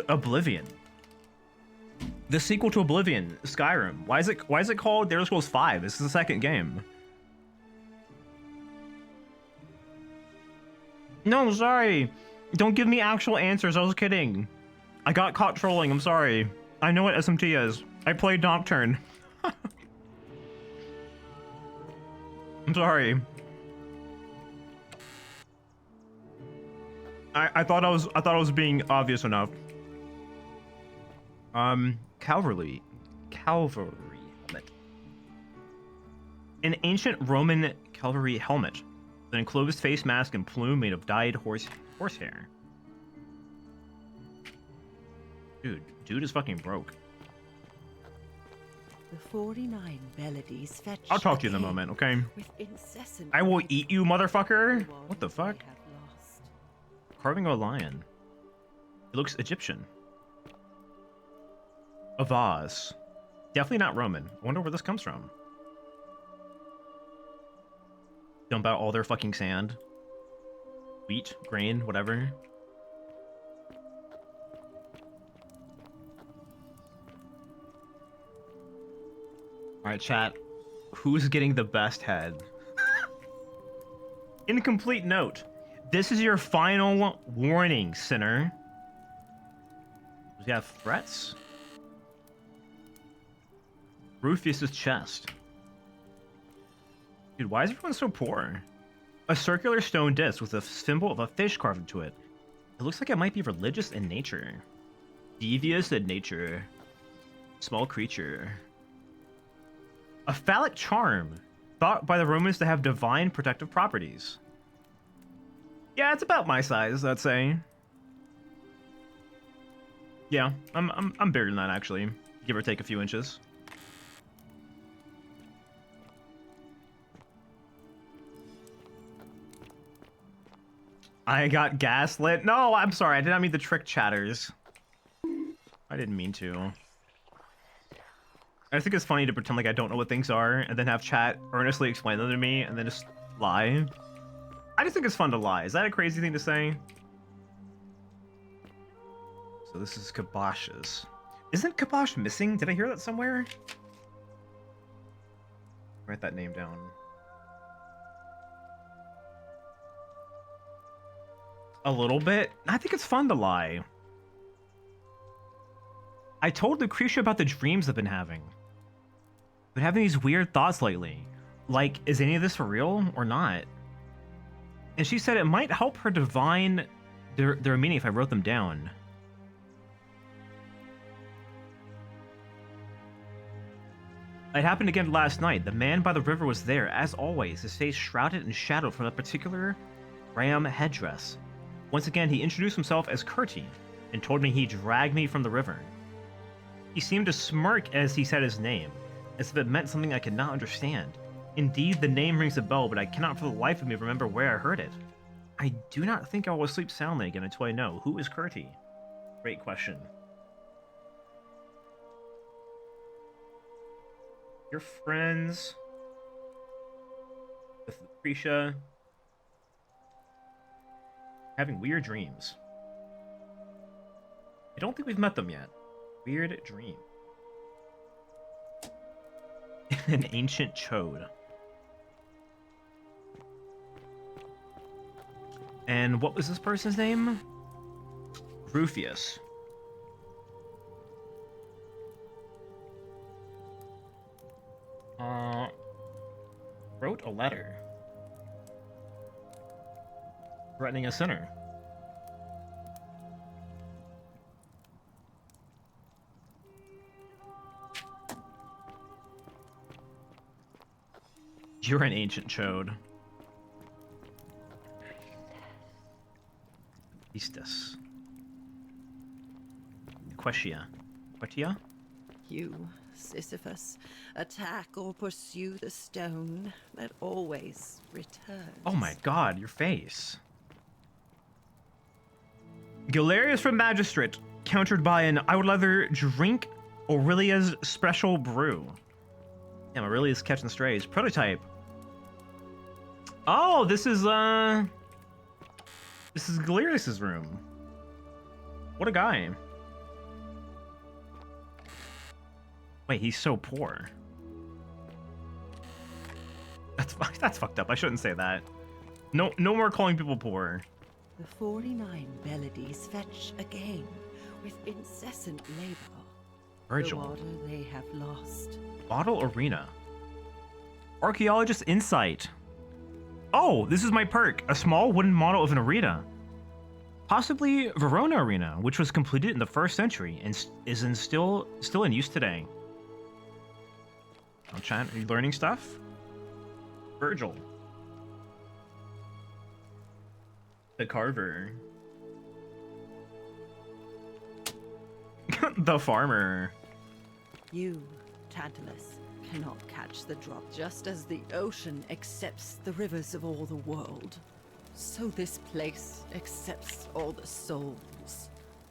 Oblivion. The sequel to Oblivion, Skyrim. Why is it called The Elder Scrolls 5? This is the second game. No, sorry. Don't give me actual answers. I was kidding. I got caught trolling. I'm sorry. I know what SMT is. I played Nocturne. I'm sorry. I thought I was being obvious enough. Cavalry helmet. An ancient Roman cavalry helmet, an enclosed face mask and plume made of dyed horsehair. Dude is fucking broke. The 49 melodies fetch. I'll talk to you in a moment, okay? With incessant I will eat you, motherfucker. What the fuck? Carving a lion. It looks Egyptian. A vase. Definitely not Roman. I wonder where this comes from. Dump out all their fucking sand. Wheat, grain, whatever. Alright, chat. Who's getting the best head? Incomplete note. This is your final warning, sinner. Does he have threats? Rufus's chest. Dude, why is everyone so poor? A circular stone disc with a symbol of a fish carved into it. It looks like it might be religious in nature. Devious in nature. Small creature. A phallic charm, thought by the Romans to have divine protective properties. Yeah, it's about my size, I'd say. Yeah, I'm bigger than that actually, give or take a few inches. I got gaslit. No, I'm sorry. I did not mean to trick chatters. I didn't mean to. I think it's funny to pretend like I don't know what things are and then have chat earnestly explain them to me and then just lie. I just think it's fun to lie. Is that a crazy thing to say? So this is Kabash's. Isn't Kabash missing? Did I hear that somewhere? Write that name down. A little bit. I think it's fun to lie. I told Lucretia about the dreams I've been having. I've been having these weird thoughts lately. Like, is any of this for real or not? And she said it might help her divine their meaning if I wrote them down. It happened again last night. The man by the river was there, as always, his face shrouded in shadow from a particular ram headdress. Once again, he introduced himself as Kurti, and told me he dragged me from the river. He seemed to smirk as he said his name, as if it meant something I could not understand. Indeed, the name rings a bell, but I cannot for the life of me remember where I heard it. I do not think I will sleep soundly again until I know who is Kurti. Great question. You're friends with Lucretia. Having weird dreams. I don't think we've met them yet. Weird dream. An ancient chode. And what was this person's name? Rufius. Wrote a letter. Threatening a sinner. You're an ancient chode. Istis. Questia. Questia? You, Sisyphus, attack or pursue the stone that always returns. Oh my god, your face. Galerius from Magistrate, countered by an I would rather drink Aurelia's special brew. Damn, Aurelia's catching strays. Prototype. Oh, this is Galerius's room. What a guy. Wait, he's so poor. That's fucked up. I shouldn't say that. No more calling people poor. The 49 Bellides fetch again with incessant labor. Virgil. The water they have lost. Bottle Arena. Archaeologist Insight. Oh, this is my perk. A small wooden model of an arena. Possibly Verona Arena, which was completed in the 1st century and is still in use today. Oh, chat, are you learning stuff? Virgil. The Carver. The Farmer. You, Tantalus, cannot catch the drop. Just as the ocean accepts the rivers of all the world, so this place accepts all the souls.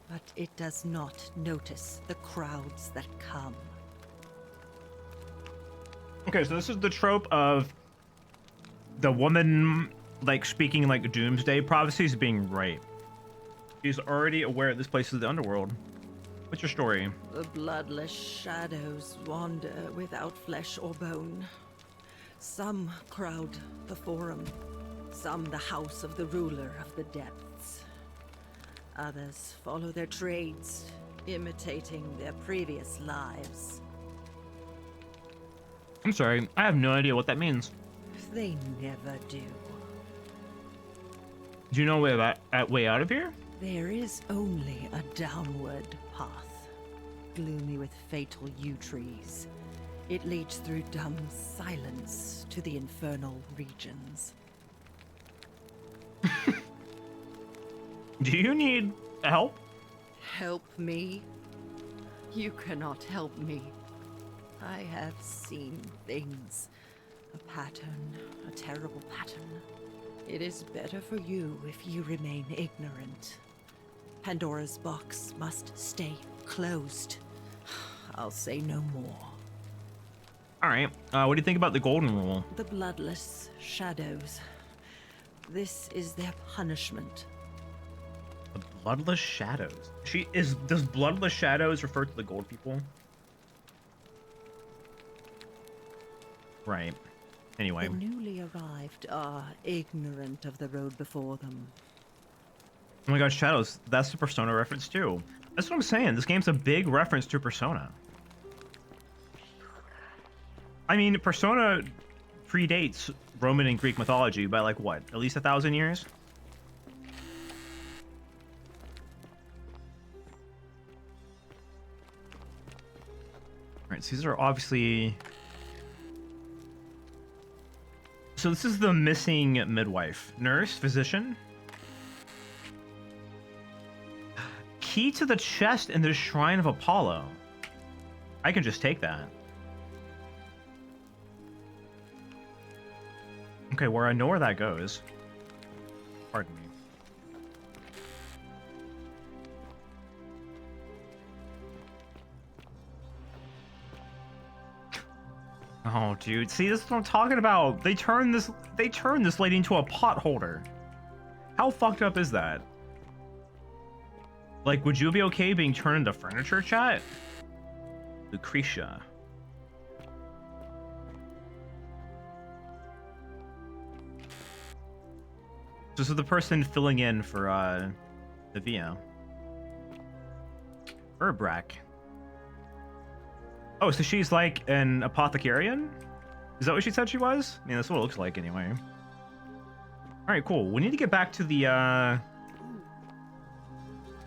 But it does not notice the crowds that come. Okay, so this is the trope of the woman, like, speaking like doomsday prophecies being right. She's already aware this place is the underworld. What's your story? The bloodless shadows wander without flesh or bone. Some crowd the forum, some the house of the ruler of the depths. Others follow their trades, imitating their previous lives. I'm sorry, I have no idea what that means. They never do. Do you know way out of here? There is only a downward path, gloomy with fatal yew trees. It leads through dumb silence to the infernal regions. Do you need help? Help me? You cannot help me. I have seen things. A pattern, a terrible pattern. It is better for you if you remain ignorant. Pandora's box must stay closed. I'll say no more. All right. What do you think about the golden rule? The bloodless shadows. This is their punishment. The bloodless shadows. Does bloodless shadows refer to the gold people? Right. Anyway. The newly arrived are ignorant of the road before them. Oh my god, shadows. That's the Persona reference too. That's what I'm saying. This game's a big reference to Persona. I mean, Persona predates Roman and Greek mythology by like what? At least 1,000 years? Alright, so these are obviously... So this is the missing midwife. Nurse, physician. Key to the chest in the Shrine of Apollo. I can just take that. Okay, where I know where that goes. Pardon me. Oh, dude. See, this is what I'm talking about. They turned this lady into a pot holder. How fucked up is that? Like, would you be okay being turned into furniture, chat? Lucretia. This is the person filling in for, the Via. Urbrack. Oh, so she's like an apothecarian? Is that what she said she was? I mean, that's what it looks like anyway. Alright, cool. We need to get back to the,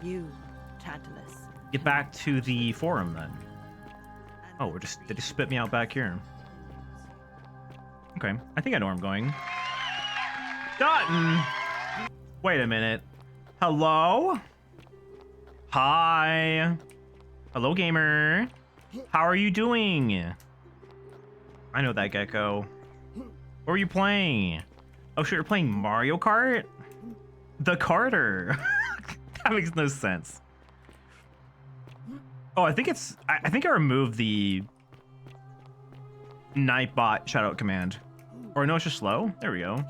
You, Tantalus. Get back to the forum, then. Oh, they just spit me out back here. Okay, I think I know where I'm going. Dutton! Wait a minute. Hello? Hi. Hello, gamer. How are you doing? I know that, Gecko. What are you playing? Oh shit, you're playing Mario Kart? The Carter. That makes no sense. Oh, I think I removed the Nightbot shoutout command. Or no, it's just slow. There we go.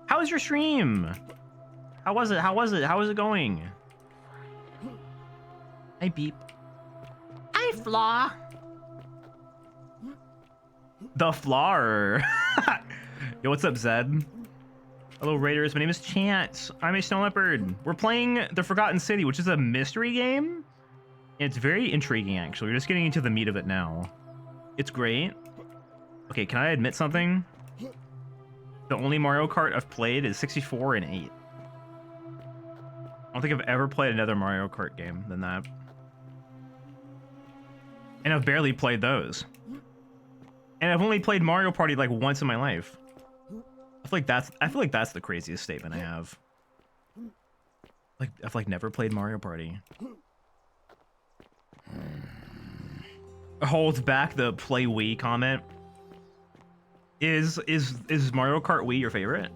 How was your stream? How was it? How was it going? Hi, Beep. Hi, Flaw. The Flower. Yo, what's up, Zed? Hello, Raiders. My name is Chance. I'm a Snow Leopard. We're playing The Forgotten City, which is a mystery game. It's very intriguing, actually. We're just getting into the meat of it now. It's great. Okay, can I admit something? The only Mario Kart I've played is 64 and 8. I don't think I've ever played another Mario Kart game than that. And I've barely played those. And I've only played Mario Party like once in my life. I feel like that's the craziest statement I have. Like, I've like never played Mario Party. Holds back the play Wii comment. Is Mario Kart Wii your favorite?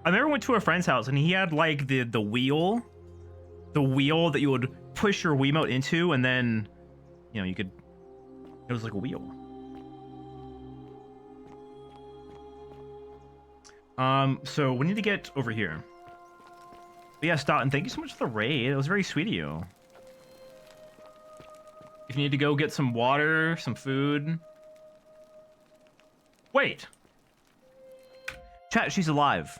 I remember went to a friend's house and he had like the wheel that you would push your Wiimote into, and then you know it was like a wheel. So we need to get over here. But yeah, Stoughton, thank you so much for the raid. It was very sweet of you. If you need to go get some water, some food. Wait. Chat, she's alive.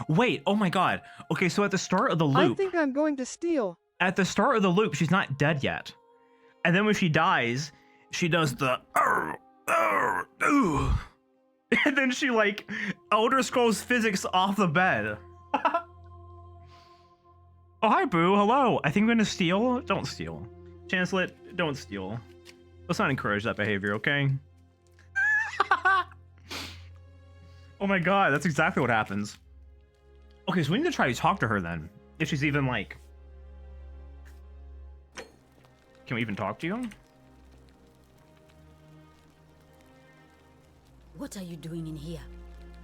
Wait, oh my god. Okay, so at the start of the loop... I think I'm going to steal. At the start of the loop, she's not dead yet. And then when she dies, she does the... And then she like Elder Scrolls physics off the bed. Oh, hi, Boo. Hello. I think I'm gonna steal. Don't steal. Chancellor, don't steal. Let's not encourage that behavior, okay? Oh my god, that's exactly what happens. Okay, so we need to try to talk to her then. If she's even like... Can we even talk to you? What are you doing in here?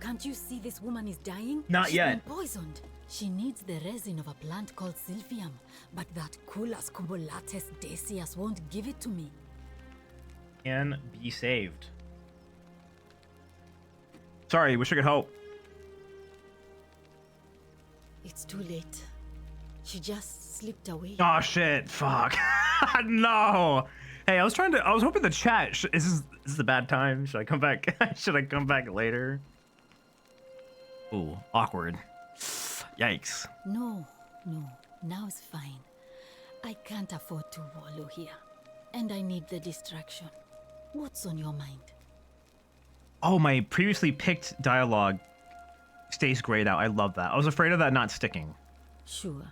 Can't you see this woman is dying? Not She's yet. been poisoned. She needs the resin of a plant called Sylphium, but that Culas cubulates Decius won't give it to me. Can be saved. Sorry, wish I could help. It's too late. She just slipped away. Oh shit, fuck. No. Hey, I was hoping the chat, is this a bad time? Should I come back? Should I come back later? Ooh, awkward. Yikes. No, now it's fine. I can't afford to wallow here. And I need the distraction. What's on your mind? Oh, my previously picked dialogue stays grayed out. I love that. I was afraid of that not sticking. Sure.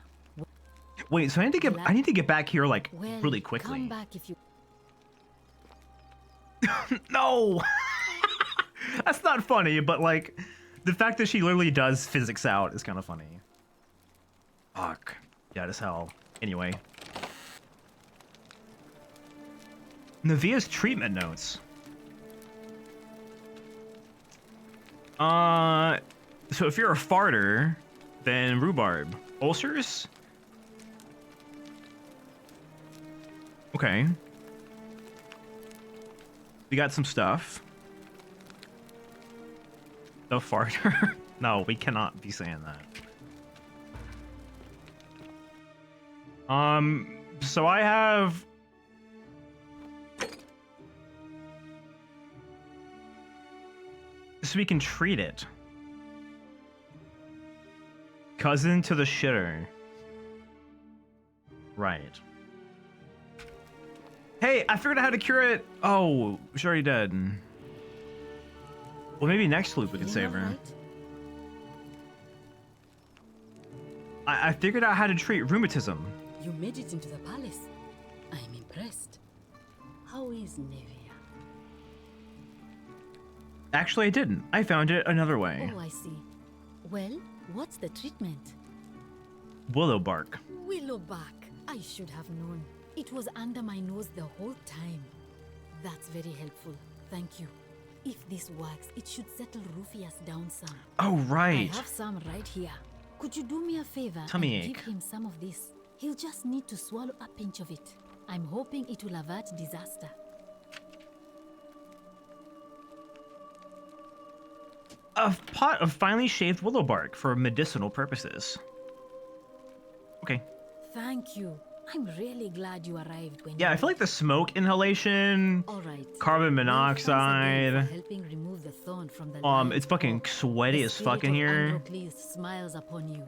Wait, so I need to get back here like Well, really quickly. Come back if you... No! That's not funny, but like the fact that she literally does physics out is kind of funny. Fuck. Yeah, as hell. Anyway. Navia's treatment notes. So if you're a farter, then rhubarb. Ulcers? Okay. We got some stuff. The farter? No, we cannot be saying that. So I have... So we can treat it. Cousin to the shitter. Right. Hey, I figured out how to cure it. Oh, she already did. Well, maybe next loop we can save her. I figured out how to treat rheumatism. You made it into the palace. I'm impressed. How is Nevia? Actually, I didn't. I found it another way. Oh, I see. Well, what's the treatment? Willow bark. Willow bark. I should have known. It was under my nose the whole time. That's very helpful. Thank you. If this works, it should settle Rufius down some. Oh, right. I have some right here. Could you do me a favor Tummy and ache. give him some of this? He'll just need to swallow a pinch of it. I'm hoping it will avert disaster. A pot of finely shaved willow bark for medicinal purposes. Okay. Thank you. I'm really glad you arrived when Yeah, you I feel like the smoke inhalation, All right. carbon Well, thanks again monoxide. for helping remove the thorn from the It's fucking sweaty The as fuck in spirit here. of Androcles smiles upon you.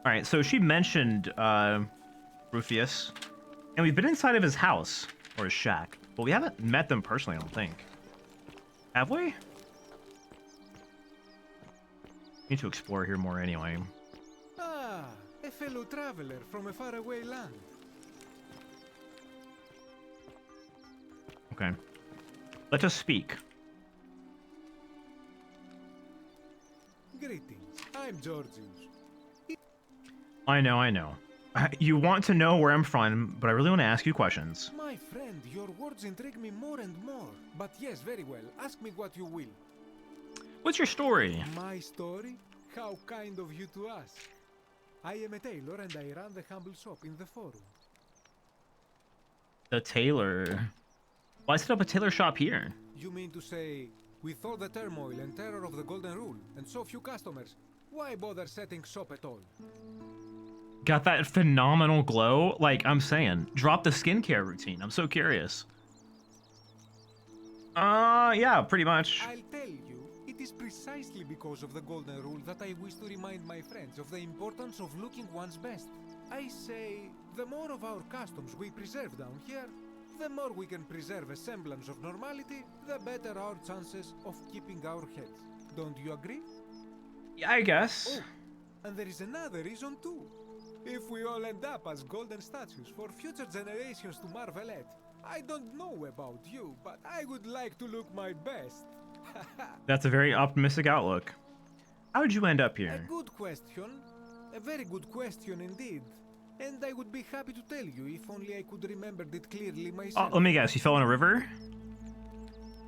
All right, so she mentioned Rufius, and we've been inside of his house or his shack, but we haven't met them personally. I don't think. Have we? Need to explore here more anyway. Ah, a fellow traveler from a faraway land. Okay. Let us speak. Greetings, I'm Georgius. I know. You want to know where I'm from, but I really want to ask you questions. My friend, your words intrigue me more and more. But yes, very well. Ask me what you will. What's your story? My story? How kind of you to ask. I am a tailor and I run the humble shop in the forum. The tailor. Why set up a tailor shop here? You mean to say, with all the turmoil and terror of the Golden Rule and so few customers, why bother setting shop at all? Got that phenomenal glow? Like I'm saying, drop the skincare routine. I'm so curious. Yeah, pretty much. I'll tell you, it is precisely because of the Golden Rule that I wish to remind my friends of the importance of looking one's best. I say, the more of our customs we preserve down here, The more we can preserve a semblance of normality, the better our chances of keeping our heads. Don't you agree? Yeah, I guess. Oh, and there is another reason too. If we all end up as golden statues for future generations to marvel at, I don't know about you, but I would like to look my best. That's a very optimistic outlook. How did you end up here? A good question. A very good question indeed. And I would be happy to tell you if only I could remember it clearly myself. Oh, let me guess. You fell in a river?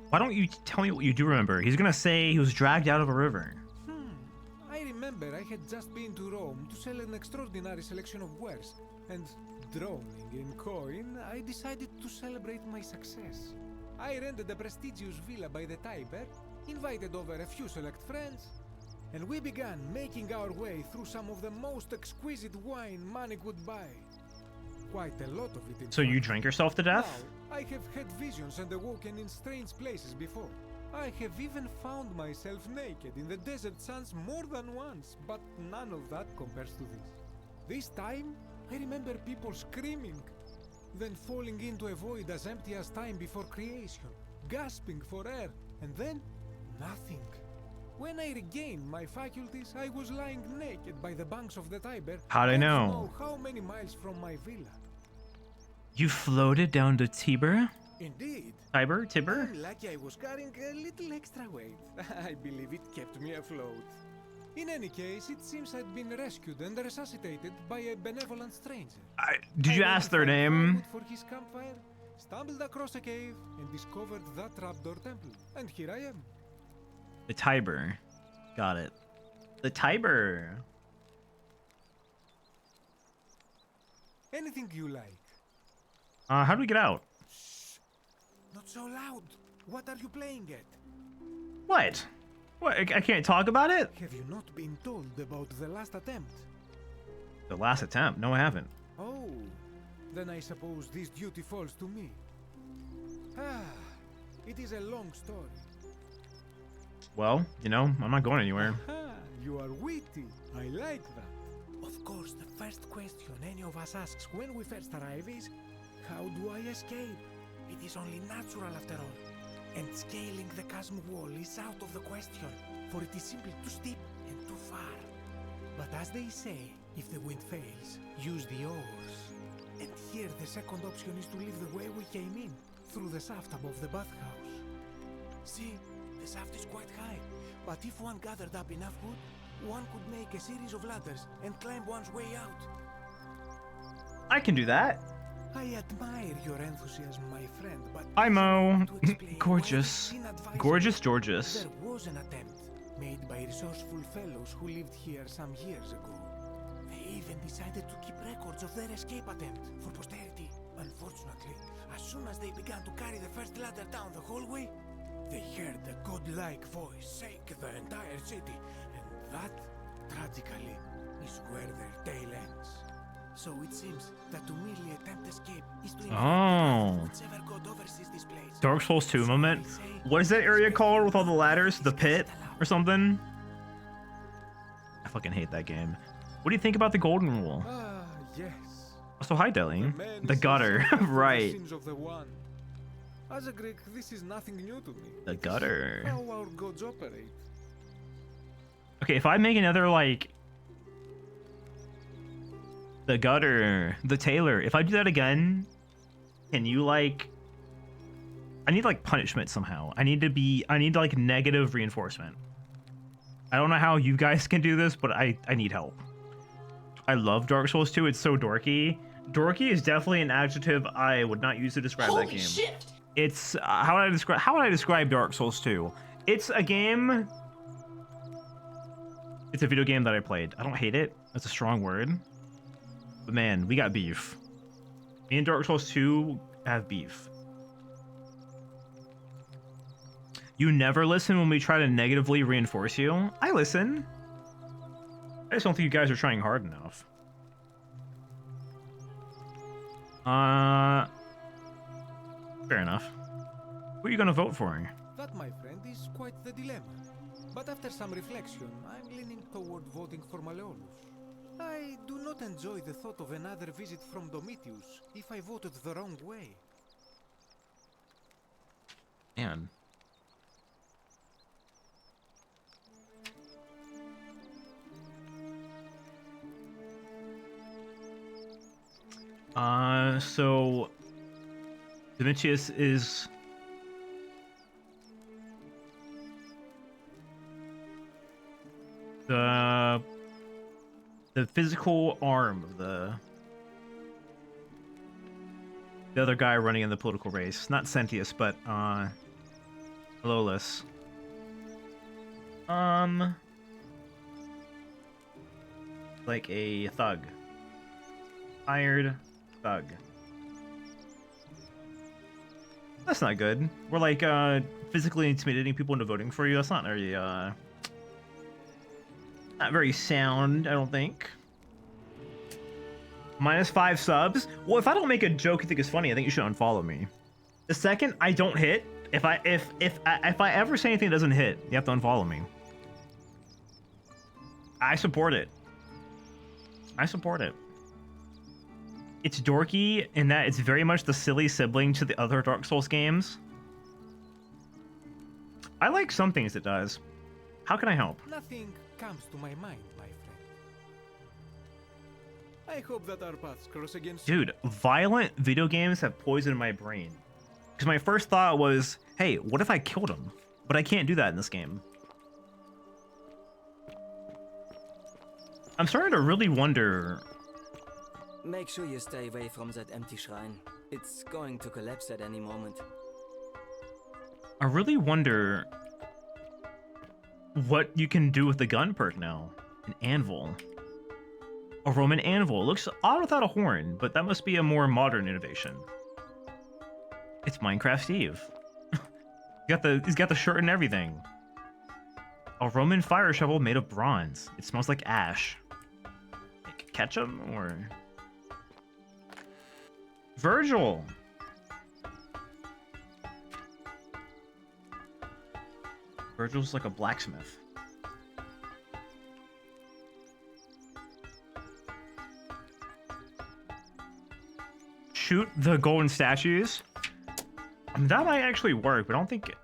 Why don't you tell me what you do remember? He's gonna say he was dragged out of a river. I remember I had just been to Rome to sell an extraordinary selection of wares, and drowning in coin, I decided to celebrate my success. I rented a prestigious villa by the Tiber, invited over a few select friends, and we began making our way through some of the most exquisite wine money could buy. Quite a lot of it, in So you fact. drank yourself to death? Now, I have had visions and awoken in strange places before. I have even found myself naked in the desert sands more than once, but none of that compares to this. This time, I remember people screaming, then falling into a void as empty as time before creation, gasping for air, and then nothing. When I regained my faculties, I was lying naked by the banks of the Tiber. How'd I know? How many miles from my villa? You floated down to Tiber? Indeed. Tiber? Tiber? I'm lucky I was carrying a little extra weight. I believe it kept me afloat. In any case, it seems I'd been rescued and resuscitated by a benevolent stranger. Did you ask their name? For his campfire, stumbled across a cave and discovered that trapdoor temple. And here I am. The Tiber. Got it. The Tiber. Anything you like. How do we get out? Not so loud. What are you playing at? What? What? I can't talk about it? Have you not been told about the last attempt? The last attempt? No, I haven't. Oh, then I suppose this duty falls to me. It is a long story. Well, you know, I'm not going anywhere. You are witty. I like that. Of course, the first question any of us asks when we first arrive is, how do I escape? It is only natural after all. And scaling the chasm wall is out of the question, for it is simply too steep and too far. But as they say, if the wind fails, use the oars. And here the second option is to leave the way we came in, through the shaft above the bathhouse. See, the shaft is quite high, but if one gathered up enough wood, one could make a series of ladders and climb one's way out. I can do that. I admire your enthusiasm, my friend, but Hi, Mo. Gorgeous. Gorgeous Georges. there was an attempt made by resourceful fellows who lived here some years ago. They even decided to keep records of their escape attempt for posterity. Unfortunately, as soon as they began to carry the first ladder down the hallway, they heard a godlike voice shake the entire city, and that, tragically, is where their tale ends. So it seems that to merely attempt escape is to whichever god oversees this place. Dark Souls 2 moment. What is that area called with all the ladders? The pit or something? I fucking hate that game. What do you think about the golden rule? Yes. So hi, Deli. The gutter, right. Sins of the one. As a Greek, this is nothing new to me. The gutter. How our gods operate. Okay, if I make another, like... The gutter, the tailor. If I do that again, can you, like... I need, like, punishment somehow. I need, like, negative reinforcement. I don't know how you guys can do this, but I need help. I love Dark Souls 2. It's so dorky. Dorky is definitely an adjective I would not use to describe that game. Shit. It's how would I describe Dark Souls 2? It's a game. It's a video game that I played. I don't hate it. That's a strong word. But man, we got beef. Me and Dark Souls 2 have beef. You never listen when we try to negatively reinforce you. I listen. I just don't think you guys are trying hard enough. Fair enough. Who are you gonna vote for? That, my friend, is quite the dilemma. But after some reflection, I'm leaning toward voting for Malleolus. I do not enjoy the thought of another visit from Domitius if I voted the wrong way. Man. So Demetrius is the physical arm of the other guy running in the political race. Not Sentius, but Lolus. Like a thug. Hired thug. That's not good. We're like physically intimidating people into voting for you. That's not very not very sound, I don't think. -5 subs. Well, if I don't make a joke you think is funny, I think you should unfollow me. The second I don't hit, if I ever say anything that doesn't hit, you have to unfollow me. I support it. I support it. It's dorky in that it's very much the silly sibling to the other Dark Souls games. I like some things it does. How can I help? Nothing comes to my mind, my friend. I hope that our paths cross again soon. Dude, violent video games have poisoned my brain. Because my first thought was, hey, what if I killed him? But I can't do that in this game. I'm starting to really wonder... Make sure you stay away from that empty shrine. It's going to collapse at any moment. I really wonder what you can do with the gun perk now. An anvil. A Roman anvil. It looks odd without a horn, but that must be a more modern innovation. It's Minecraft Steve. He's got the shirt and everything. A Roman fire shovel made of bronze. It smells like ash. Ketchup or... Virgil! Virgil's like a blacksmith. Shoot the golden statues? That might actually work, but I don't think...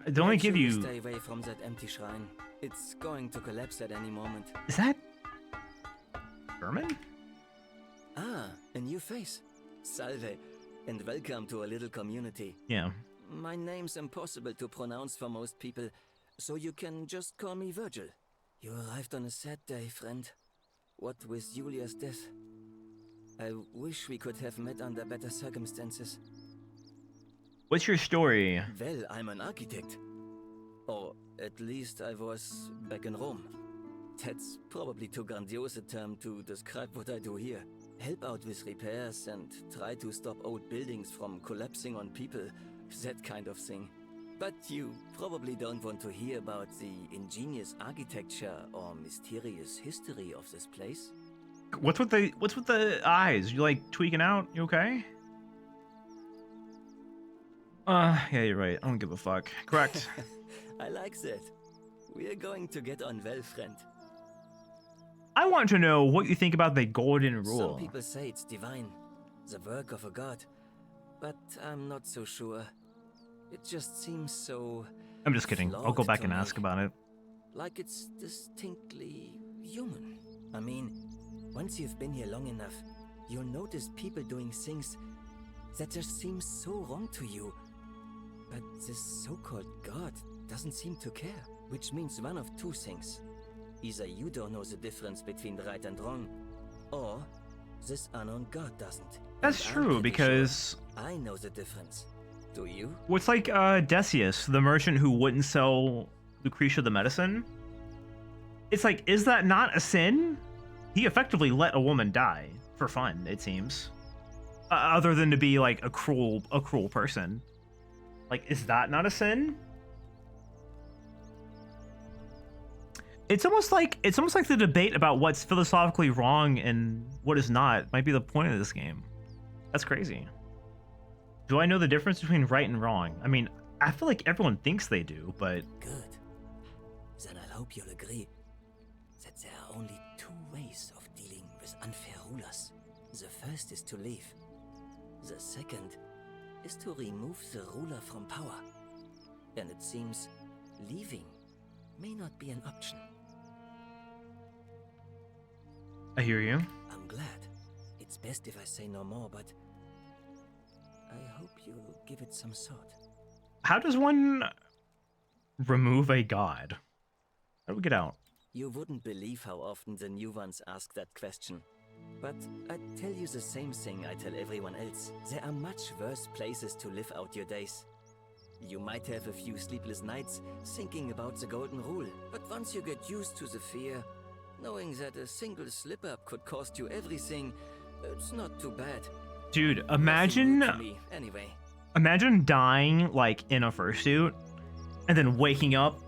they only give you... Stay away from that empty shrine. It's going to collapse at any moment. Is that... German? Ah, a new face. Salve, and welcome to a little community. Yeah. My name's impossible to pronounce for most people, so you can just call me Virgil. You arrived on a sad day, friend. What with Julia's death? I wish we could have met under better circumstances. What's your story? Well, I'm an architect. Or at least I was back in Rome. That's probably too grandiose a term to describe what I do here. Help out with repairs and try to stop old buildings from collapsing on people, that kind of thing. But you probably don't want to hear about the ingenious architecture or mysterious history of this place. What's with the eyes? You like tweaking out? You okay? Yeah, you're right. I don't give a fuck. Correct. I like that. We're going to get on well, friend. I want to know what you think about the Golden Rule. Some people say it's divine, the work of a god, but I'm not so sure. It just seems so... I'm just kidding. I'll go back and ask about it. Like it's distinctly human. I mean, once you've been here long enough, you'll notice people doing things that just seem so wrong to you. But this so-called god doesn't seem to care, which means one of two things. Either you don't know the difference between right and wrong, or this unknown god doesn't. That's true, because... Sure I know the difference. Do you? What's like Decius, the merchant who wouldn't sell Lucretia the medicine? It's like, is that not a sin? He effectively let a woman die for fun, it seems. Other than to be like a cruel person. Like, is that not a sin? It's almost like the debate about what's philosophically wrong and what is not might be the point of this game. That's crazy. Do I know the difference between right and wrong? I mean, I feel like everyone thinks they do, but... Good. Then I hope you'll agree that there are only two ways of dealing with unfair rulers. The first is to leave. The second is to remove the ruler from power. And it seems leaving may not be an option. I hear you. I'm glad. It's best if I say no more, but I hope you'll give it some thought. How does one remove a god? How do we get out? You wouldn't believe how often the new ones ask that question. But I tell you the same thing I tell everyone else. There are much worse places to live out your days. You might have a few sleepless nights thinking about the golden rule, but once you get used to the fear, knowing that a single slip-up could cost you everything, it's not too bad. Dude, imagine Anyway. Imagine dying like in a fursuit and then waking up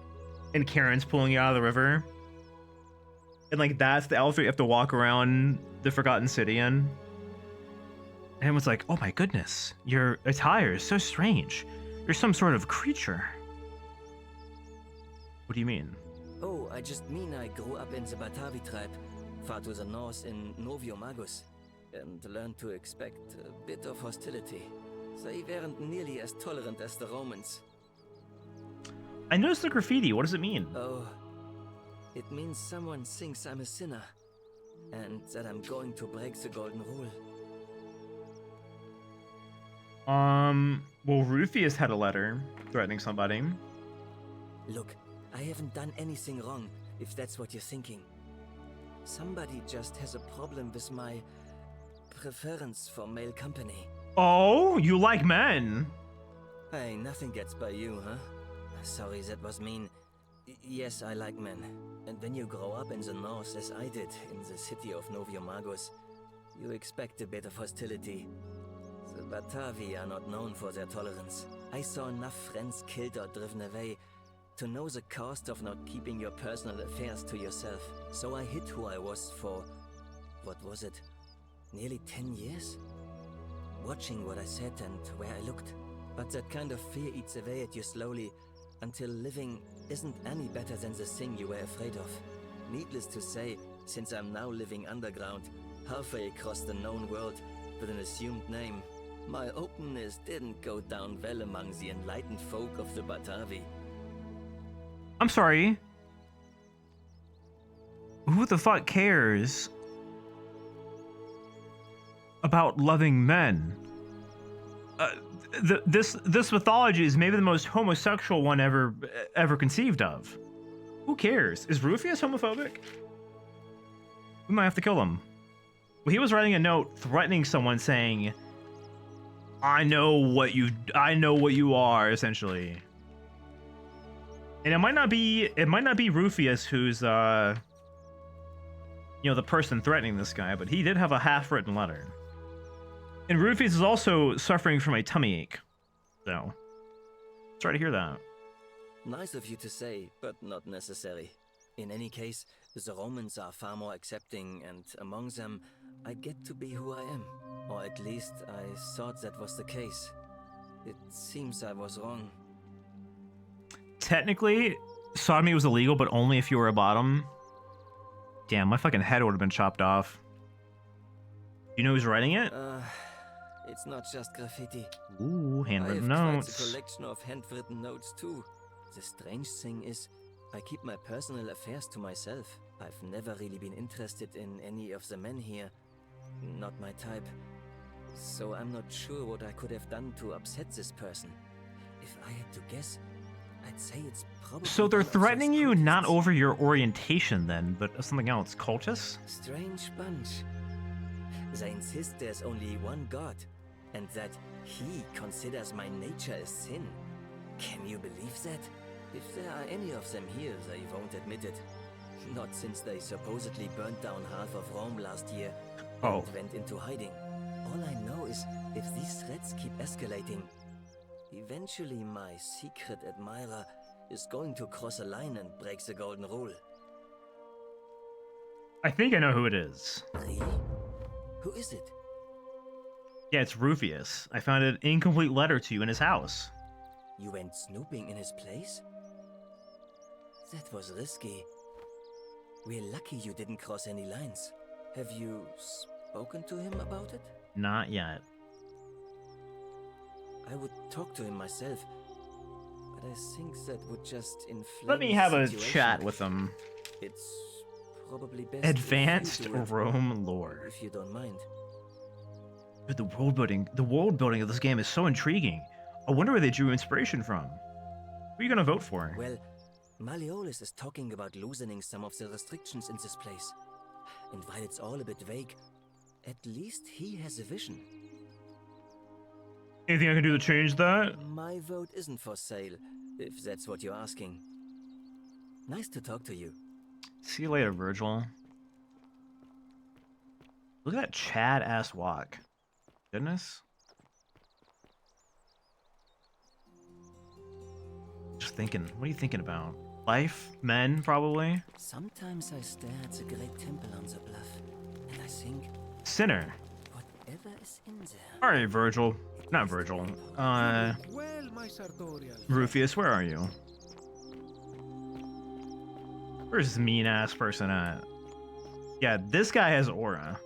and Karen's pulling you out of the river. And like that's the outfit you have to walk around the Forgotten City in. And everyone's like, oh my goodness, your attire is so strange. You're some sort of creature. What do you mean? Oh, I just mean I grew up in the Batavi tribe, far to the north in Novio Magus, and learned to expect a bit of hostility. They weren't nearly as tolerant as the Romans. I noticed the graffiti. What does it mean? Oh, it means someone thinks I'm a sinner, and that I'm going to break the golden rule. Well, Rufius had a letter threatening somebody. Look, I haven't done anything wrong, if that's what you're thinking. Somebody just has a problem with my preference for male company. Oh, you like men? Hey, nothing gets by you, huh? Sorry, that was mean. Yes, I like men. And when you grow up in the north, as I did, in the city of Novio Magus, you expect a bit of hostility. The Batavi are not known for their tolerance. I saw enough friends killed or driven away to know the cost of not keeping your personal affairs to yourself. So I hid who I was for, what was it, nearly 10 years? Watching what I said and where I looked. But that kind of fear eats away at you slowly, until living isn't any better than the thing you were afraid of. Needless to say, since I'm now living underground, halfway across the known world, with an assumed name, my openness didn't go down well among the enlightened folk of the Batavi. I'm sorry. Who the fuck cares about loving men? This mythology is maybe the most homosexual one ever conceived of. Who cares? Is Rufius homophobic? We might have to kill him. Well, he was writing a note threatening someone, saying, I know what you are, essentially. And it might not be Rufius who's the person threatening this guy, but he did have a half-written letter. And Rufius is also suffering from a tummy ache. So, sorry to hear that. Nice of you to say, but not necessary. In any case, the Romans are far more accepting, and among them, I get to be who I am. Or at least, I thought that was the case. It seems I was wrong. Technically, sodomy was illegal, but only if you were a bottom. Damn, my fucking head would have been chopped off. You know who's writing it? It's not just graffiti. Ooh, handwritten I have notes. quite a collection of handwritten notes too. The strange thing is, I keep my personal affairs to myself. I've never really been interested in any of the men here. Not my type. So I'm not sure what I could have done to upset this person. If I had to guess, I'd say it's probably... So they're threatening you not over your orientation then, but something else. Cultists? Strange bunch. They insist there's only one god, and that he considers my nature a sin. Can you believe that? If there are any of them here, they won't admit it. Not since they supposedly burnt down half of Rome last year and went into hiding. All I know is, if these threats keep escalating, eventually my secret admirer is going to cross a line and break the golden rule. I think I know who it is. Really? Who is it? Yeah, it's Rufius. I found an incomplete letter to you in his house. You went snooping in his place? That was risky. We're lucky you didn't cross any lines. Have you spoken to him about it? Not yet. I would talk to him myself, but I think that would just inflame Let me the have a situation. chat with him. It's probably best if you Advanced do it, Rome lore. if you don't mind. Dude, the world building of this game is so intriguing. I wonder where they drew inspiration from. Who are you gonna vote for? Well, Malleolus is talking about loosening some of the restrictions in this place. And while it's all a bit vague, at least he has a vision. Anything I can do to change that? My vote isn't for sale, if that's what you're asking. Nice to talk to you. See you later, Virgil. Look at that Chad ass walk. Goodness. Just thinking, what are you thinking about? Life? Men, probably? Sometimes I stare at the great temple on the bluff, and I think, Sinner. whatever is in there. Alright, Virgil. Not Virgil. Well, my sartorial. Rufius, where are you? Where's this mean ass person at? Yeah, this guy has aura.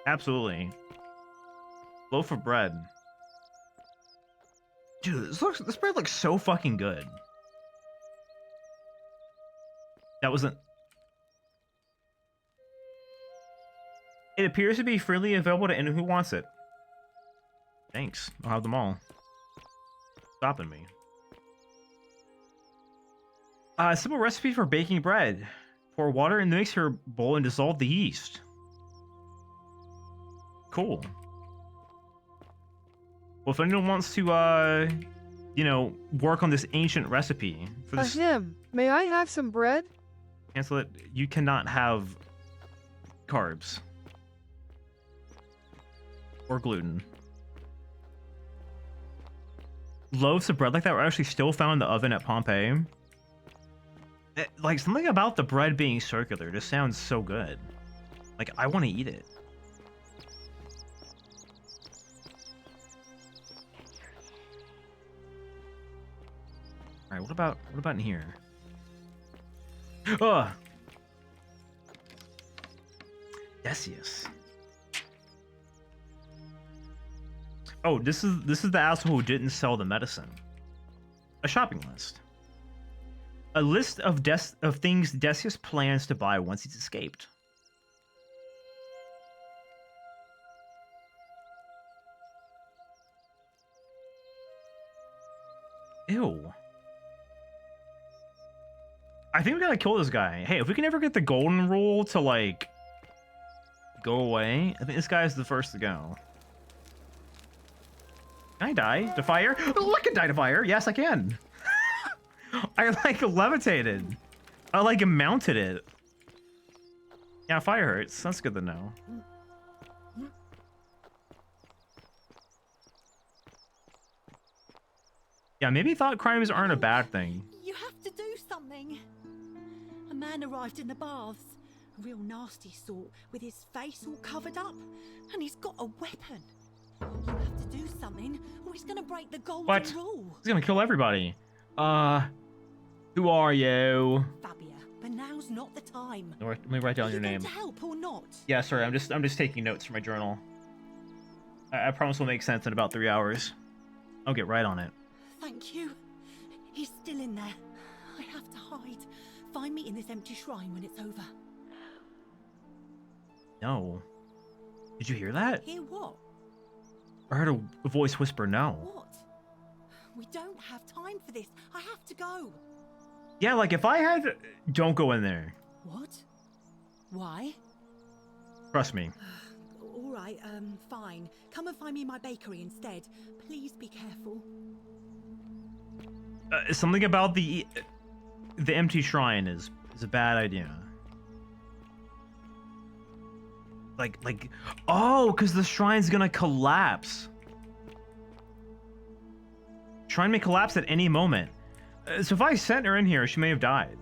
Absolutely. Loaf of bread. Dude, this bread looks so fucking good. That wasn't... It appears to be freely available to anyone who wants it. Thanks. I'll have them all. Stopping me. Simple recipe for baking bread. Pour water in the mixer bowl and dissolve the yeast. Cool. Well, if anyone wants to, you know, work on this ancient recipe for this, Ahem, may I have some bread? cancel it. You cannot have carbs or gluten. Loaves of bread like that were actually still found in the oven at Pompeii. Like, something about the bread being circular just sounds so good. Like, I want to eat it. Alright, what about in here? Ugh! Decius. Oh, this is the asshole who didn't sell the medicine. A shopping list. A list of things Decius plans to buy once he's escaped. Ew. I think we gotta kill this guy. Hey, if we can ever get the golden rule to, like, go away, I think this guy is the first to go. Can I die to fire? Oh, I can die to fire. Yes, I can. I, like, levitated. I, like, mounted it. Yeah, fire hurts. That's good to know. Yeah, maybe thought crimes aren't a bad thing. You have to do something. A man arrived in the baths. A real nasty sort, with his face all covered up. And he's got a weapon. You have to do something, or he's gonna break the golden What? rule. He's gonna kill everybody. Who are you? Fabia, but now's not the time. Let me write down your name. To help or not? Yeah, sorry, I'm just taking notes for my journal. I promise will make sense in about 3 hours. I'll get right on it. Thank you. He's still in there. I have to hide. Find me in this empty shrine when it's over. No. Did you hear that? Hear what? I heard a voice whisper no. What? We don't have time for this. I have to go. Yeah, like if I had... Don't go in there. What? Why? Trust me. All right, fine. Come and find me in my bakery instead. Please be careful. Something about the empty shrine is a bad idea. Like, oh, because the shrine's gonna collapse. Shrine may collapse at any moment. So if I sent her in here, she may have died.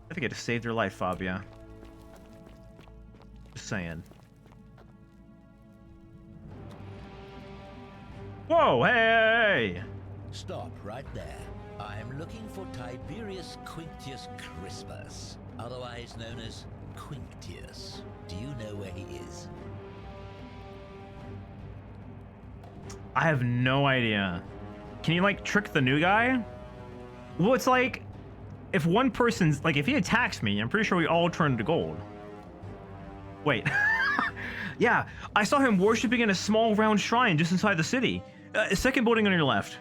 I think I just saved her life, Fabia. Just saying. Whoa, hey! Stop right there. I'm looking for Tiberius Quinctius Crispus, otherwise known as Quinctius. Do you know where he is? I have no idea. Can you like trick the new guy? Well, it's like if one person's like if he attacks me, I'm pretty sure we all turn to gold. Wait. Yeah, I saw him worshipping in a small round shrine just inside the city. Second building on your left.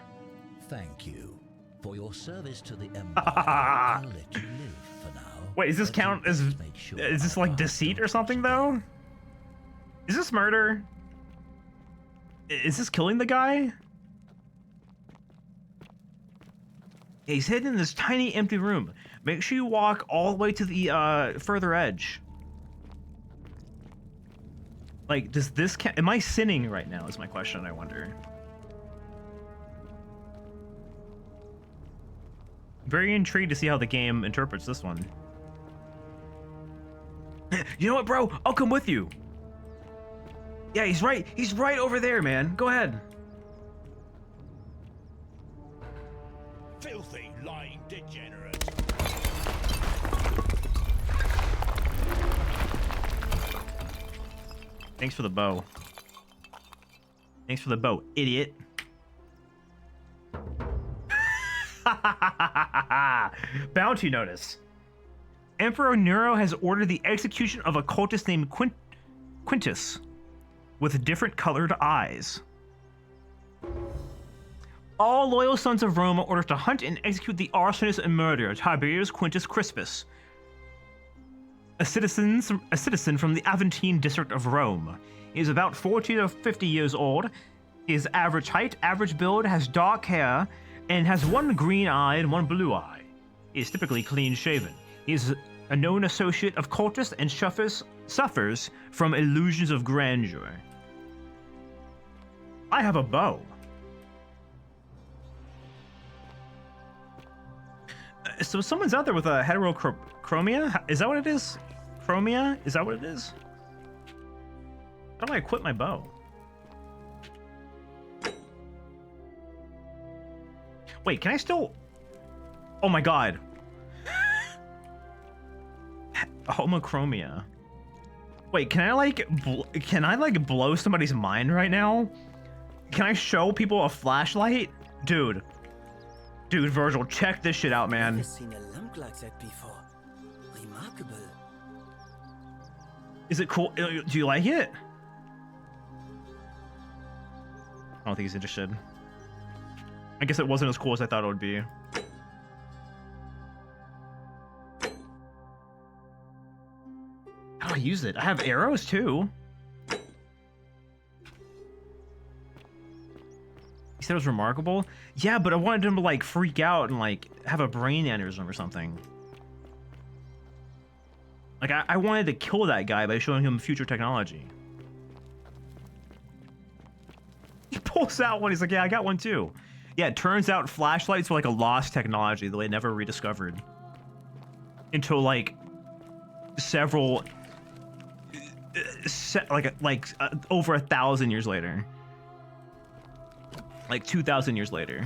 Thank you for your service to the Empire. I'll let you live for now. Wait, is this count as is this like deceit or something though? Is this murder? Is this killing the guy? He's hidden in this tiny empty room. Make sure you walk all the way to the further edge. Like, does this count? Am I sinning right now is my question, I wonder. Very intrigued to see how the game interprets this one. You know what, bro? I'll come with you. Yeah, he's right. He's right over there, man. Go ahead. Filthy, lying degenerate. Thanks for the bow. Thanks for the bow, idiot. Bounty notice. Emperor Nero has ordered the execution of a cultist named Quintus with different colored eyes. All loyal sons of Rome are ordered to hunt and execute the arsonist and murderer Tiberius Quintus Crispus, a citizen from the Aventine district of Rome. He is about 40 to 50 years old. He is average height, average build, has dark hair, and has one green eye and one blue eye. He is typically clean shaven. He is a known associate of cultists and suffers from illusions of grandeur. I have a bow. So someone's out there with a heterochromia? Is that what it is? Chromia? Is that what it is? How do I equip my bow? Wait, can I still... Oh my god. Homochromia. Wait, can I like blow somebody's mind right now? Can I show people a flashlight? Dude, Virgil, check this shit out, man. Never seen a lamp like that before. Remarkable. Is it cool? Do you like it? I don't think he's interested. I guess it wasn't as cool as I thought it would be. How do I use it? I have arrows too. He said it was remarkable. Yeah, but I wanted him to like freak out and like have a brain aneurysm or something. Like I wanted to kill that guy by showing him future technology. He pulls out one. He's like, yeah, I got one too. Yeah, it turns out flashlights were like a lost technology that they never rediscovered until like several, over 1,000 years later. Like 2,000 years later.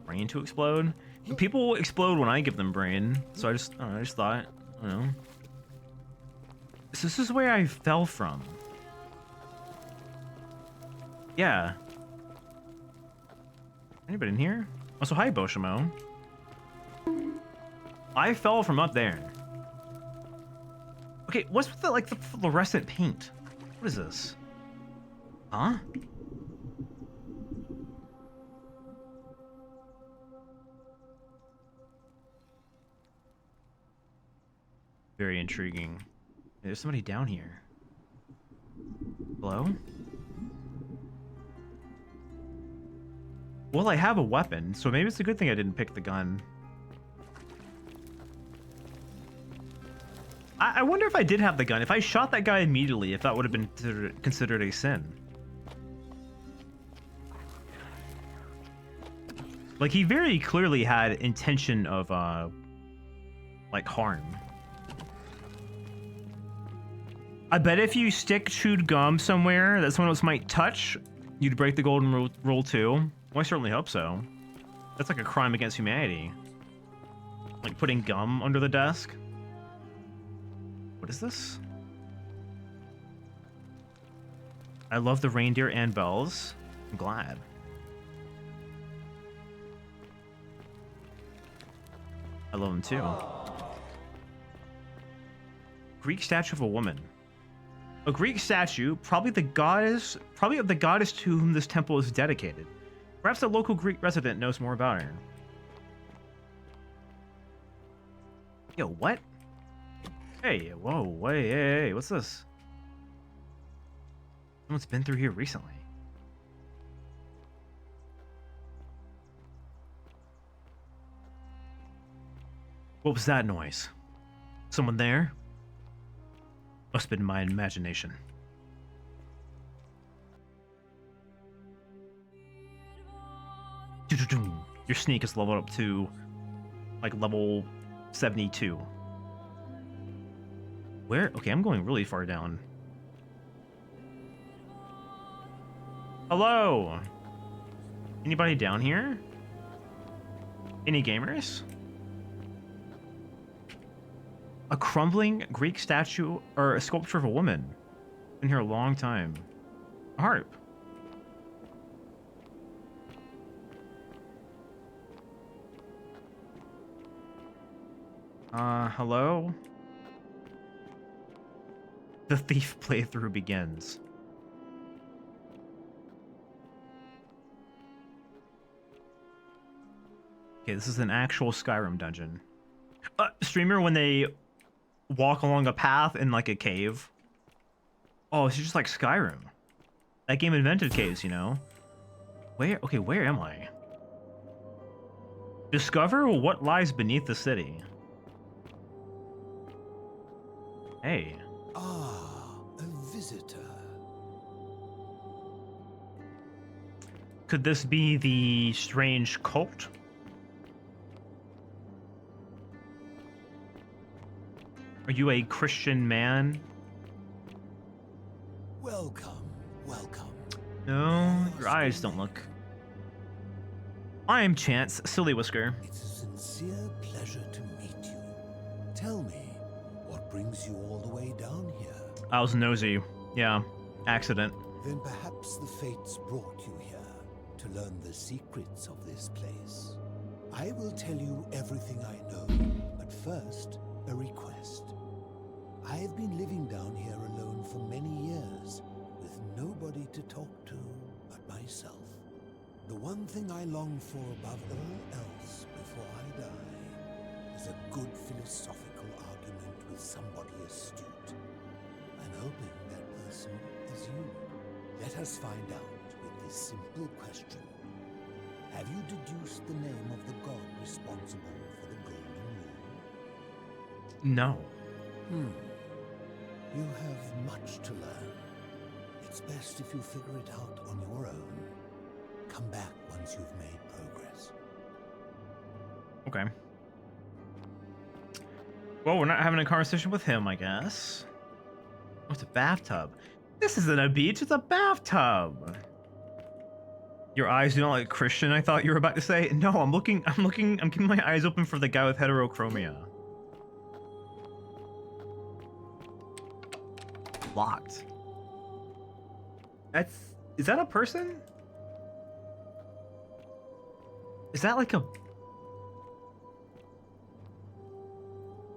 Brain to explode? People explode when I give them brain, so I just thought, I don't know. So this is where I fell from. Yeah. Anybody in here? Also, hi, Boshimo. I fell from up there. Okay, what's with the, like, the fluorescent paint? What is this? Huh? Very intriguing. There's somebody down here. Hello? Well, I have a weapon, so maybe it's a good thing I didn't pick the gun. I wonder if I did have the gun. If I shot that guy immediately, if that would have been considered a sin. Like, he very clearly had intention of, like, harm. I bet if you stick chewed gum somewhere that someone else might touch, you'd break the golden rule too. Well, I certainly hope so. That's like a crime against humanity. Like putting gum under the desk. What is this? I love the reindeer and bells. I'm glad. I love them too. Greek statue of a woman. A Greek statue, probably of the goddess to whom this temple is dedicated. Perhaps a local Greek resident knows more about her. Yo, what? Hey, whoa, wait, hey, what's this? Someone's been through here recently. What was that noise? Someone there? Must have been my imagination. Your sneak is leveled up to like level 72. Where? Okay, I'm going really far down. Hello? Anybody down here? Any gamers? A crumbling Greek statue or a sculpture of a woman. Been here a long time. A harp. Hello? The thief playthrough begins. Okay, this is an actual Skyrim dungeon. Streamer, when they walk along a path in like a cave. Oh, it's just like Skyrim. That game invented caves, you know? Where? Okay, where am I? Discover what lies beneath the city. Hey. Ah, a visitor. Could this be the strange cult? Are you a Christian man? Welcome, welcome. No, your eyes don't look. I am Chance, Silly Whisker. It's a sincere pleasure to meet you. Tell me, what brings you all the way down here? I was nosy. Yeah, accident. Then perhaps the fates brought you here to learn the secrets of this place. I will tell you everything I know, but first, a request. I've been living down here alone for many years, with nobody to talk to but myself. The one thing I long for above all else before I die is a good philosophical argument with somebody astute. I'm hoping that person is you. Let us find out with this simple question. Have you deduced the name of the god responsible for the Golden Rule? No. You have much to learn. It's best if you figure it out on your own. Come back once you've made progress. Okay. Well, we're not having a conversation with him, I guess. Oh, it's a bathtub. This isn't a beach, it's a bathtub. Your eyes do not look Christian, I thought you were about to say. No, I'm keeping my eyes open for the guy with heterochromia. Locked. Is that a person? Is that like a...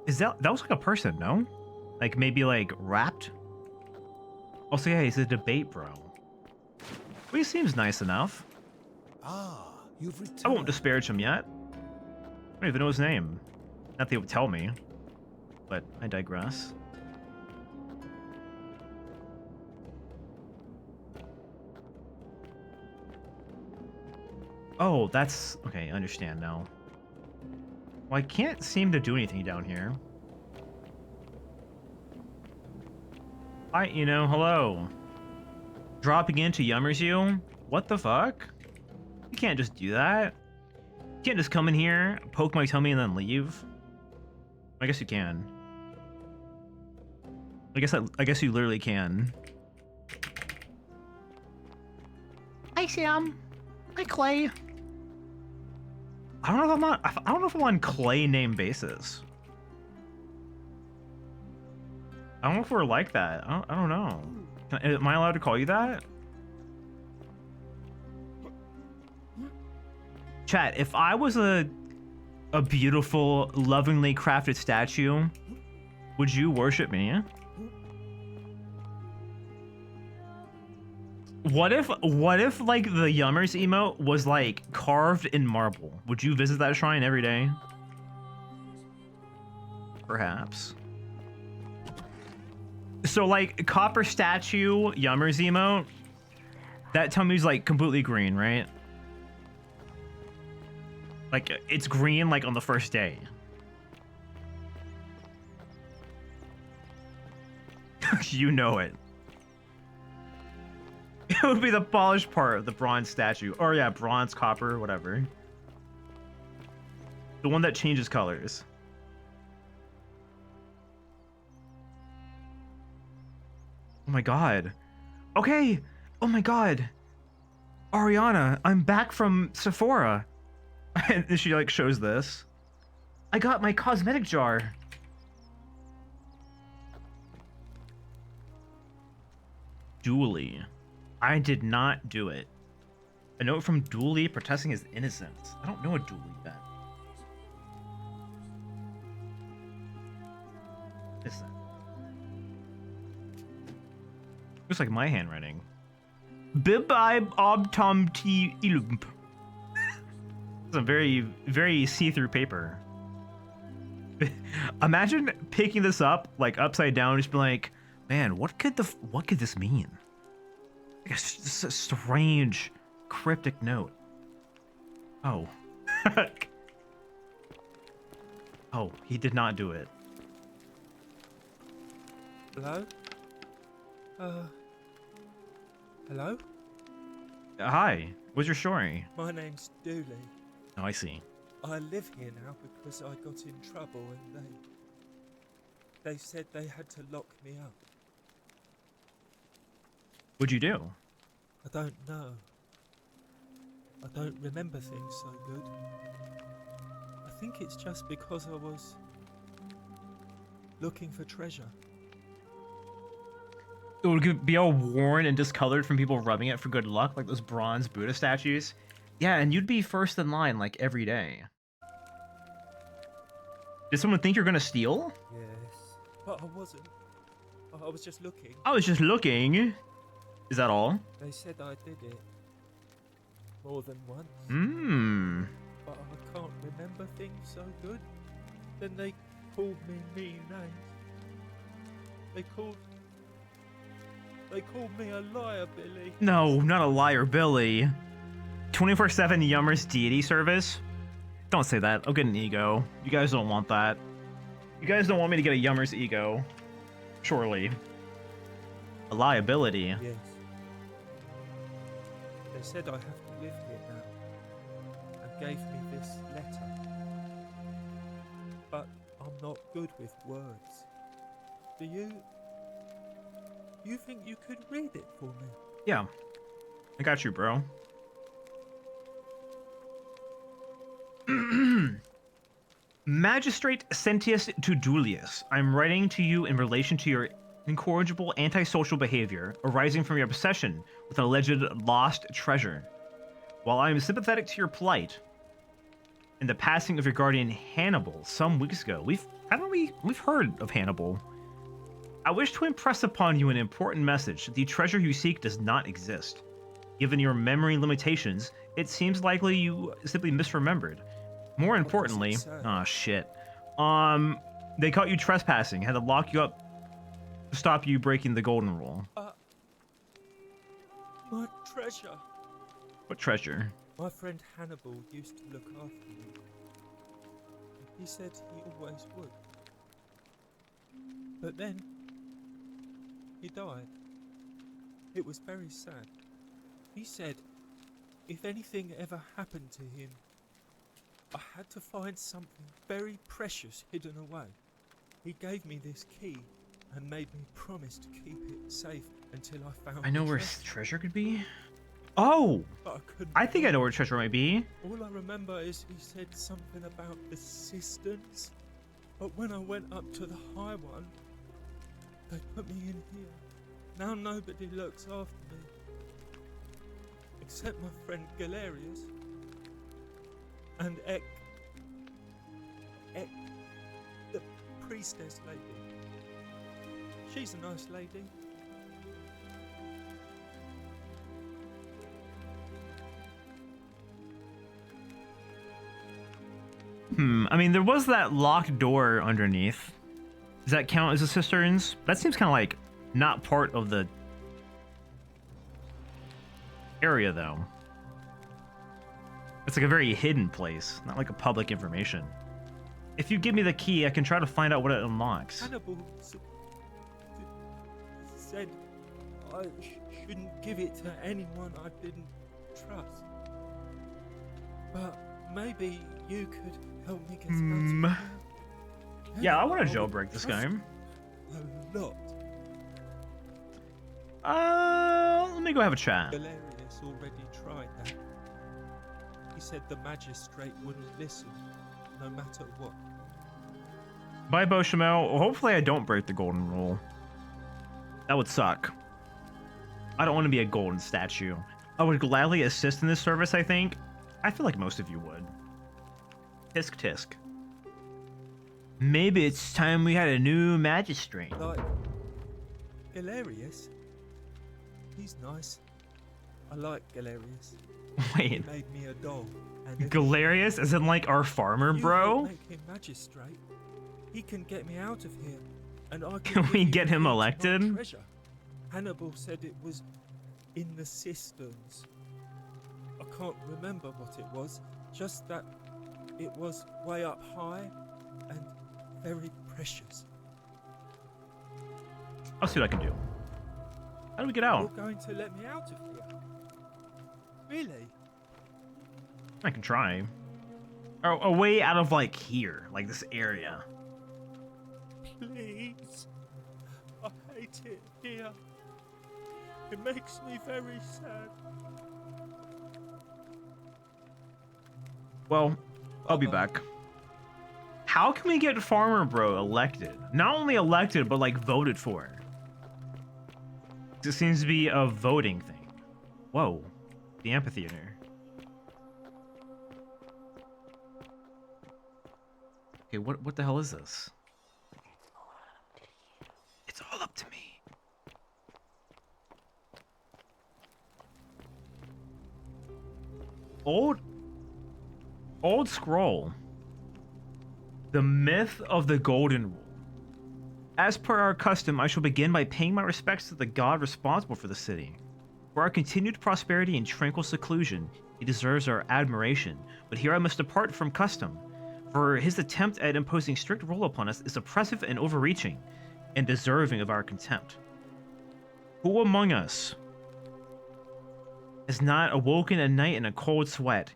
That was like a person, no? Like maybe like wrapped? Also, yeah, he's a debate bro. Well, he seems nice enough. Ah, you've returned. I won't disparage him yet. I don't even know his name. Not that they would tell me. But I digress. Oh, that's... Okay, I understand now. Well, I can't seem to do anything down here. Hi, hello. Dropping into Yummers you? What the fuck? You can't just do that. You can't just come in here, poke my tummy, and then leave. I guess you can. I guess you literally can. Hi, Sam. Hi, Clay. I don't know if I'm on Clay name basis. I don't know if we're like that. I don't know. Am I allowed to call you that? Chat, if I was a beautiful, lovingly crafted statue, would you worship me? What if like the Yummers emote was like carved in marble? Would you visit that shrine every day? Perhaps. So like copper statue Yummers emote, that tummy's like completely green, right? Like it's green like on the first day. You know it. It would be the polished part of the bronze statue. Or yeah, bronze, copper, whatever. The one that changes colors. Oh my god. Okay. Oh my god. Ariana, I'm back from Sephora. And she like shows this. I got my cosmetic jar. Dooley. I did not do it. A note from Dooley protesting his innocence. I don't know a Dooley then. What is that? Looks like my handwriting. Bib-ib ob-tom t ilump. It's a very, very see-through paper. Imagine picking this up like upside down and just be like, man, what could this mean? Like a strange, cryptic note. Oh. Oh, he did not do it. Hello? Hello? Hi. What's your story? My name's Dooley. Oh, I see. I live here now because I got in trouble and they said they had to lock me up. What'd you do? I don't know. I don't remember things so good. I think it's just because I was looking for treasure. It would be all worn and discolored from people rubbing it for good luck, like those bronze Buddha statues. Yeah, and you'd be first in line like every day. Did someone think you're gonna steal? Yes, but I wasn't. I was just looking. I was just looking. Is that all? They said I did it more than once. Mmm. But I can't remember things so good. Then they called me mean names. They called me a liar, Billy. No, not a liar, Billy. 24/7 Yummers deity service? Don't say that. I'll get an ego. You guys don't want that. You guys don't want me to get a Yummers ego. Surely. A liability. Yes. They said I have to live here now, and gave me this letter. But I'm not good with words. Do you think you could read it for me? Yeah. I got you, bro. Magistrate Sentius Tudulius, I'm writing to you in relation to your incorrigible antisocial behavior arising from your obsession with an alleged lost treasure. While I am sympathetic to your plight and the passing of your guardian Hannibal some weeks ago, we've heard of Hannibal. I wish to impress upon you an important message. The treasure you seek does not exist. Given your memory limitations, it seems likely you simply misremembered. More importantly, oh shit. They caught you trespassing, had to lock you up to stop you breaking the golden rule. My treasure. What treasure? My friend Hannibal used to look after me. He said he always would. But then, he died. It was very sad. He said, if anything ever happened to him, I had to find something very precious hidden away. He gave me this key and made me promise to keep it safe until I found I know the where treasure. treasure could be. Oh! But I couldn't I think I know where treasure might be. All I remember is he said something about the cisterns. But when I went up to the high one, they put me in here. Now nobody looks after me. Except my friend Galerius. And Ek, the priestess lady. She's a nice lady. I mean, there was that locked door underneath. Does that count as a cisterns? That seems kind of like not part of the area, though. It's like a very hidden place, not like a public information. If you give me the key, I can try to find out what it unlocks. Hannibal said I shouldn't give it to anyone I didn't trust. But maybe you could help me get started. Yeah, I want to jailbreak this game. A lot. Let me go have a chat. Galerius already tried that. He said the magistrate wouldn't listen, no matter what. Bye, Beauchamel. Hopefully I don't break the golden rule. That would suck. I don't want to be a golden statue. I would gladly assist in this service, I think. I feel like most of you would. Tisk tisk. Maybe it's time we had a new magistrate. Like Galerius? He's nice. I like Galerius. Wait. He made me a doll. And if Galerius, as in like our farmer, you bro? make him magistrate, he can get me out of here. And I Can we get him my elected? treasure. Hannibal said it was in the cisterns. I can't remember what it was, just that it was way up high and very precious. I'll see what I can do. How do we get out? You're going to let me out of here? Really? I can try. Oh, a way out of like here, like this area. Please. I hate it here. It makes me very sad. Well, I'll be back. How can we get Farmer Bro elected? Not only elected, but like voted for. This seems to be a voting thing. Whoa, the amphitheater. Okay, what the hell is this? It's all up to me. Old scroll. The myth of the golden rule. As per our custom, I shall begin by paying my respects to the god responsible for the city. For our continued prosperity and tranquil seclusion, he deserves our admiration, but here I must depart from custom, for his attempt at imposing strict rule upon us is oppressive and overreaching, and deserving of our contempt. Who among us has not awoken at night in a cold sweat,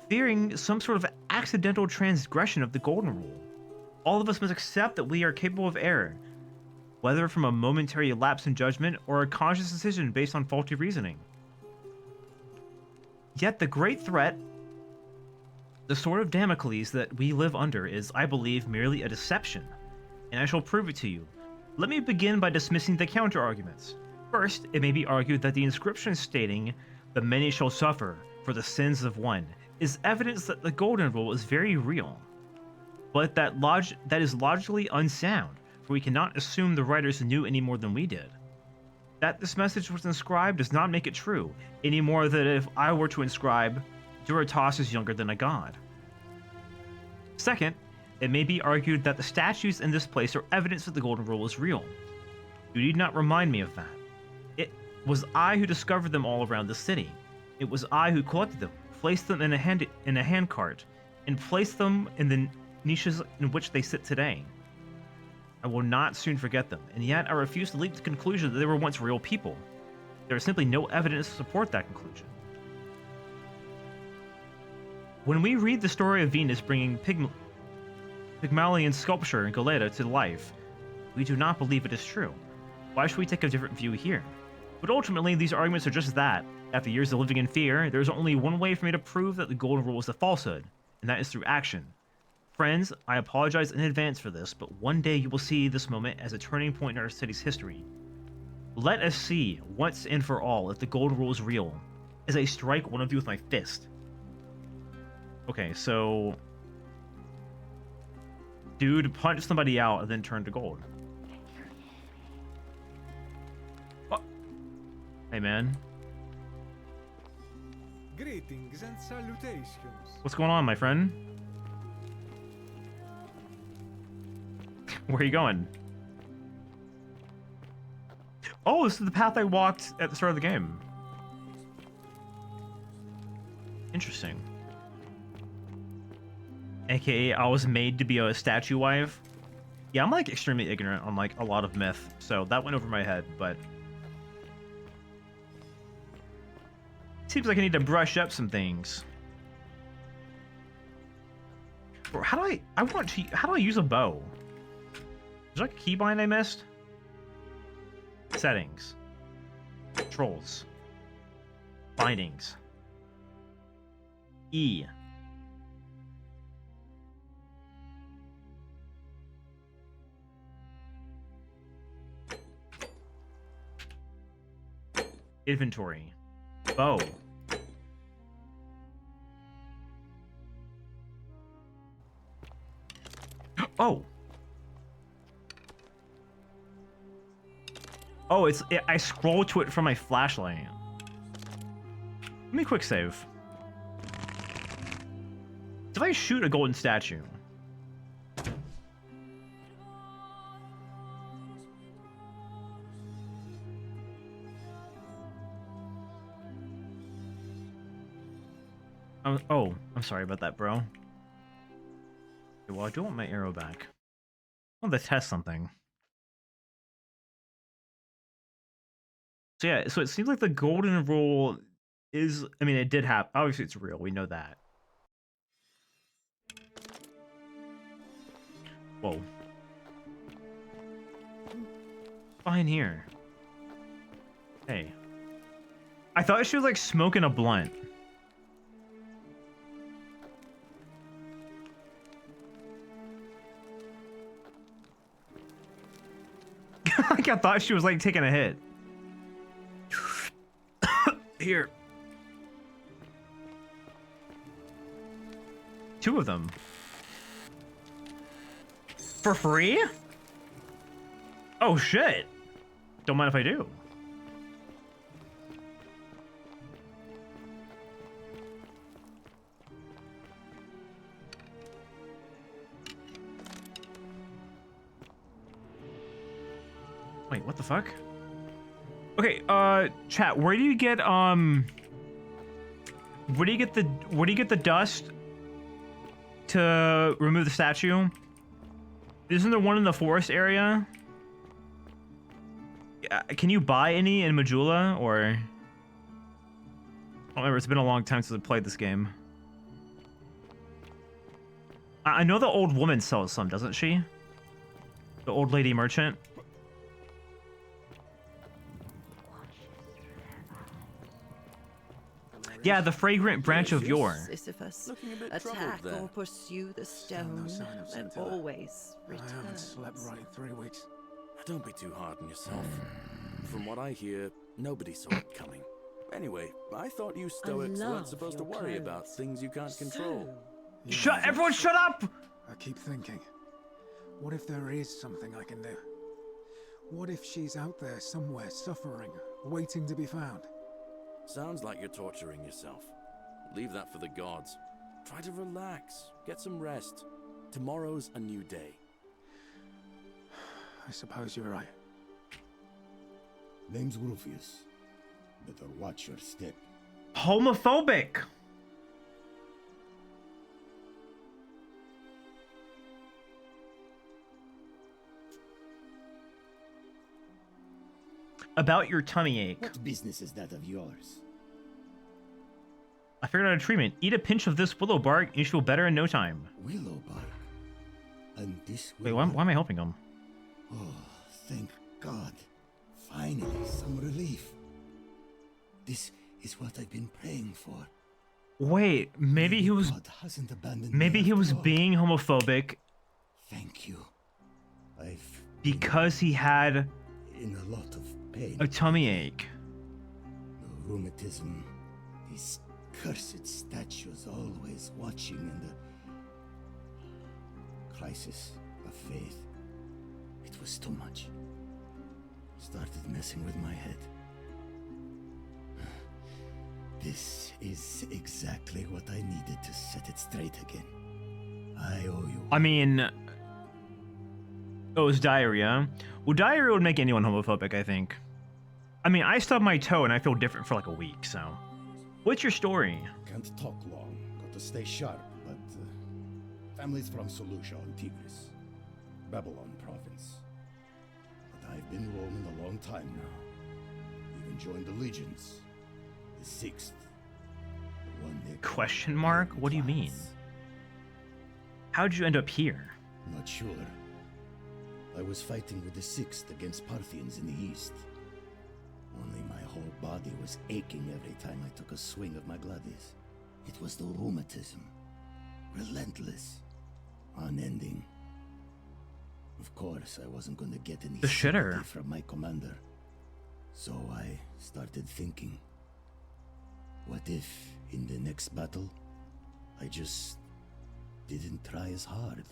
fearing some sort of accidental transgression of the golden rule? All of us must accept that we are capable of error, whether from a momentary lapse in judgment or a conscious decision based on faulty reasoning. Yet the great threat, the sword of Damocles that we live under, is, I believe, merely a deception, and I shall prove it to you. Let me begin by dismissing the counter-arguments. First, it may be argued that the inscription stating, "The many shall suffer for the sins of one," is evidence that the golden rule is very real, but that is logically unsound, for we cannot assume the writers knew any more than we did. That this message was inscribed does not make it true, any more than if I were to inscribe, "Duratas is younger than a god." Second, it may be argued that the statues in this place are evidence that the golden rule is real. You need not remind me of that. It was I who discovered them all around the city. It was I who collected them, placed them in a handcart, and placed them in the niches in which they sit today. I will not soon forget them, and yet I refuse to leap to the conclusion that they were once real people. There is simply no evidence to support that conclusion. When we read the story of Venus bringing Pygmalion sculpture in Galata to life, we do not believe it is true. Why should we take a different view here? But ultimately, these arguments are just that. After years of living in fear, there is only one way for me to prove that the golden rule is a falsehood, and that is through action. Friends, I apologize in advance for this, but one day you will see this moment as a turning point in our city's history. Let us see, once and for all, if the gold rule is real, as I strike one of you with my fist. Okay, so... Dude punched somebody out and then turned to gold. Oh. Hey, man. Greetings and salutations. What's going on, my friend? Where are you going? Oh, this is the path I walked at the start of the game. Interesting. AKA, I was made to be a statue wife. Yeah, I'm like extremely ignorant on like a lot of myth, so that went over my head, but... Seems like I need to brush up some things. Or how do how do I use a bow? Is there like a keybind I missed? Settings. Controls. Bindings. E. Inventory. Bow. Oh. Oh, I scroll to it from my flashlight. Let me quick save. If I shoot a golden statue. Oh, I'm sorry about that, bro. Okay, well, I do want my arrow back. I want to test something. So yeah, so it seems like the golden rule is, I mean, it did happen. Obviously, it's real. We know that. Whoa. Fine here. Hey. I thought she was like smoking a blunt. Like I thought she was like taking a hit. Here. 2 of them. For free? Oh shit. Don't mind if I do. Wait, what the fuck? Okay, chat, where do you get the dust to remove the statue? Isn't there one in the forest area? Can you buy any in Majula, or... I don't remember, it's been a long time since I played this game. I know the old woman sells some, doesn't she? The old lady merchant. Yeah, the fragrant branch of yore. Sisyphus, attack or pursue the stone, and always return. I haven't slept right in 3 weeks. Don't be too hard on yourself. From what I hear, nobody saw it coming. Anyway, I thought you Stoics weren't supposed to worry about things you can't control. Everyone shut up! I keep thinking, what if there is something I can do? What if she's out there somewhere suffering, waiting to be found? Sounds like you're torturing yourself. Leave that for the gods. Try to relax, get some rest. Tomorrow's a new day. I suppose you're right. Name's Rufius. Better watch your step. Homophobic! About your tummy ache. What business is that of yours? I figured out a treatment. Eat a pinch of this willow bark, and you should feel better in no time. Willow bark? And this Wait, why am I helping him? Oh, thank God. Finally, some relief. This is what I've been praying for. Wait, maybe he was... God hasn't abandoned maybe me he was after all. being homophobic. Thank you. Because he had... in a lot of pain. A tummy ache. The rheumatism, these cursed statues always watching, and the crisis of faith. It was too much. Started messing with my head. This is exactly what I needed to set it straight again. I owe you. I mean, oh, it was diarrhea. Well, diarrhea would make anyone homophobic, I think. I mean, I stubbed my toe and I feel different for like a week, so. What's your story? Can't talk long. Got to stay sharp, but family's from Seleucia on Tigris, Babylon province. But I've been roaming a long time now. Even joined the legions. The 6th. The one they Question mark? What do you mean? How'd you end up here? Not sure. I was fighting with the 6th against Parthians in the east. Only my whole body was aching every time I took a swing of my gladius. It was the rheumatism. Relentless. Unending. Of course, I wasn't going to get any The shitter. sympathy from my commander. So I started thinking, what if, in the next battle, I just didn't try as hard,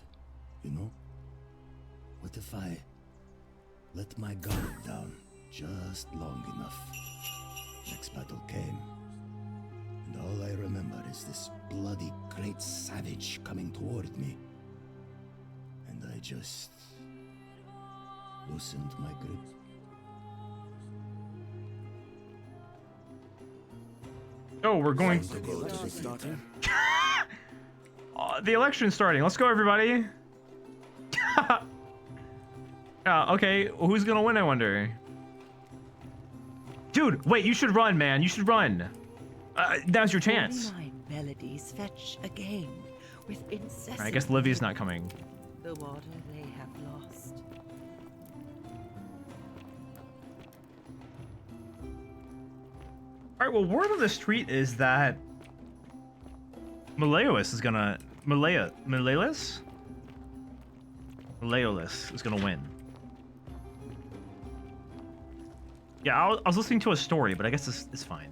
you know? What if I let my guard down just long enough? Next battle came, and all I remember is this bloody great savage coming toward me. And I just loosened my grip. Oh, we're going. The election's starting. Let's go, everybody. Okay, who's gonna win, I wonder? Dude, wait, you should run, man. You should run. Now's your chance. 49 melodies fetch again with incessant. Alright, I guess Livia's not coming. The water they have lost. Alright, well, word on the street is that Maleolus is gonna... Maleolus is gonna win. Yeah, I was listening to a story, but I guess this is fine.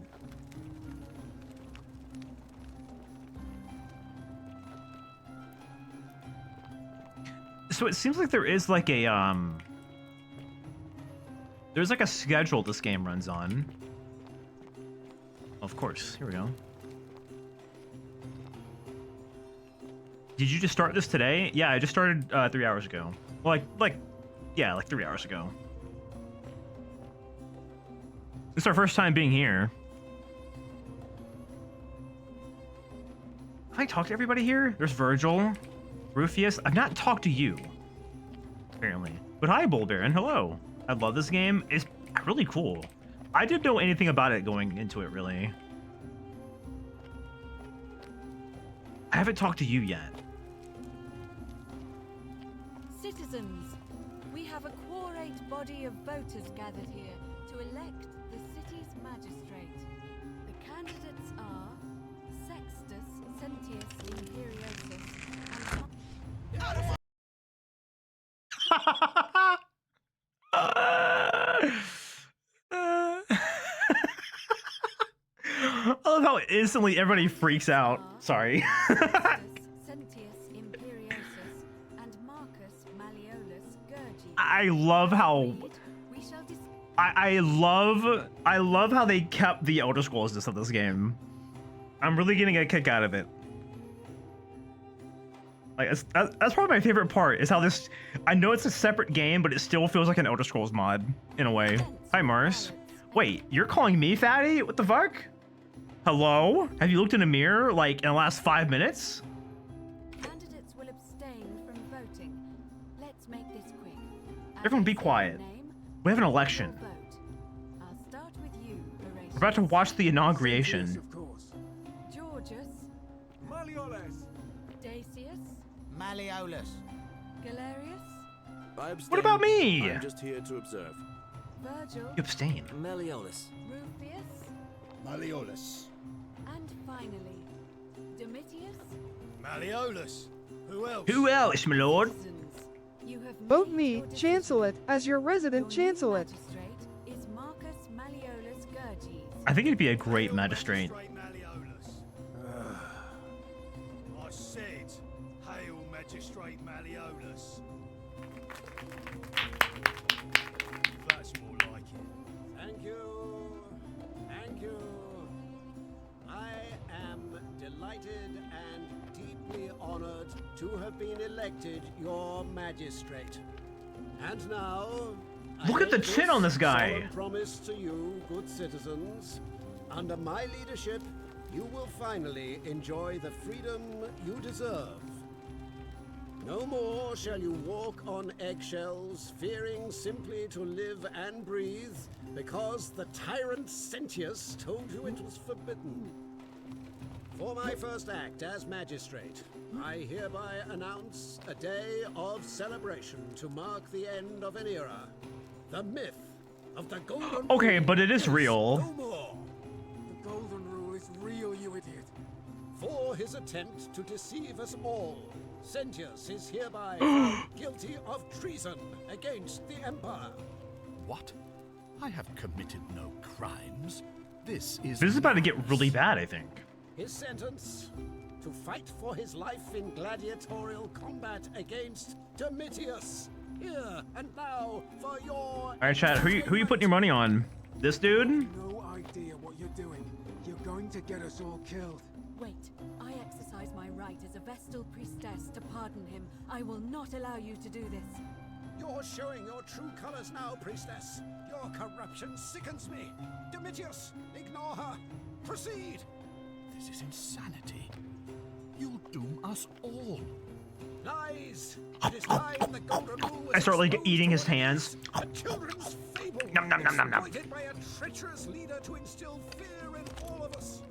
So it seems like there is like a, there's like a schedule this game runs on. Of course, here we go. Did you just start this today? Yeah, I just started 3 hours ago. Well, like 3 hours ago. It's our first time being here. Have I talked to everybody here? There's Virgil, Rufius. I've not talked to you, apparently. But hi, Bull Baron. Hello. I love this game. It's really cool. I didn't know anything about it going into it, really. I haven't talked to you yet. Citizens, we have a quorate body of voters gathered here to elect the city's magistrate. The candidates are Sextus Sentius Imperiosus and... I love how instantly everybody freaks out. Sorry. Sentius Imperiosus and Marcus Malleolus Gurgi. I love how I love how they kept the Elder Scrolls of this game. I'm really getting a kick out of it. Like that's probably my favorite part is how this. I know it's a separate game, but it still feels like an Elder Scrolls mod in a way. Hi, Mars. Wait, you're calling me fatty? What the fuck? Hello? Have you looked in a mirror like in the last 5 minutes? Candidates will abstain from voting. Let's make this quick. Everyone be quiet. We have an election. I'll start with you, Horatius. We're about to watch the inauguration. Georgius. Malleolus. Dacius. Malleolus. Galerius. I abstain. What about me? I'm just here to observe. Virgil. You abstain. Malleolus. Rufius. Malleolus. And finally, Domitius. Malleolus. Who else? Who else, my lord? You have Vote me, Chancellor, as your resident Chancellor. magistrate is I think he'd be a great magistrate. I said, hail Magistrate Malleolus. That's more like it. Thank you. Thank you. I am delighted and deeply honored to have been elected your magistrate. And now, Look at the chin on this guy. solemn promise to you, good citizens. Under my leadership, you will finally enjoy the freedom you deserve. No more shall you walk on eggshells, fearing simply to live and breathe, because the tyrant Sentius told you it was forbidden. For my first act as magistrate, I hereby announce a day of celebration to mark the end of an era. The myth of the Golden Okay, Rule but it is real. no more. The Golden Rule is real, you idiot. For his attempt to deceive us all, Sentius is hereby found guilty of treason against the Empire. What? I have committed no crimes. This is about to get really bad, I think. His sentence: to fight for his life in gladiatorial combat against Domitius. Here and now for your... All right, chat. Who you putting your money on? This dude? No idea what you're doing. You're going to get us all killed. Wait, I exercise my right as a Vestal priestess to pardon him. I will not allow you to do this. You're showing your true colors now, priestess. Your corruption sickens me. Domitius, ignore her. Proceed. This is insanity. You'll doom us all. Lies. It is time the Golden Rule was I start like exposed eating to his us. hands. A children's fable. Nom, nom, nom, nom, nom. Exploited by a treacherous leader to instill fear in all of us.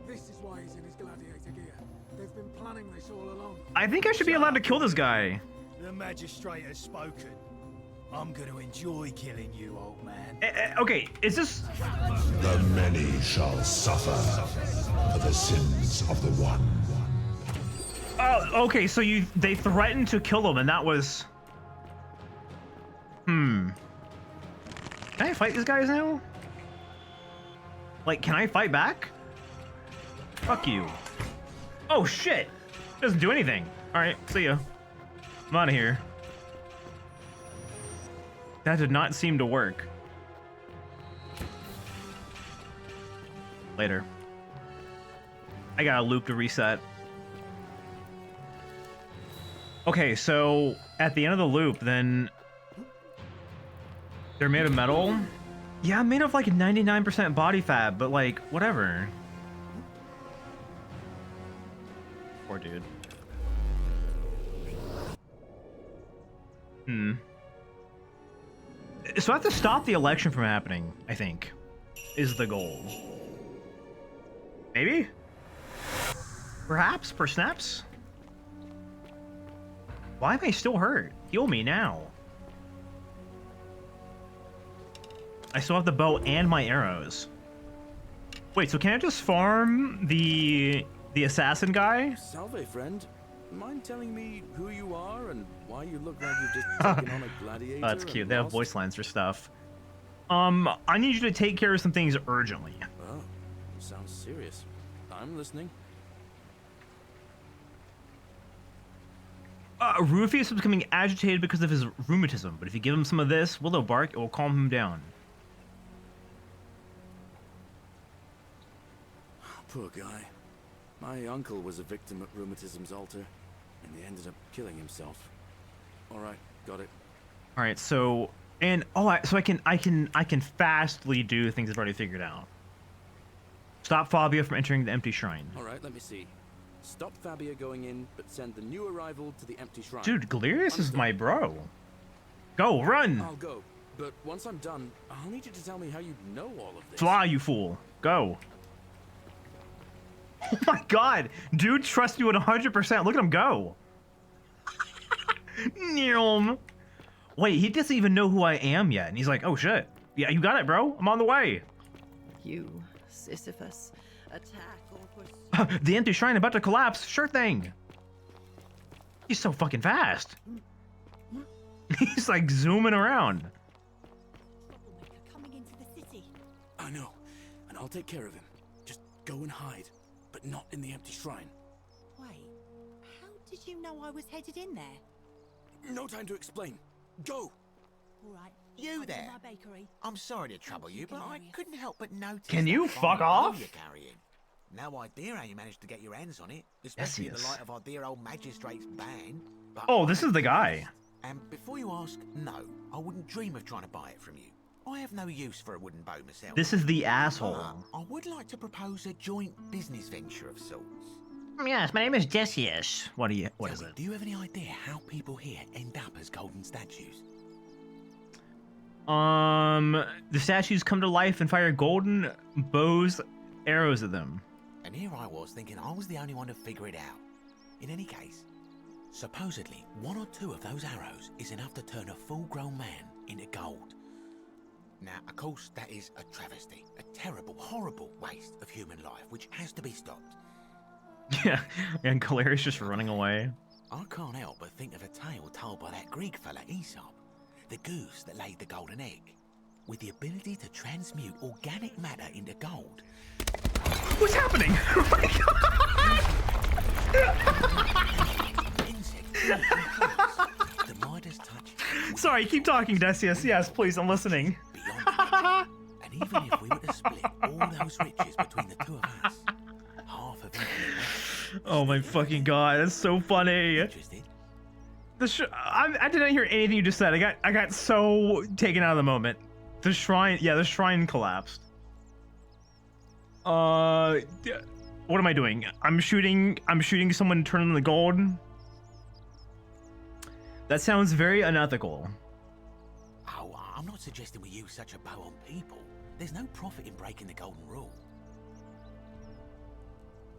This is why he's in his gladiator gear. They've been planning this all along. I think I should be allowed to kill this guy. The magistrate has spoken. I'm going to enjoy killing you, old man. Okay, is this... The many shall suffer for the sins of the one. Oh, okay, so they threatened to kill him, and that was... Can I fight these guys now? Like, can I fight back? Fuck you. Oh, shit. Doesn't do anything. Alright, see ya. I'm out of here. That did not seem to work. Later. I got a loop to reset. Okay, so at the end of the loop, then they're made of metal. Yeah, I'm made of like 99% body fat, but like, whatever. Poor dude. So I have to stop the election from happening, I think, is the goal. Maybe? Perhaps? Per snaps? Why am I still hurt? Heal me now. I still have the bow and my arrows. Wait, so can I just farm the assassin guy? Salve, friend. Mind telling me who you are and why you look like you've just taken on a gladiator? Oh, that's cute. and They have lost? voice lines for stuff. I need you to take care of some things urgently. Oh, sounds serious. I'm listening. Rufius is becoming agitated because of his rheumatism, but if you give him some of this willow bark, it will calm him down. Poor guy. My uncle was a victim at rheumatism's altar, and he ended up killing himself. All right, got it. All right, so so I can fastly do things I've already figured out. Stop Fabia from entering the empty shrine. All right, let me see. Stop Fabia going in, but send the new arrival to the empty shrine. Dude, Galerius is my bro. Go, run! I'll go, but once I'm done, I'll need you to tell me how you know all of this. Fly, you fool. Go. Oh my god. Dude, trust you at 100%. Look at him go. Neom. Wait, he doesn't even know who I am yet. And he's like, oh shit. Yeah, you got it, bro. I'm on the way. You, Sisyphus, attack or pursue. The empty shrine about to collapse. Sure thing. He's so fucking fast. He's like zooming around. Coming into the city. I know. and I'll take care of him. Just go and hide, but not in the empty shrine. Wait, how did you know I was headed in there? No time to explain. Go! All right. You I'm there? in my bakery. I'm sorry to trouble you, but I couldn't help but notice. Can you that fuck fine off? bow you're carrying. No idea how you managed to get your hands on it, especially in the Yes. light of our dear old magistrate's ban. But Oh, I this have is the to guy. be honest, And before you ask, no, I wouldn't dream of trying to buy it from you. I have no use for a wooden bow myself. This is the asshole. But I would like to propose a joint business venture of sorts. Yes, my name is Decius. What is it? Do you have any idea how people here end up as golden statues? The statues come to life and fire golden bows, arrows at them. And here I was thinking I was the only one to figure it out. In any case, supposedly 1 or 2 of those arrows is enough to turn a full-grown man into gold. Now, of course, that is a travesty, a terrible, horrible waste of human life, which has to be stopped. Yeah, and Galeria's just running away. I can't help but think of a tale told by that Greek fella Aesop, the goose that laid the golden egg, with the ability to transmute organic matter into gold. What's happening? Oh my The Midas touch. Sorry, keep talking, Decius. Yes, please, I'm listening. And even if we were to split all those riches between the two of us, half of it. Oh my fucking god, that's so funny. I did not hear anything you just said. I got so taken out of the moment. The shrine collapsed. What am I doing? I'm shooting someone to turn them to gold. That sounds very unethical. Oh, I'm not suggesting we use such a bow on people. There's no profit in breaking the golden rule.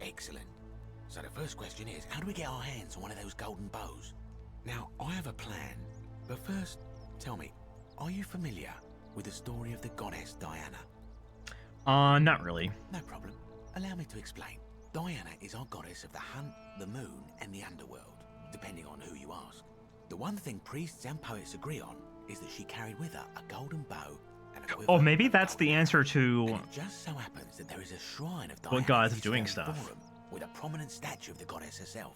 Excellent. So the first question is, how do we get our hands on one of those golden bows? Now, I have a plan. But first, tell me, are you familiar with the story of the goddess Diana? Not really. No problem. Allow me to explain. Diana is our goddess of the hunt, the moon, and the underworld, depending on who you ask. The one thing priests and poets agree on is that she carried with her a golden bow and a quiver. Oh, maybe that's the answer to And it just so happens that there is a shrine of Diana what gods in of doing this very stuff. forum with a prominent statue of the goddess herself.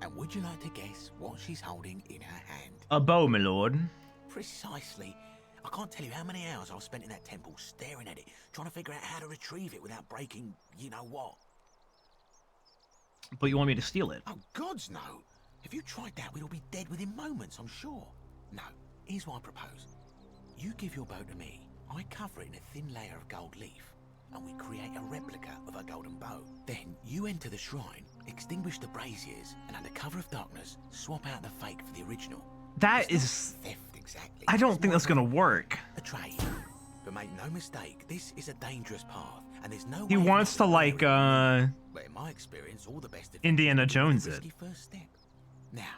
And would you like to guess what she's holding in her hand? A bow, my lord. Precisely. I can't tell you how many hours I've spent in that temple staring at it, trying to figure out how to retrieve it without breaking you know what. But you want me to steal it? Oh, gods no. If you tried that, we'd all be dead within moments, I'm sure. No, here's what I propose. You give your bow to me, I cover it in a thin layer of gold leaf, and we create a replica of a golden bow. Then you enter the shrine, extinguish the braziers, and under cover of darkness, swap out the fake for the original. That is... theft exactly. I don't think that's gonna work. A trade. But make no mistake, this is a dangerous path, and there's no He way wants to like, But in my experience, all the best adventures Indiana begin with Jones a it. risky first step. Now,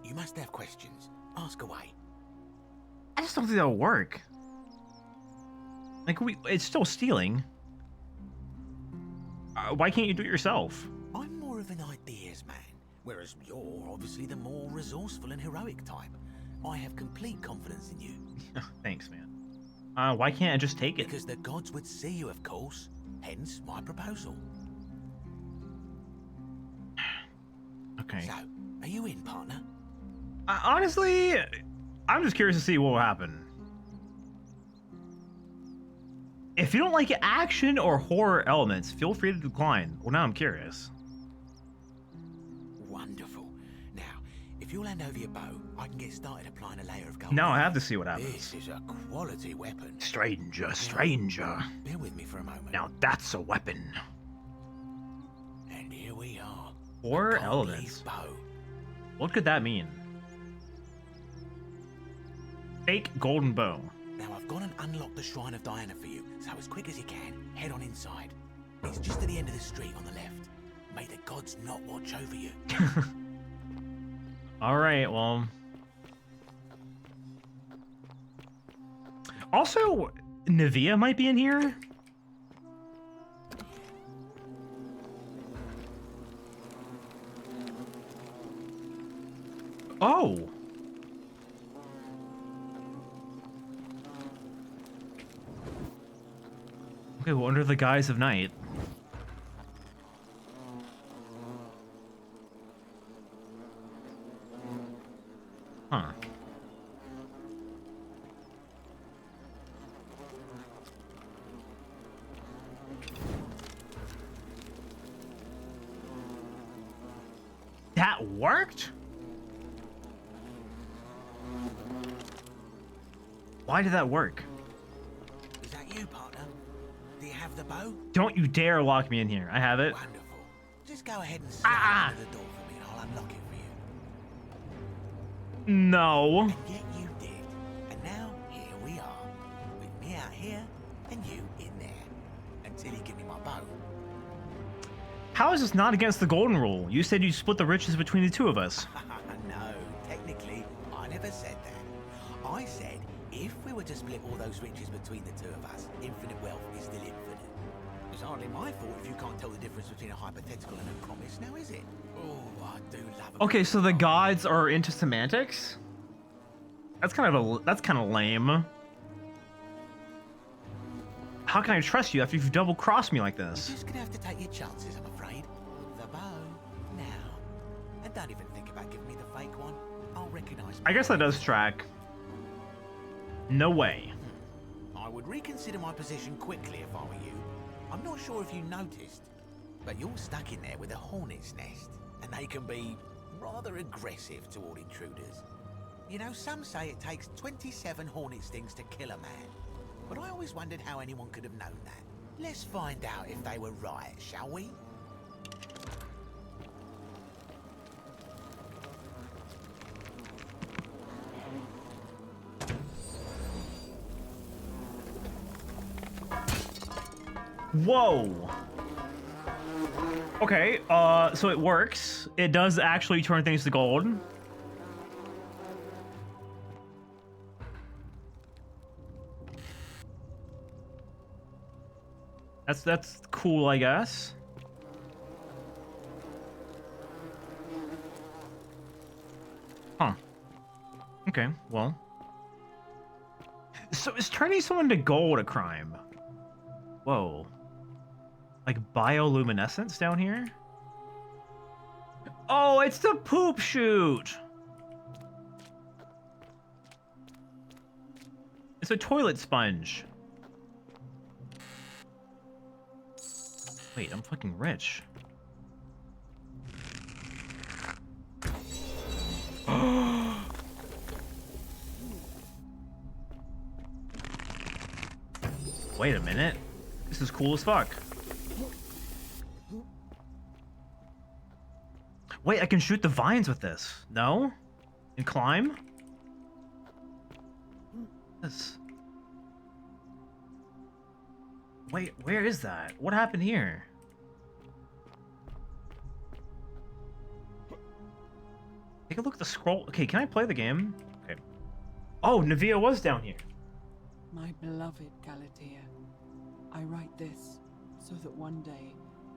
you must have questions. Ask away. I just don't think that'll work. Like, it's still stealing. Why can't you do it yourself? I'm more of an ideas man, whereas you're obviously the more resourceful and heroic type. I have complete confidence in you. Thanks, man. Why can't I just take it? Because the gods would see you, of course. Hence my proposal. Okay. So, are you in, partner? Honestly, I'm just curious to see what will happen. If you don't like action or horror elements, feel free to decline. Well, now I'm curious. Wonderful. Now, if you'll hand over your bow, I can get started applying a layer of gold. Now I have to see what happens. This is a quality weapon. Stranger, stranger. Bear with me for a moment. Now that's a weapon. And here we are. Horror A gold elements. leaf bow. What could that mean? Fake golden bow. Now I've gone and unlocked the Shrine of Diana for you, so as quick as you can, head on inside. It's just at the end of the street on the left. May the gods not watch over you. Alright, well. Also, Navia might be in here. Oh. Okay, well, under the guise of night. Huh. That worked? Why did that work? Is that you, partner? Do you have the bow? Don't you dare lock me in here. I have it. Wonderful. Just go ahead and slide under the door for me and I'll unlock it for you. No. And yet you did. And now, here we are. With me out here and you in there. Until you give me my bow. How is this not against the golden rule? You said you'd split the riches between the two of us. No, technically, I never said that. I said if we were to split all those riches between the two of us, infinite wealth is still infinite. It's hardly my fault if you can't tell the difference between a hypothetical and a promise, now is it? Oh, I do love it. Okay, so the gods are into semantics? That's kind of lame. How can I trust you after you've double-crossed me like this? You're just gonna have to take your chances, I'm afraid. The bow, now. And don't even think about giving me the fake one. I'll recognize. I guess that does track. No way. I would reconsider my position quickly if I were you. I'm not sure if you noticed, but you're stuck in there with a hornet's nest, and they can be rather aggressive toward intruders. You know, some say it takes 27 hornet stings to kill a man, but I always wondered how anyone could have known that. Let's find out if they were right, shall we? Whoa. Okay, so it works. It does actually turn things to gold. That's cool, I guess. Huh. Okay, well. So is turning someone to gold a crime? Whoa. Like bioluminescence down here? Oh, it's the poop chute! It's a toilet sponge. Wait, I'm fucking rich. Wait a minute. This is cool as fuck. Wait, I can shoot the vines with this. No? And climb? This. Wait, where is that? What happened here? Take a look at the scroll. Okay, can I play the game? Okay. Oh, Navia was down here. My beloved Galatea, I write this so that one day,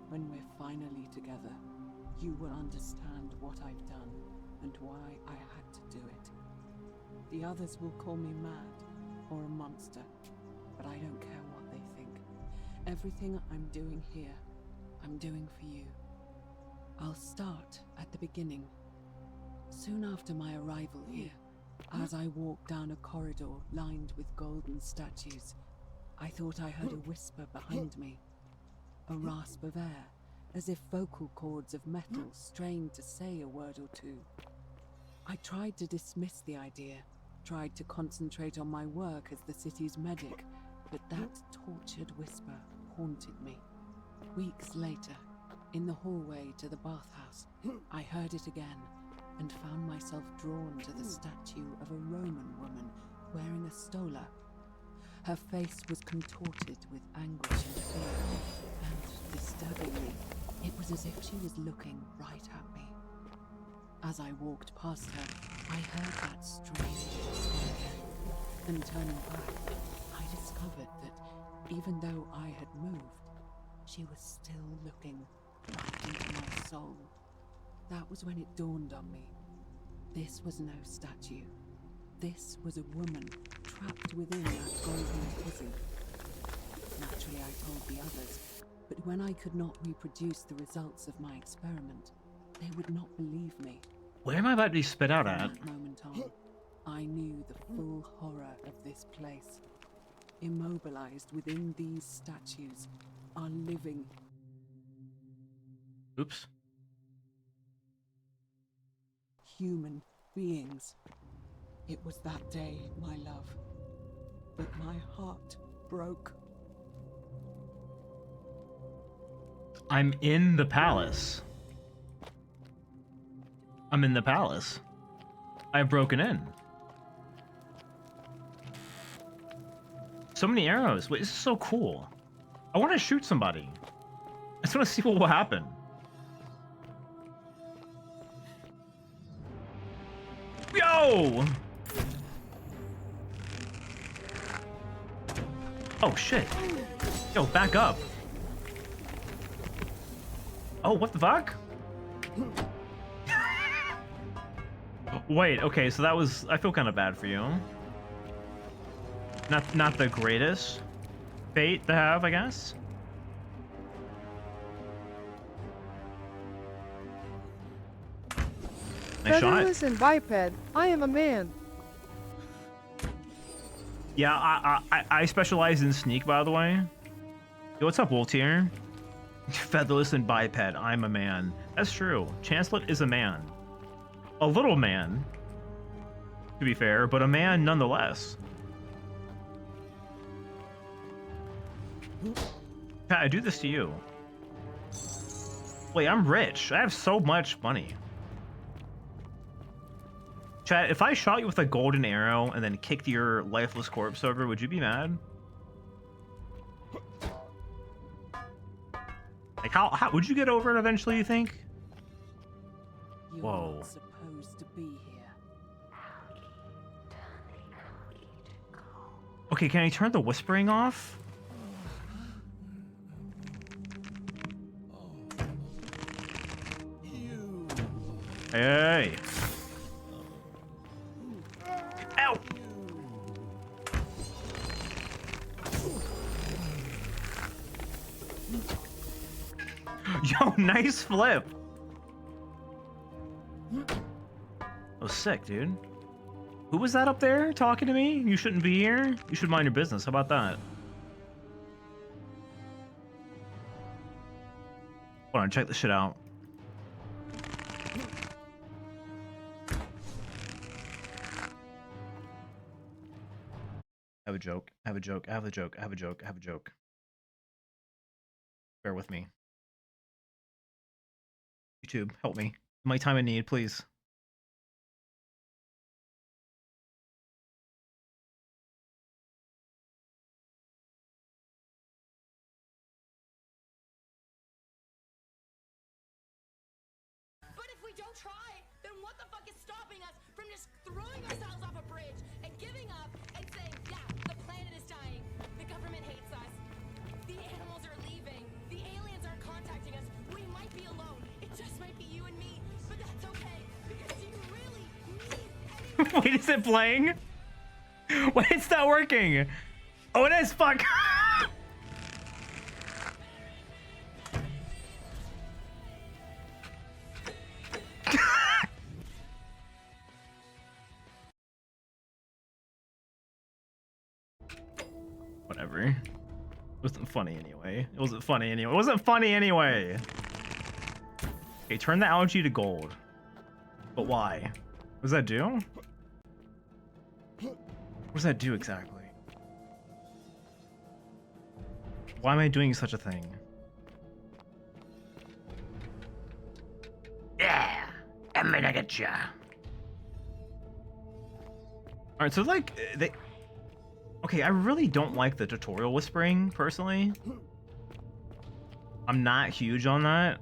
when we're finally together, you will understand what I've done and why I had to do it. The others will call me mad or a monster, but I don't care what they think. Everything I'm doing here, I'm doing for you. I'll start at the beginning. Soon after my arrival here, as I walked down a corridor lined with golden statues, I thought I heard a whisper behind me. A rasp of air, as if vocal cords of metal strained to say a word or two. I tried to dismiss the idea, tried to concentrate on my work as the city's medic, but that tortured whisper haunted me. Weeks later, in the hallway to the bathhouse, I heard it again and found myself drawn to the statue of a Roman woman wearing a stola. Her face was contorted with anguish and fear, and disturbingly, it was as if she was looking right at me. As I walked past her, I heard that strange whisper again, and turning back, I discovered that even though I had moved, she was still looking right into my soul. That was when it dawned on me. This was no statue. This was a woman trapped within that golden prison. Naturally, I told the others, but when I could not reproduce the results of my experiment, they would not believe me. Where am I about to be spit out From at? that moment on, I knew the full horror of this place. Immobilized within these statues are living. Oops. Human beings. It was that day, my love, that my heart broke. I'm in the palace. I'm in the palace. I've broken in. So many arrows. Wait, this is so cool. I want to shoot somebody. I just want to see what will happen. Yo! Oh shit. Yo, back up. Oh, what the fuck? Wait, okay, so that was... I feel kind of bad for you. Not the greatest fate to have, I guess. Nice shot. Featherless and biped. I am a man. Yeah, I specialize in sneak, by the way. Yo, what's up, Wolf here? Featherless and biped. I'm a man. That's true. Chancelet is a man. A little man, to be fair, but a man nonetheless. Pat, I do this to you. Wait, I'm rich. I have so much money. Chat, if I shot you with a golden arrow and then kicked your lifeless corpse over, would you be mad? Like, how would you get over it eventually, you think? You're Whoa. not supposed to be here. Okay, can I turn the whispering off? Hey. Ow. Yo, nice flip. That was sick, dude. Who was that up there talking to me? You shouldn't be here. You should mind your business. How about that? Hold on, check this shit out. I have a joke. I have a joke. I have a joke. I have a joke. I have a joke. Bear with me. YouTube, help me. My time in need, please. But if we don't try, then what the fuck is stopping us from just throwing ourselves off a bridge and giving up and saying, yeah, the planet is dying, the government hates us, the animals are leaving, the aliens aren't contacting us, we might be alone, it just might be you and me, but that's okay, because do you really need anyone? Wait, is it playing? Wait, it's not working. Oh, it is. Fuck. Whatever. It wasn't funny anyway. It wasn't funny anyway. It wasn't funny anyway. Okay, turn the algae to gold. But why? What does that do? What does that do exactly? Why am I doing such a thing? Yeah, I'm gonna get ya. All right, so like they. Okay, I really don't like the tutorial whispering personally. I'm not huge on that.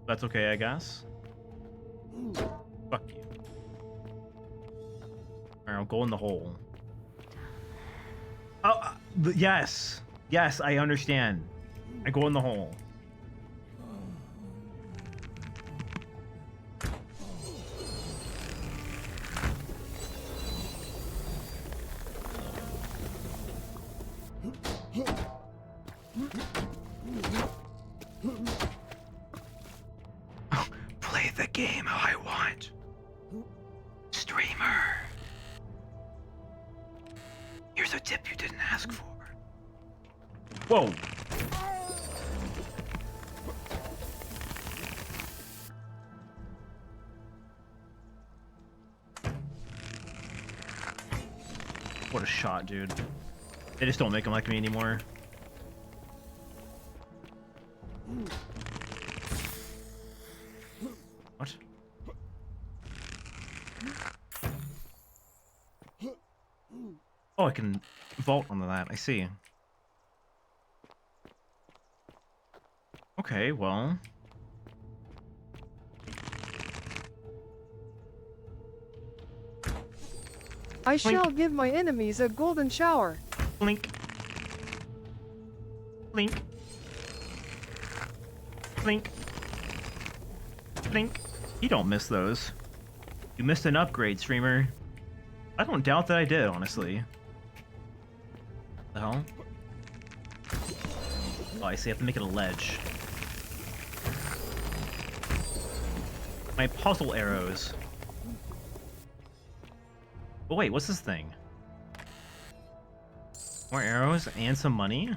That's okay, I guess. Fuck you. Alright, I'll go in the hole. Oh, yes. Yes, I understand. I go in the hole. Play the game how I want. Streamer. Here's a tip you didn't ask for. Whoa. What a shot, dude. They just don't make them like me anymore. What? Oh, I can vault onto that. I see. Okay, well. I shall give my enemies a golden shower. Blink. Blink. Blink. Blink. You don't miss those. You missed an upgrade, streamer. I don't doubt that I did, honestly. The hell? Oh, I see. I have to make it a ledge. My puzzle arrows. Oh wait, what's this thing? More arrows and some money?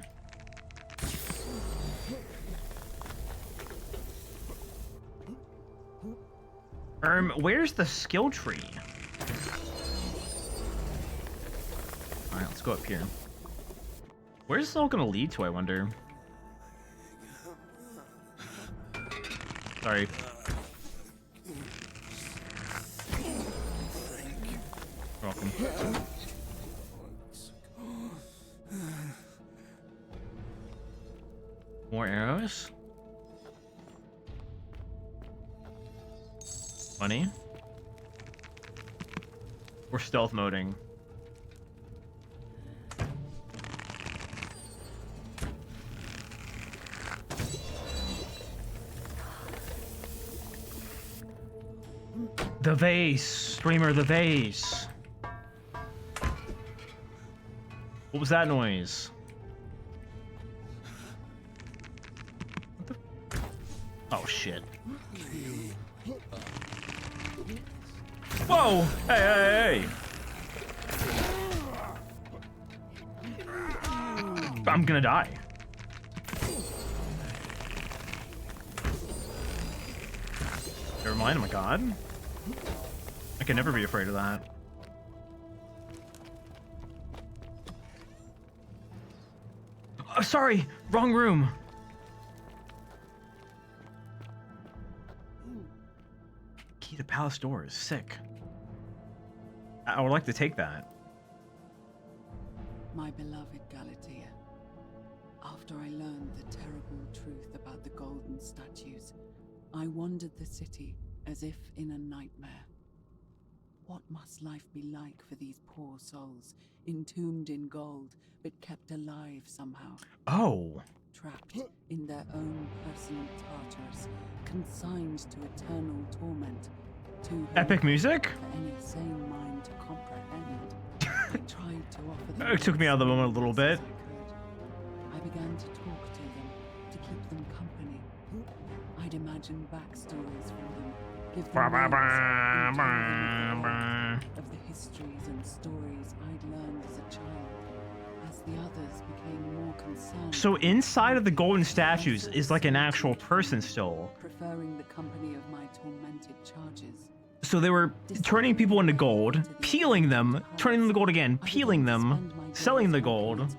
Where's the skill tree? Alright, let's go up here. Where's this all gonna lead to, I wonder? Sorry. You're welcome. More arrows? Money? We're stealth moding. The vase! Streamer, the vase! What was that noise? What the? Oh shit. Whoa! Hey, hey, hey! I'm gonna die. Never mind, I'm a god. I can never be afraid of that. Oh, sorry! Wrong room! Key to palace doors. Sick. I would like to take that. My beloved Galatea, after I learned the terrible truth about the golden statues, I wandered the city as if in a nightmare. What must life be like for these poor souls, entombed in gold, but kept alive somehow? Oh. Trapped in their own personal Tartarus, consigned to eternal torment. Epic music? For any sane mind to comprehend. I tried to offer them. It took me out of the moment a little bit. I began to talk to them, to keep them company. I'd imagine backstories from them, give them names, and tell them of the histories and stories I'd learned as a child. As the others became more concerned. So inside of the golden statues is like an actual person still. Preferring the company of my tormented charges. So they were turning people into gold, peeling them, turning them to gold again, peeling them, selling the gold.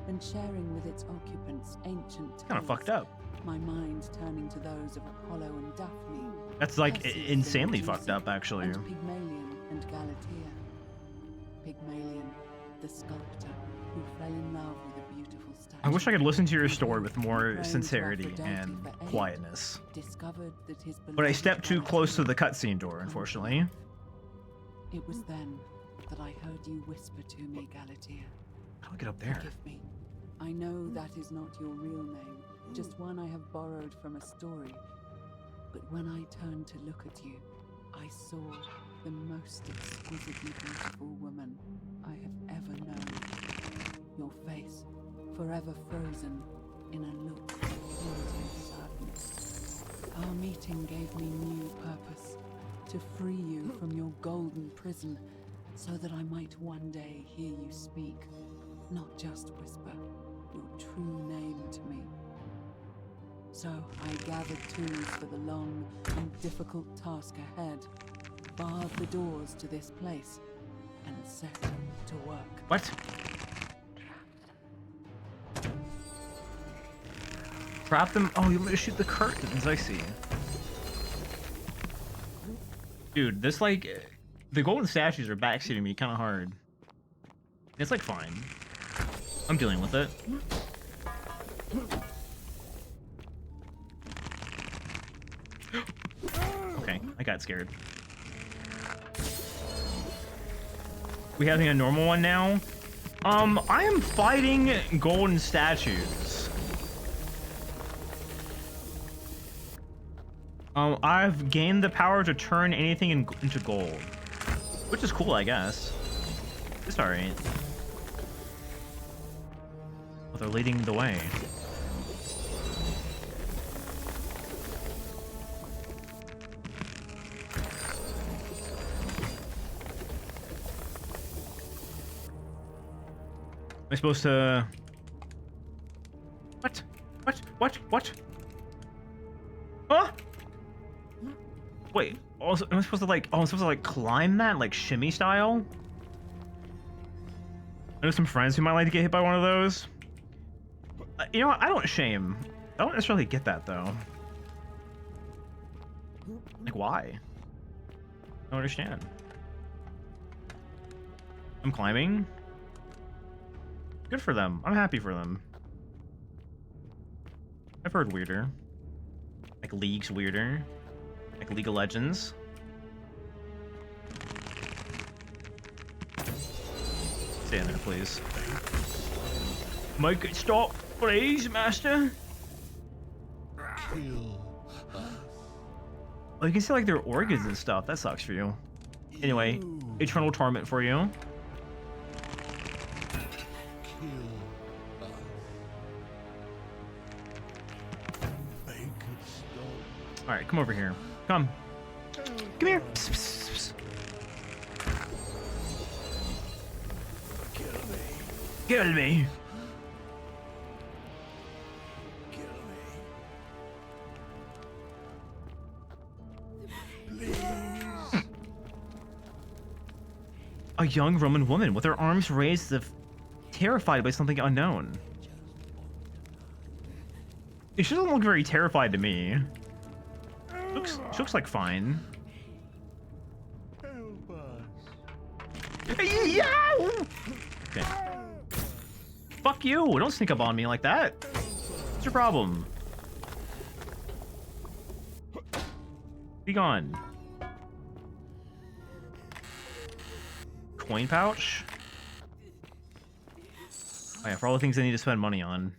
And sharing with its occupants ancient Kind of fucked up. My mind turning to those of Apollo and Daphne. That's like insanely fucked up, actually. And Pygmalion and Galatea. Pygmalion, the sculptor who fell in love with a beautiful statue. I wish I could listen to your story with more sincerity and quietness. Discovered that his But I stepped too close to the cutscene door, unfortunately. It was then that I heard you whisper to me, Galatea. I'll get up there. Forgive me. I know that is not your real name, just one I have borrowed from a story. But when I turned to look at you, I saw the most exquisitely beautiful woman I have ever known. Your face, forever frozen in a look of haunting sadness. Our meeting gave me new purpose, to free you from your golden prison, so that I might one day hear you speak, not just whisper your true name to me. So I gathered tools for the long and difficult task ahead, barred the doors to this place, and set to work. What? Trap them? Oh, you want me to shoot the curtains, I see. Dude, this like... The golden statues are backseating me kind of hard. It's like fine. I'm dealing with it. Okay, I got scared. We having a normal one now? I am fighting golden statues. I've gained the power to turn anything into gold. Which is cool, I guess. It's alright. Well, they're leading the way. Am I supposed to... What? What? Huh? Wait, also, am I supposed to like, I'm supposed to like climb that, like shimmy style? I know some friends who might like to get hit by one of those. You know what, I don't necessarily get that though. Like why? I don't understand. I'm climbing. Good for them. I'm happy for them. I've heard weirder. Like League's weirder. Like League of Legends. Stay in there, please. Make it stop, please, master. Oh, you can see like their organs and stuff. That sucks for you. Anyway, eternal torment for you. All right, come over here. Come. Come here. Kill me. A young Roman woman with her arms raised as if terrified by something unknown. She doesn't look very terrified to me. She looks like fine. Help us. Yeah! Okay. Fuck you! Don't sneak up on me like that. What's your problem? Be gone. Coin pouch? Oh yeah, for all the things I need to spend money on.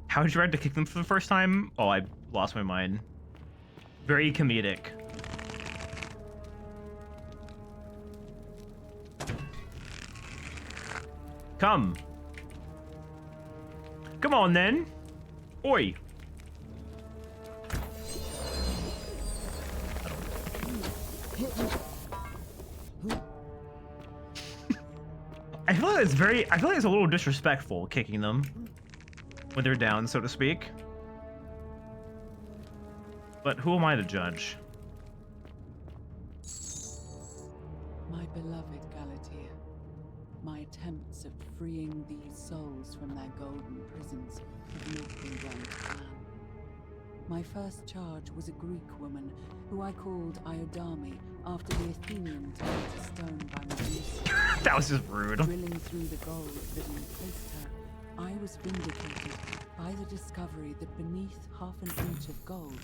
How did you ride to kick them for the first time? Oh, I lost my mind. Very comedic. Come. Come on then. Oi. I feel like it's a little disrespectful kicking them when they're down, so to speak. But who am I to judge? My beloved Galatea, my attempts at freeing these souls from their golden prisons have not been done to plan. My first charge was a Greek woman who I called Iodame after the Athenian turned to stone by Medusa. That was just rude. Drilling through the gold that encased her, I was vindicated by the discovery that beneath half an inch of gold,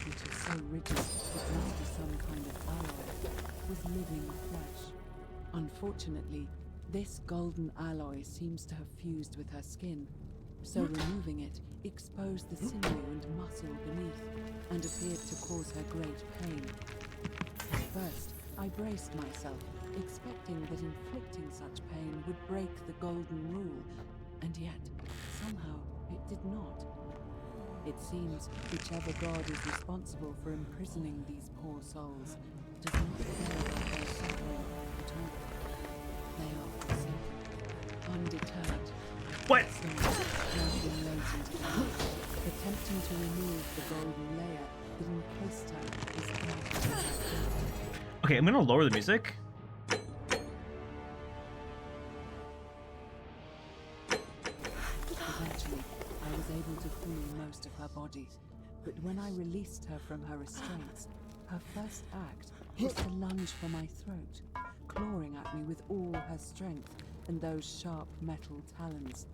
which is so rigid it must be some kind of alloy, was living flesh. Unfortunately, this golden alloy seems to have fused with her skin, so removing it exposed the sinew and muscle beneath and appeared to cause her great pain. At first, I braced myself, expecting that inflicting such pain would break the golden rule, and yet, somehow, it did not. It seems whichever god is responsible for imprisoning these poor souls does not care about their suffering at all. They are forsaken, undeterred. What? Attempting to remove the golden layer that encased her is Okay, I'm gonna lower the music. Eventually, I was able to free most of her body, but when I released her from her restraints, her first act was to lunge for my throat, clawing at me with all her strength and those sharp metal talons.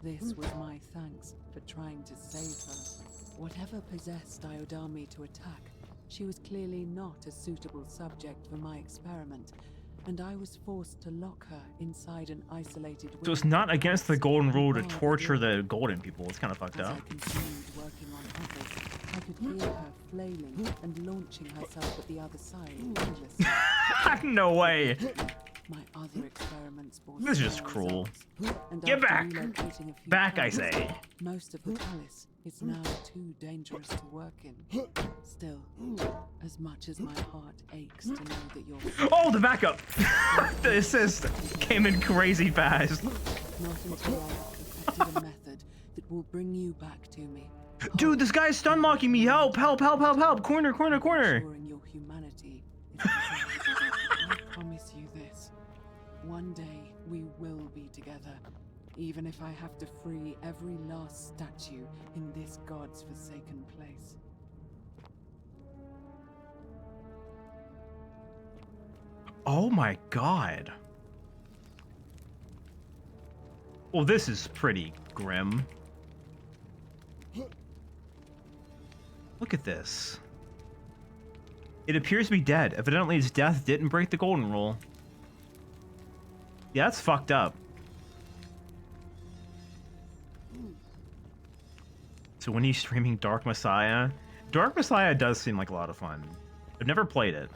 This was my thanks for trying to save her. Whatever possessed Iodami to attack, she was clearly not a suitable subject for my experiment, and I was forced to lock her inside an isolated So it's not against the golden rule to torture the golden people. It's kind of fucked up. continued working on others, I could hear her flailing and launching herself at the other side endlessly. No way. My other experiments bore This is just similar cruel. results, and Get after back! relocating a few Back, I times, say. Most of the palace is now too dangerous to work in. Still, as much as my heart aches to know that you're Oh, the backup! The assist came in crazy fast. not until I have perfected a method that will bring you back to me, Dude, this guy's stun locking me. Help, help, help, help, help. Corner, corner, corner. ensuring your humanity is preserved. I promise you this. One day we will be together, even if I have to free every last statue in this god's forsaken place. Oh my god. Well, this is pretty grim. Look at this. It appears to be dead. Evidently, its death didn't break the golden rule. Yeah, that's fucked up. So when he's streaming Dark Messiah, Dark Messiah does seem like a lot of fun. I've never played it.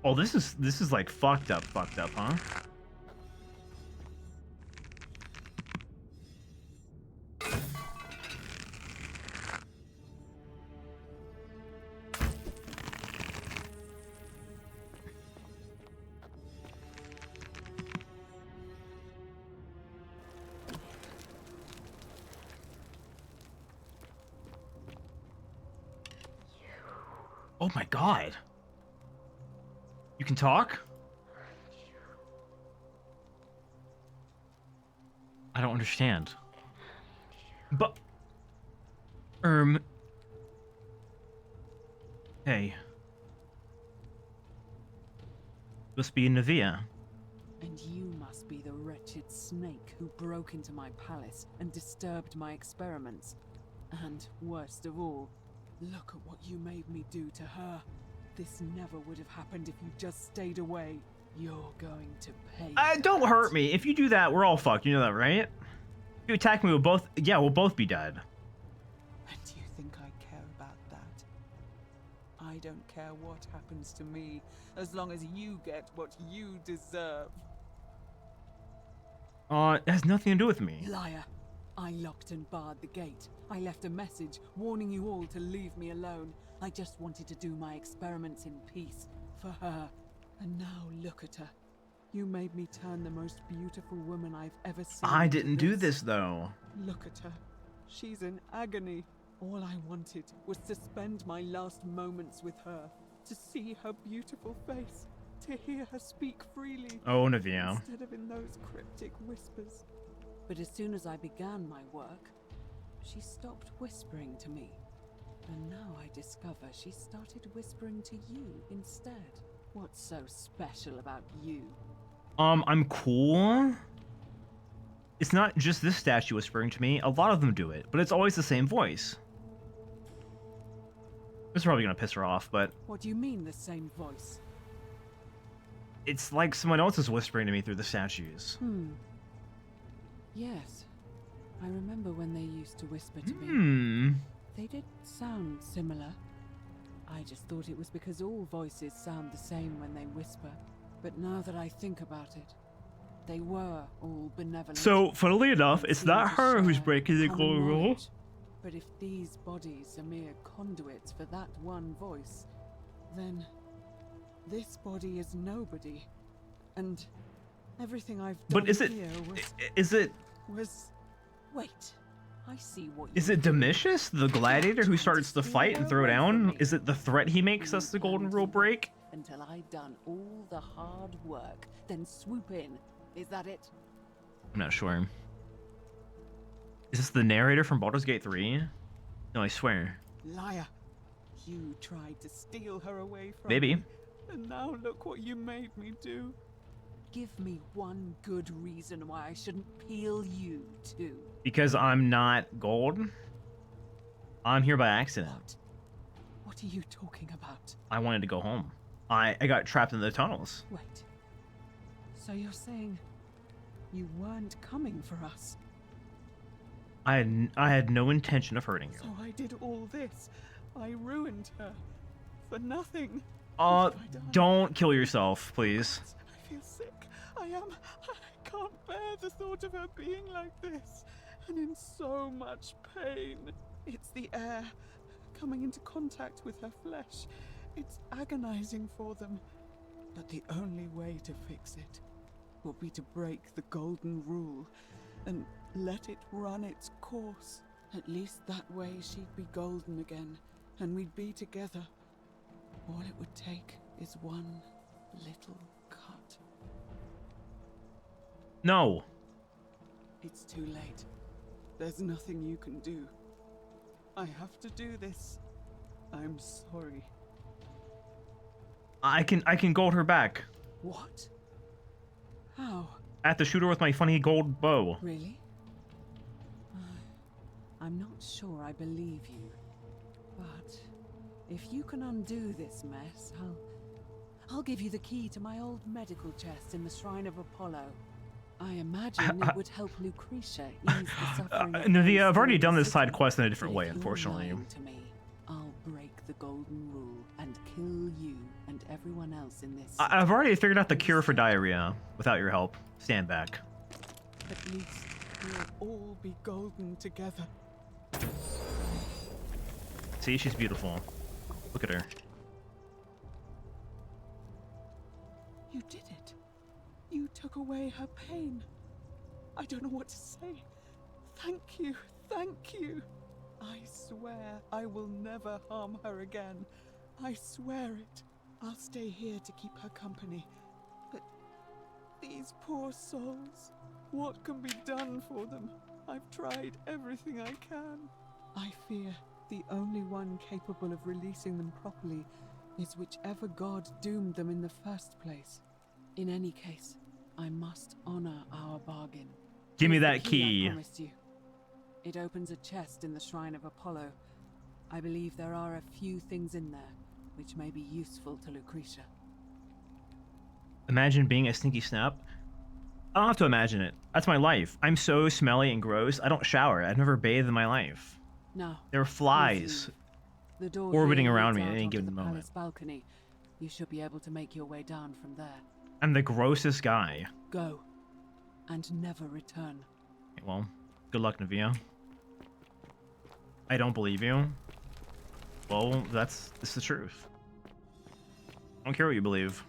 Oh, this is like fucked up, huh? Oh my god. You can talk? I don't understand. But hey. Must be Navia. And you must be the wretched snake who broke into my palace and disturbed my experiments. And worst of all, look at what you made me do to her. This never would have happened if you just stayed away. You're going to pay. Don't hurt me. If you do that, we're all fucked. You know that, right? If you attack me, we'll both be dead. And you think I care about that? I don't care what happens to me, as long as you get what you deserve. It has nothing to do with me. Liar. I locked and barred the gate. I left a message warning you all to leave me alone. I just wanted to do my experiments in peace for her. And now look at her. You made me turn the most beautiful woman I've ever seen. I didn't do this though. Look at her. She's in agony. All I wanted was to spend my last moments with her, to see her beautiful face, to hear her speak freely. Oh, Navia. Instead of in those cryptic whispers. But as soon as I began my work, she stopped whispering to me. And now I discover she started whispering to you instead. What's so special about you? I'm cool. It's not just this statue whispering to me. A lot of them do it, but it's always the same voice. This is probably gonna piss her off, but What do you mean the same voice? it's like someone else is whispering to me through the statues. Yes. I remember when they used to whisper to me. They did sound similar. I just thought it was because all voices sound the same when they whisper. But now that I think about it, they were all benevolent. So, funnily enough, it's not her who's breaking the golden rule. But if these bodies are mere conduits for that one voice, then this body is nobody. And everything I've done But is it? here was... Wait, I see what Is it Domitius, the gladiator who starts the fight and throw down? Is it the threat he makes us the golden rule break? Until I've done all the hard work, then swoop in. Is that it? I'm not sure. Is this the narrator from Baldur's Gate 3? No, I swear. Liar. You tried to steal her away from Maybe. me. And now look what you made me do. Give me one good reason why I shouldn't peel you too. Because I'm not gold. I'm here by accident. What are you talking about? I wanted to go home. I got trapped in the tunnels. Wait. So you're saying you weren't coming for us? I had no intention of hurting you. So I did all this. I ruined her. For nothing. Don't kill yourself, please. I feel sick. I can't bear the thought of her being like this. And in so much pain. It's the air coming into contact with her flesh. It's agonizing for them. But the only way to fix it will be to break the golden rule and let it run its course. At least that way she'd be golden again, and we'd be together. All it would take is one little cut. No. It's too late. There's nothing you can do. I have to do this. I'm sorry. I can gold her back. What? How? I have to shoot her with my funny gold bow. Really? I'm not sure I believe you. But if you can undo this mess, I'll give you the key to my old medical chest in the Shrine of Apollo. I imagine it would help Lucretia ease the suffering. Navia, I've already done this side quest in a different way, unfortunately. To me, I'll break the golden rule and kill you and everyone else in this. I've already figured out the cure for diarrhea without your help. Stand back. At least we'll all be golden together. See, she's beautiful. Look at her. You did it. You took away her pain. I don't know what to say. Thank you. Thank you. I swear I will never harm her again. I swear it. I'll stay here to keep her company. But these poor souls, what can be done for them? I've tried everything I can. I fear the only one capable of releasing them properly is whichever god doomed them in the first place. In any case, I must honor our bargain. Give me Here's that the key. I promised you. It opens a chest in the Shrine of Apollo. I believe there are a few things in there which may be useful to Lucretia. Imagine being a sneaky snap. I don't have to imagine it. That's my life. I'm so smelly and gross. I don't shower. I've never bathed in my life. Now, there are flies the door orbiting here around me leads at out any onto given the moment. palace balcony. You should be able to make your way down from there. I'm the grossest guy. Go, and never return. Okay, well, good luck, Navia. I don't believe you. Well, that's the truth. I don't care what you believe.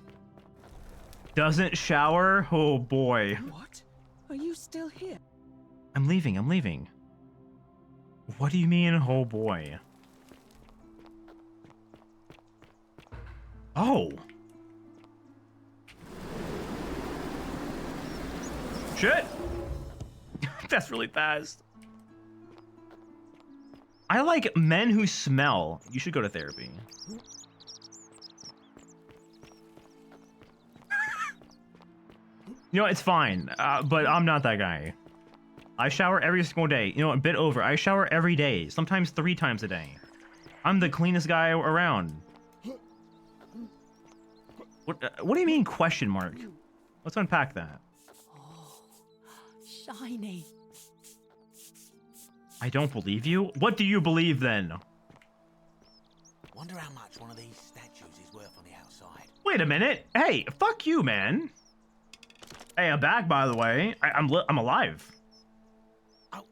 Doesn't shower? Oh boy. What? Are you still here? I'm leaving. I'm leaving. What do you mean, oh boy? Oh. Shit. That's really fast. I like men who smell. You should go to therapy. You know, it's fine, but I'm not that guy. I shower every single day. You know, a bit over. I shower every day, sometimes 3 times a day. I'm the cleanest guy around. What do you mean, question mark? Let's unpack that. Shiny. I don't believe you? What do you believe then? Wonder how much one of these statues is worth on the outside. Wait a minute. Hey, fuck you, man. Hey, I'm back, by the way. I'm alive. Oh,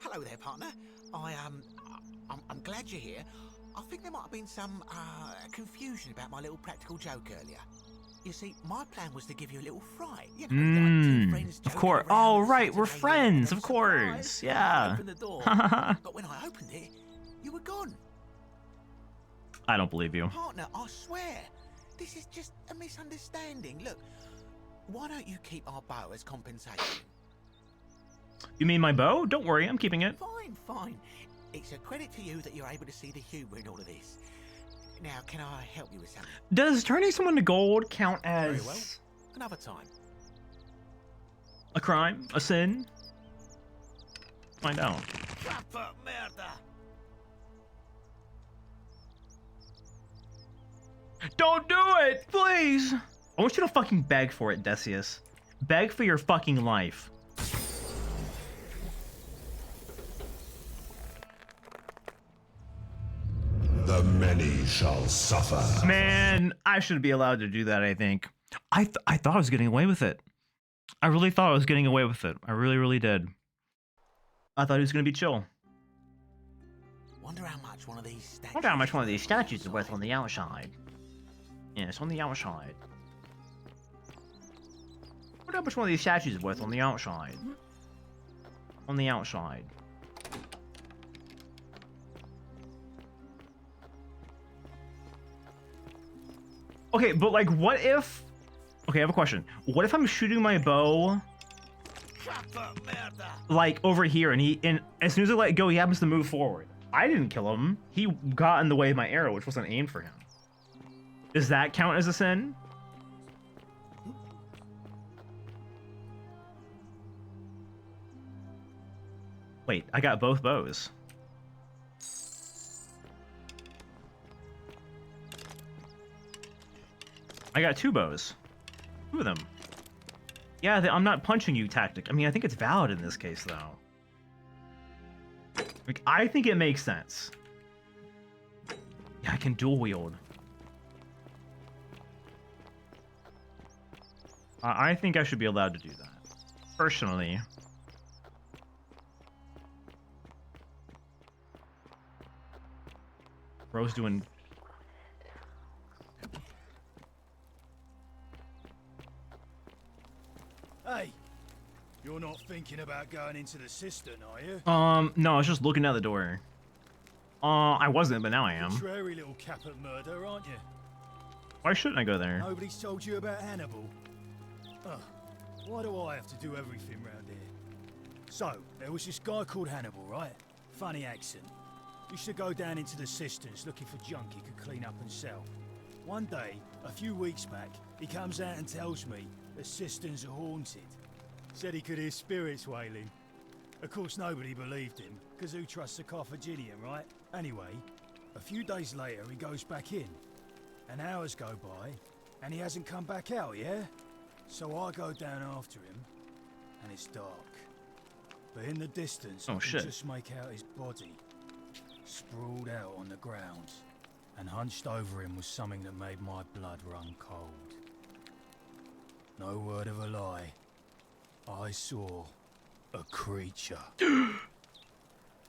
hello there, partner. I'm glad you're here. I think there might have been some confusion about my little practical joke earlier. You see, my plan was to give you a little fright. You know, like two friends Of joking course. around Oh, on a right. We're Saturday friends. night, Of course. surprise. I Yeah. opened the door, but when I opened it, you were gone. I don't believe you. Partner, I swear, this is just a misunderstanding. Look, why don't you keep our bow as compensation? You mean my bow? Don't worry, I'm keeping it. Fine, fine. It's a credit to you that you're able to see the humour in all of this. Now, can I help you with something? Does turning someone to gold count as Very well. Another time. a crime? A sin? Find out. Don't do it! Please! I want you to fucking beg for it, Decius. Beg for your fucking life. The many shall suffer. Man, I should be allowed to do that, I think. I thought I was getting away with it. I really thought I was getting away with it. I really, really did. I thought he was gonna be chill. Wonder how much one of these statues. Wonder how much one of these statues is worth on the outside. Yes, on the outside. Wonder how much one of these statues is worth on the outside. On the outside. Okay, but like, what if... Okay, I have a question. What if I'm shooting my bow... like, over here, and as soon as I let go, he happens to move forward? I didn't kill him. He got in the way of my arrow, which wasn't aimed for him. Does that count as a sin? Wait, I got both bows. I got two bows. Two of them. Yeah, I'm not punching you tactic. I mean, I think it's valid in this case, though. Like, I think it makes sense. Yeah, I can dual wield. I think I should be allowed to do that. Personally. Bro's doing... Hey, you're not thinking about going into the cistern, are you? No, I was just looking out the door. I wasn't, but now I am. Contrary little cap at murder, aren't you? Why shouldn't I go there? Nobody's told you about Hannibal. Ugh, why do I have to do everything round here? So, there was this guy called Hannibal, right? Funny accent. Used to go down into the cisterns looking for junk he could clean up and sell. One day, a few weeks back, he comes out and tells me the cisterns are haunted. Said he could hear spirits wailing. Of course, nobody believed him, because who trusts a Carthaginian, right? Anyway, a few days later, he goes back in. And hours go by, and he hasn't come back out, yeah? So I go down after him, and it's dark. But in the distance, I can just make out his body, sprawled out on the ground. And hunched over him was something that made my blood run cold. No word of a lie. I saw a creature.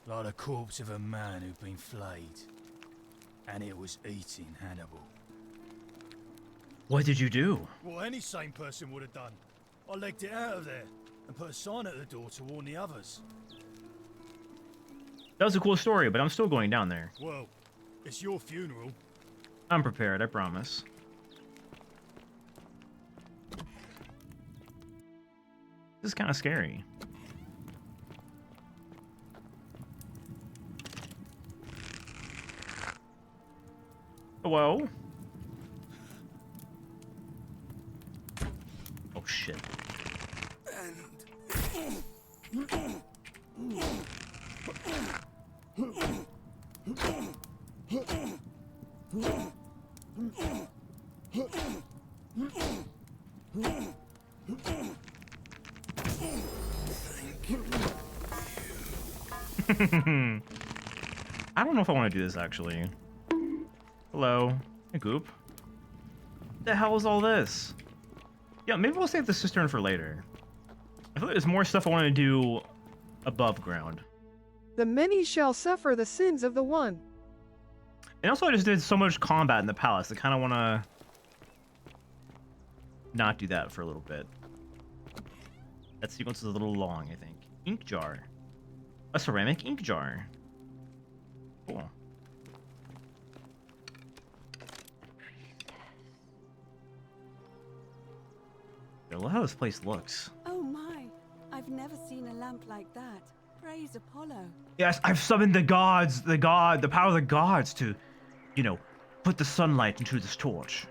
Like the corpse of a man who'd been flayed. And it was eating Hannibal. What did you do? What any sane person would have done. I legged it out of there and put a sign at the door to warn the others. That was a cool story, but I'm still going down there. Well, it's your funeral. I'm prepared, I promise. This is kind of scary. Hello? Oh shit. I don't know if I want to do this actually. Hello. Hey, Goop. What the hell is all this? Yeah, maybe we'll save the cistern for later. I feel like there's more stuff I want to do above ground. The many shall suffer the sins of the one. And also I just did so much combat in the palace. I kind of want to not do that for a little bit. That sequence is a little long, I think. Ink jar. A ceramic ink jar. Cool. I love how this place looks. Oh my, I've never seen a lamp like that. Praise Apollo. Yes, I've summoned the gods, the power of the gods to, you know, put the sunlight into this torch.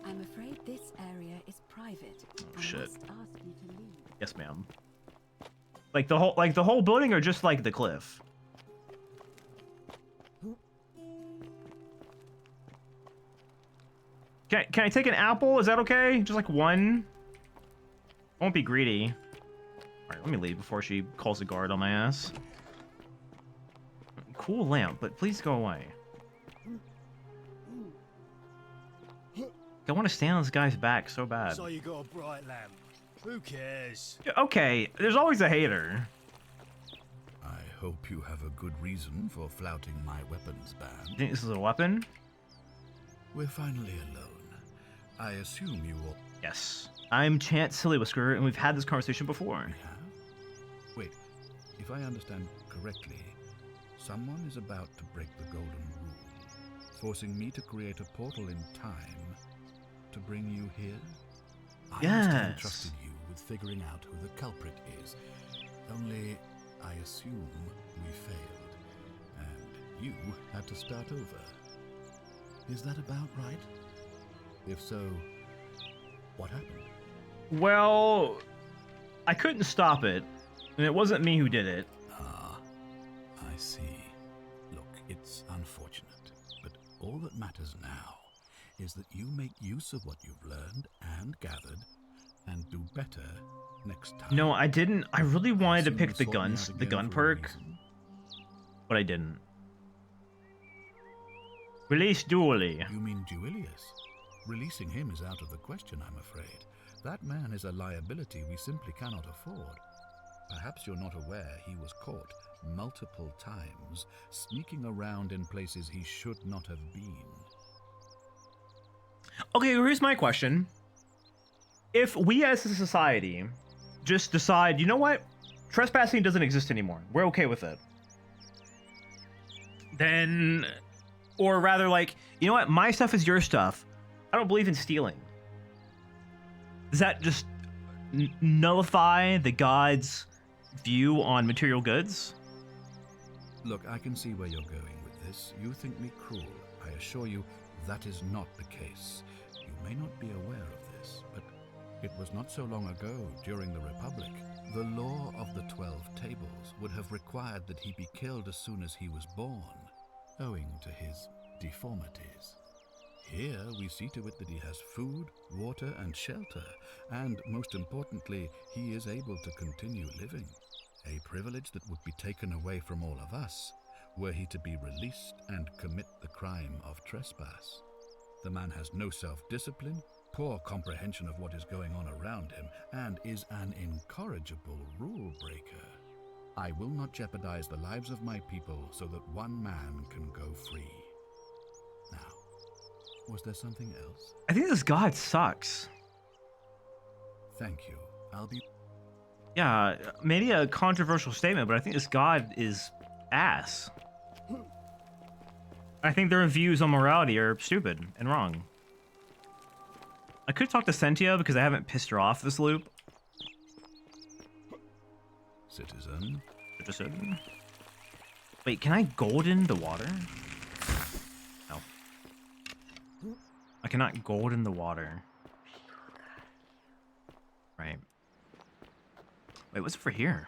I'm afraid this area is private. Oh, shit. I must ask you to leave. Yes, ma'am. Like the whole building, or just like the cliff? Can I take an apple? Is that okay? Just like one? I won't be greedy. Alright, let me leave before she calls a guard on my ass. Cool lamp, but please go away. I want to stand on this guy's back so bad. So you got a bright lamp. Who cares? Yeah, okay, there's always a hater. I hope you have a good reason for flouting my weapons ban. You think this is a weapon? We're finally alone. I assume you will... Yes. I'm Chance Sillywhisker, and we've had this conversation before. We have? Wait, if I understand correctly, someone is about to break the Golden Rule, forcing me to create a portal in time to bring you here? I must have entrusted you with figuring out who the culprit is. Only, I assume we failed, and you had to start over. Is that about right? If so, what happened? Well, I couldn't stop it, and it wasn't me who did it. Ah, I see. Look, it's unfortunate, but all that matters now is that you make use of what you've learned and gathered, and do better next time. No, I didn't. I really wanted to pick the gun perk, but I didn't. Release Dually. You mean Duilius? Releasing him is out of the question, I'm afraid. That man is a liability we simply cannot afford. Perhaps you're not aware he was caught multiple times, sneaking around in places he should not have been. Okay, here's my question. If we as a society just decide, you know what? Trespassing doesn't exist anymore. We're okay with it. Then, or rather like, you know what? My stuff is your stuff. I don't believe in stealing. Does that just nullify the gods' view on material goods? Look, I can see where you're going with this. You think me cruel. I assure you that is not the case. You may not be aware of this, but it was not so long ago, during the Republic, the law of the 12 Tables would have required that he be killed as soon as he was born, owing to his deformities. Here we see to it that he has food, water, and shelter, and most importantly, he is able to continue living. A privilege that would be taken away from all of us were he to be released and commit the crime of trespass. The man has no self-discipline, poor comprehension of what is going on around him, and is an incorrigible rule breaker. I will not jeopardize the lives of my people so that one man can go free. Now, was there something else? I think this god sucks. Thank you. I'll be... Yeah, maybe a controversial statement, but I think this god is ass. I think their views on morality are stupid and wrong. I could talk to Sentia because I haven't pissed her off this loop. Citizen. Citizen. Wait, can I golden the water? No. I cannot golden the water. Right. Wait, what's over here?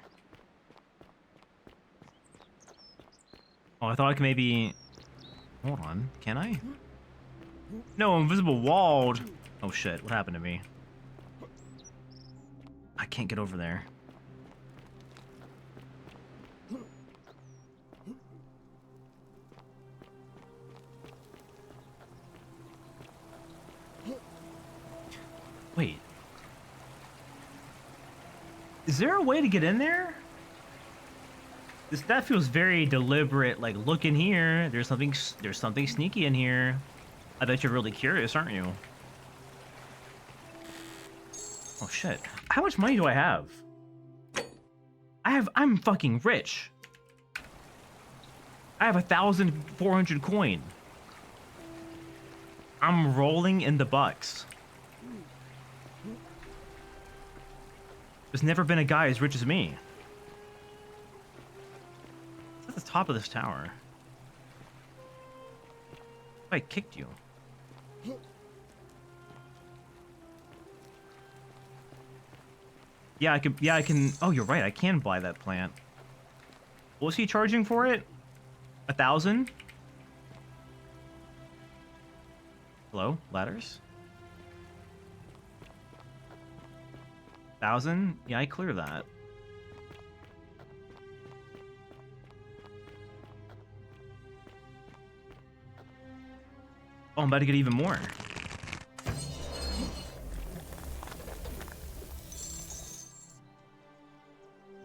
Oh, I thought I could maybe... Hold on, can I? No, invisible walled. Oh shit, what happened to me? can't get over there. Wait. Is there a way to get in there? That feels very deliberate. Like, look in here. There's something sneaky in here. I bet you're really curious, aren't you? Oh shit. How much money do I have? I'm fucking rich. I have 1,400 coin. I'm rolling in the bucks. There's never been a guy as rich as me. It's at the top of this tower. I kicked you. Yeah, I can. Oh, you're right. I can buy that plant. What was he charging for it? 1,000? Hello? Ladders? 1,000? Yeah, I clear that. Oh, I'm about to get even more.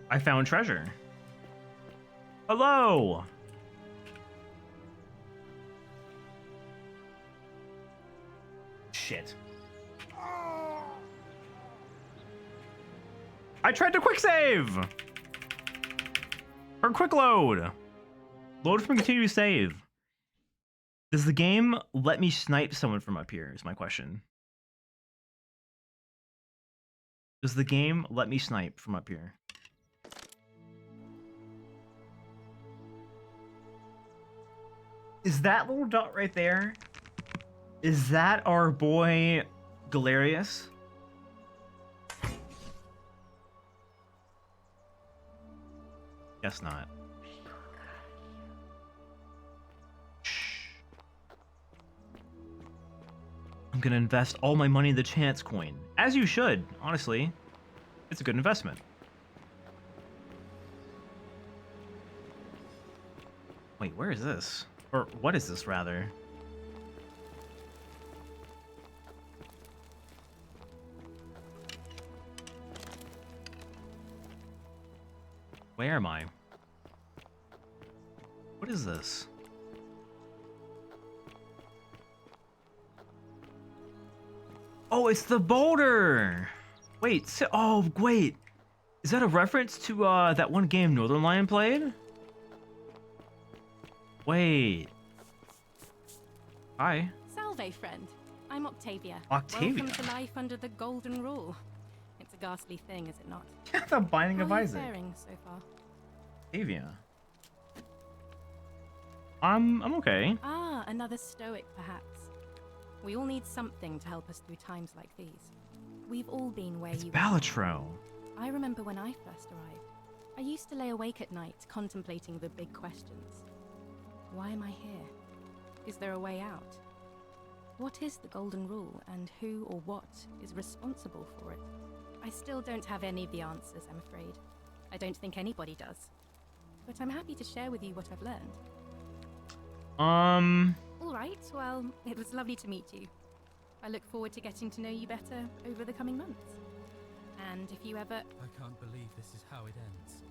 I found treasure. Hello! Shit. I tried to quick save! Or quick load. Load from continue save. Does the game let me snipe someone from up here is my question. Does the game let me snipe from up here? Is that little dot right there? Is that our boy Galerius? Guess not. I'm gonna invest all my money in the chance coin. As you should, honestly. It's a good investment. Wait, where is this? Or what is this, rather? Where am I? What is this? Oh, it's the boulder! Wait, oh, wait. Is that a reference to that one game Northern Lion played? Wait. Hi. Salve, friend. I'm Octavia. Octavia? Welcome to life under the Golden Rule. It's a ghastly thing, is it not? The Binding of How are you Isaac. faring so far? Octavia. I'm okay. Ah, another stoic, perhaps. We all need something to help us through times like these. We've all been where you were. Balatro. I remember when I first arrived. I used to lay awake at night contemplating the big questions. Why am I here? Is there a way out? What is the Golden Rule, and who or what is responsible for it? I still don't have any of the answers, I'm afraid. I don't think anybody does. But I'm happy to share with you what I've learned. All right, well, it was lovely to meet you. I look forward to getting to know you better over the coming months. And if you ever... I can't believe this is how it ends.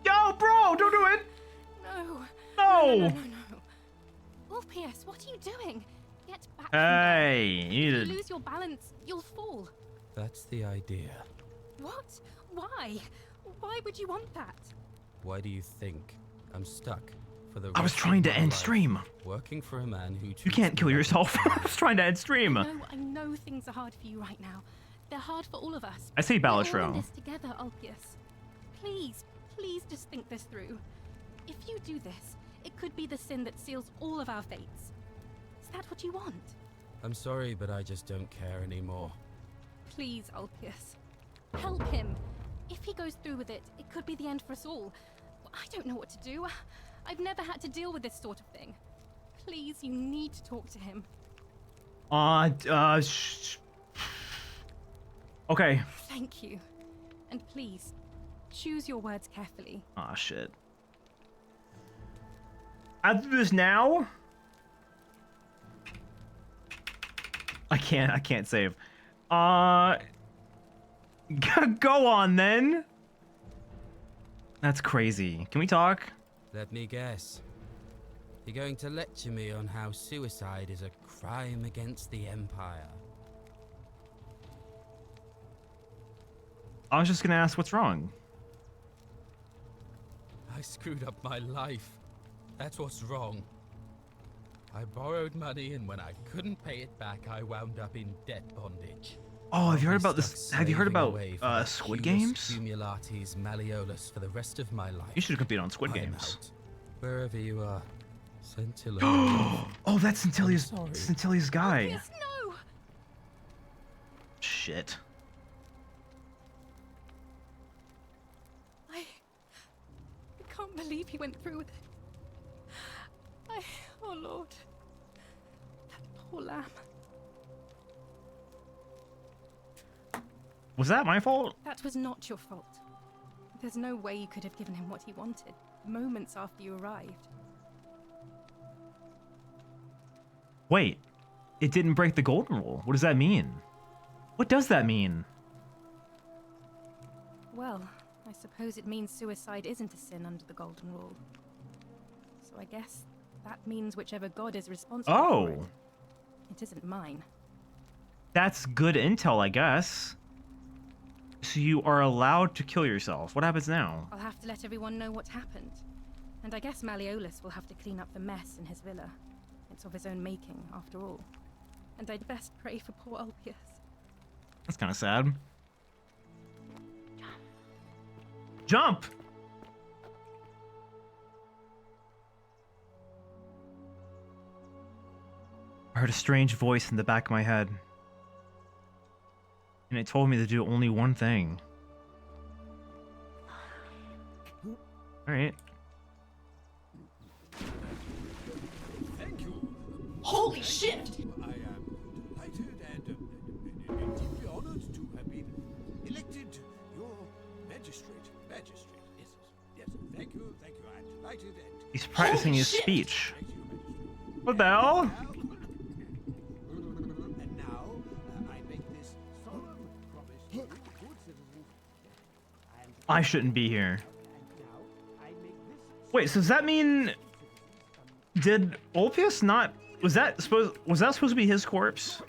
Yo, bro, don't do it! No. No! No. Orpheus, what are you doing? Get back from Hey, there. you If need you to... lose your balance, you'll fall. That's the idea. What? Why? Why would you want that? Why do you think I'm stuck for the I was rest trying of to my end life, stream. working for a man who You can't kill yourself. I was trying to end stream. I know things are hard for you right now. They're hard for all of us. I say We're all in Balatro. this together, Ulpius. Please just think this through. If you do this, it could be the sin that seals all of our fates. Is that what you want? I'm sorry, but I just don't care anymore. Please, Ulpius. Help him. If he goes through with it, it could be the end for us all. I don't know what to do. I've never had to deal with this sort of thing. Please, you need to talk to him. Okay. Thank you. And please, choose your words carefully. Aw, shit. I have to do this now? I can't save. Go on then. That's crazy. Can we talk? Let me guess. You're going to lecture me on how suicide is a crime against the Empire. I was just gonna ask what's wrong. I screwed up my life. That's what's wrong. I borrowed money, and when I couldn't pay it back, I wound up in debt bondage. Oh, have you heard I'll about be this? stuck Have you heard slaving about away for the Squid Humus Games? Cumulatis Malleolus for the rest of my life. You should compete on Squid I'm Games. out. Wherever you are, Scintilla. Oh, that's Centillia's I'm sorry. Centillia's guy. Yes, no! Shit. I can't believe he went through with it. Oh Lord. That poor lamb. Was that my fault? That was not your fault. There's no way you could have given him what he wanted, moments after you arrived. Wait, it didn't break the golden rule. What does that mean? What does that mean? Well, I suppose it means suicide isn't a sin under the golden rule. So I guess that means whichever god is responsible for it. It isn't mine. That's good intel, I guess. So you are allowed to kill yourself. What happens now? I'll have to let everyone know what happened. And I guess Malleolus will have to clean up the mess in his villa. It's of his own making, after all. And I'd best pray for poor Ulpius. That's kind of sad. Jump! I heard a strange voice in the back of my head. And it told me to do only one thing. Alright. Thank you. Holy shit! I am delighted and deeply honored to have been elected your magistrate. Yes. Thank you. I'm delighted and... He's practicing his speech. What the hell? And now, I make this solemn promise to you, good citizens. I shouldn't be here. Wait, so does that mean... Did Ulpius not... Was that supposed to be his corpse?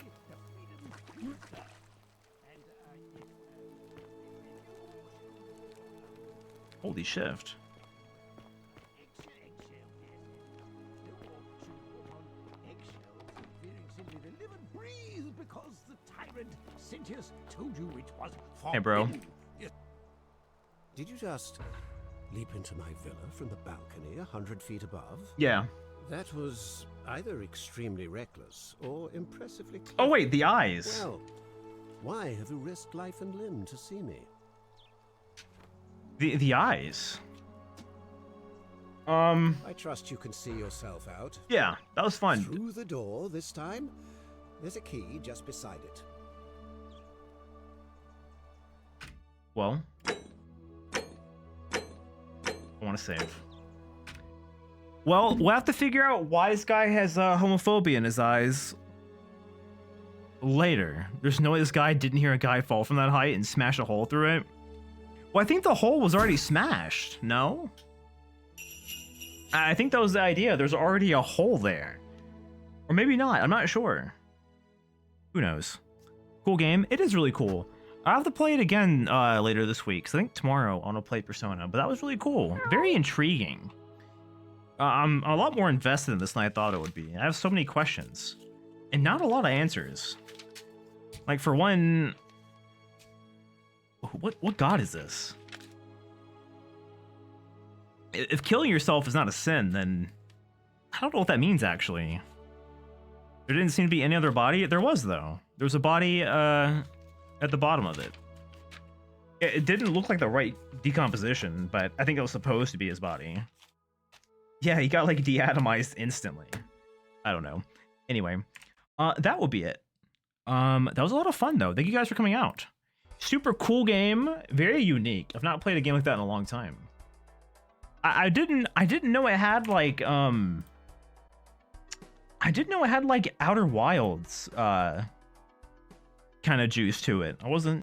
Holy shift. Because the tyrant Sintius told you it was Hey, bro. forbidden. Yes. Did you just leap into my villa from the balcony 100 feet above? Yeah. That was either extremely reckless or impressively clever. Oh wait, the eyes. Well, why have you risked life and limb to see me? The eyes. I trust you can see yourself out. Yeah, that was fun. Through the door this time. There's a key just beside it. Well, I want to save. Well, we'll have to figure out why this guy has homophobia in his eyes later. There's no way this guy didn't hear a guy fall from that height and smash a hole through it. Well, I think the hole was already smashed, no? I think that was the idea. There's already a hole there. Or maybe not, I'm not sure. Who knows? Cool game. It is really cool. I'll have to play it again later this week, because I think tomorrow I want to play Persona, but that was really cool. Very intriguing. I'm a lot more invested in this than I thought it would be. I have so many questions, and not a lot of answers. Like, for one... What god is this? If killing yourself is not a sin, then... I don't know what that means, actually. There didn't seem to be any other body. There was, though. There was a body at the bottom of it. It didn't look like the right decomposition, but I think it was supposed to be his body. Yeah, he got, like, deatomized instantly. I don't know. Anyway, that will be it. That was a lot of fun, though. Thank you guys for coming out. Super cool game, very unique. I've not played a game like that in a long time. I didn't know it had like I didn't know it had like Outer Wilds kind of juice to it. I wasn't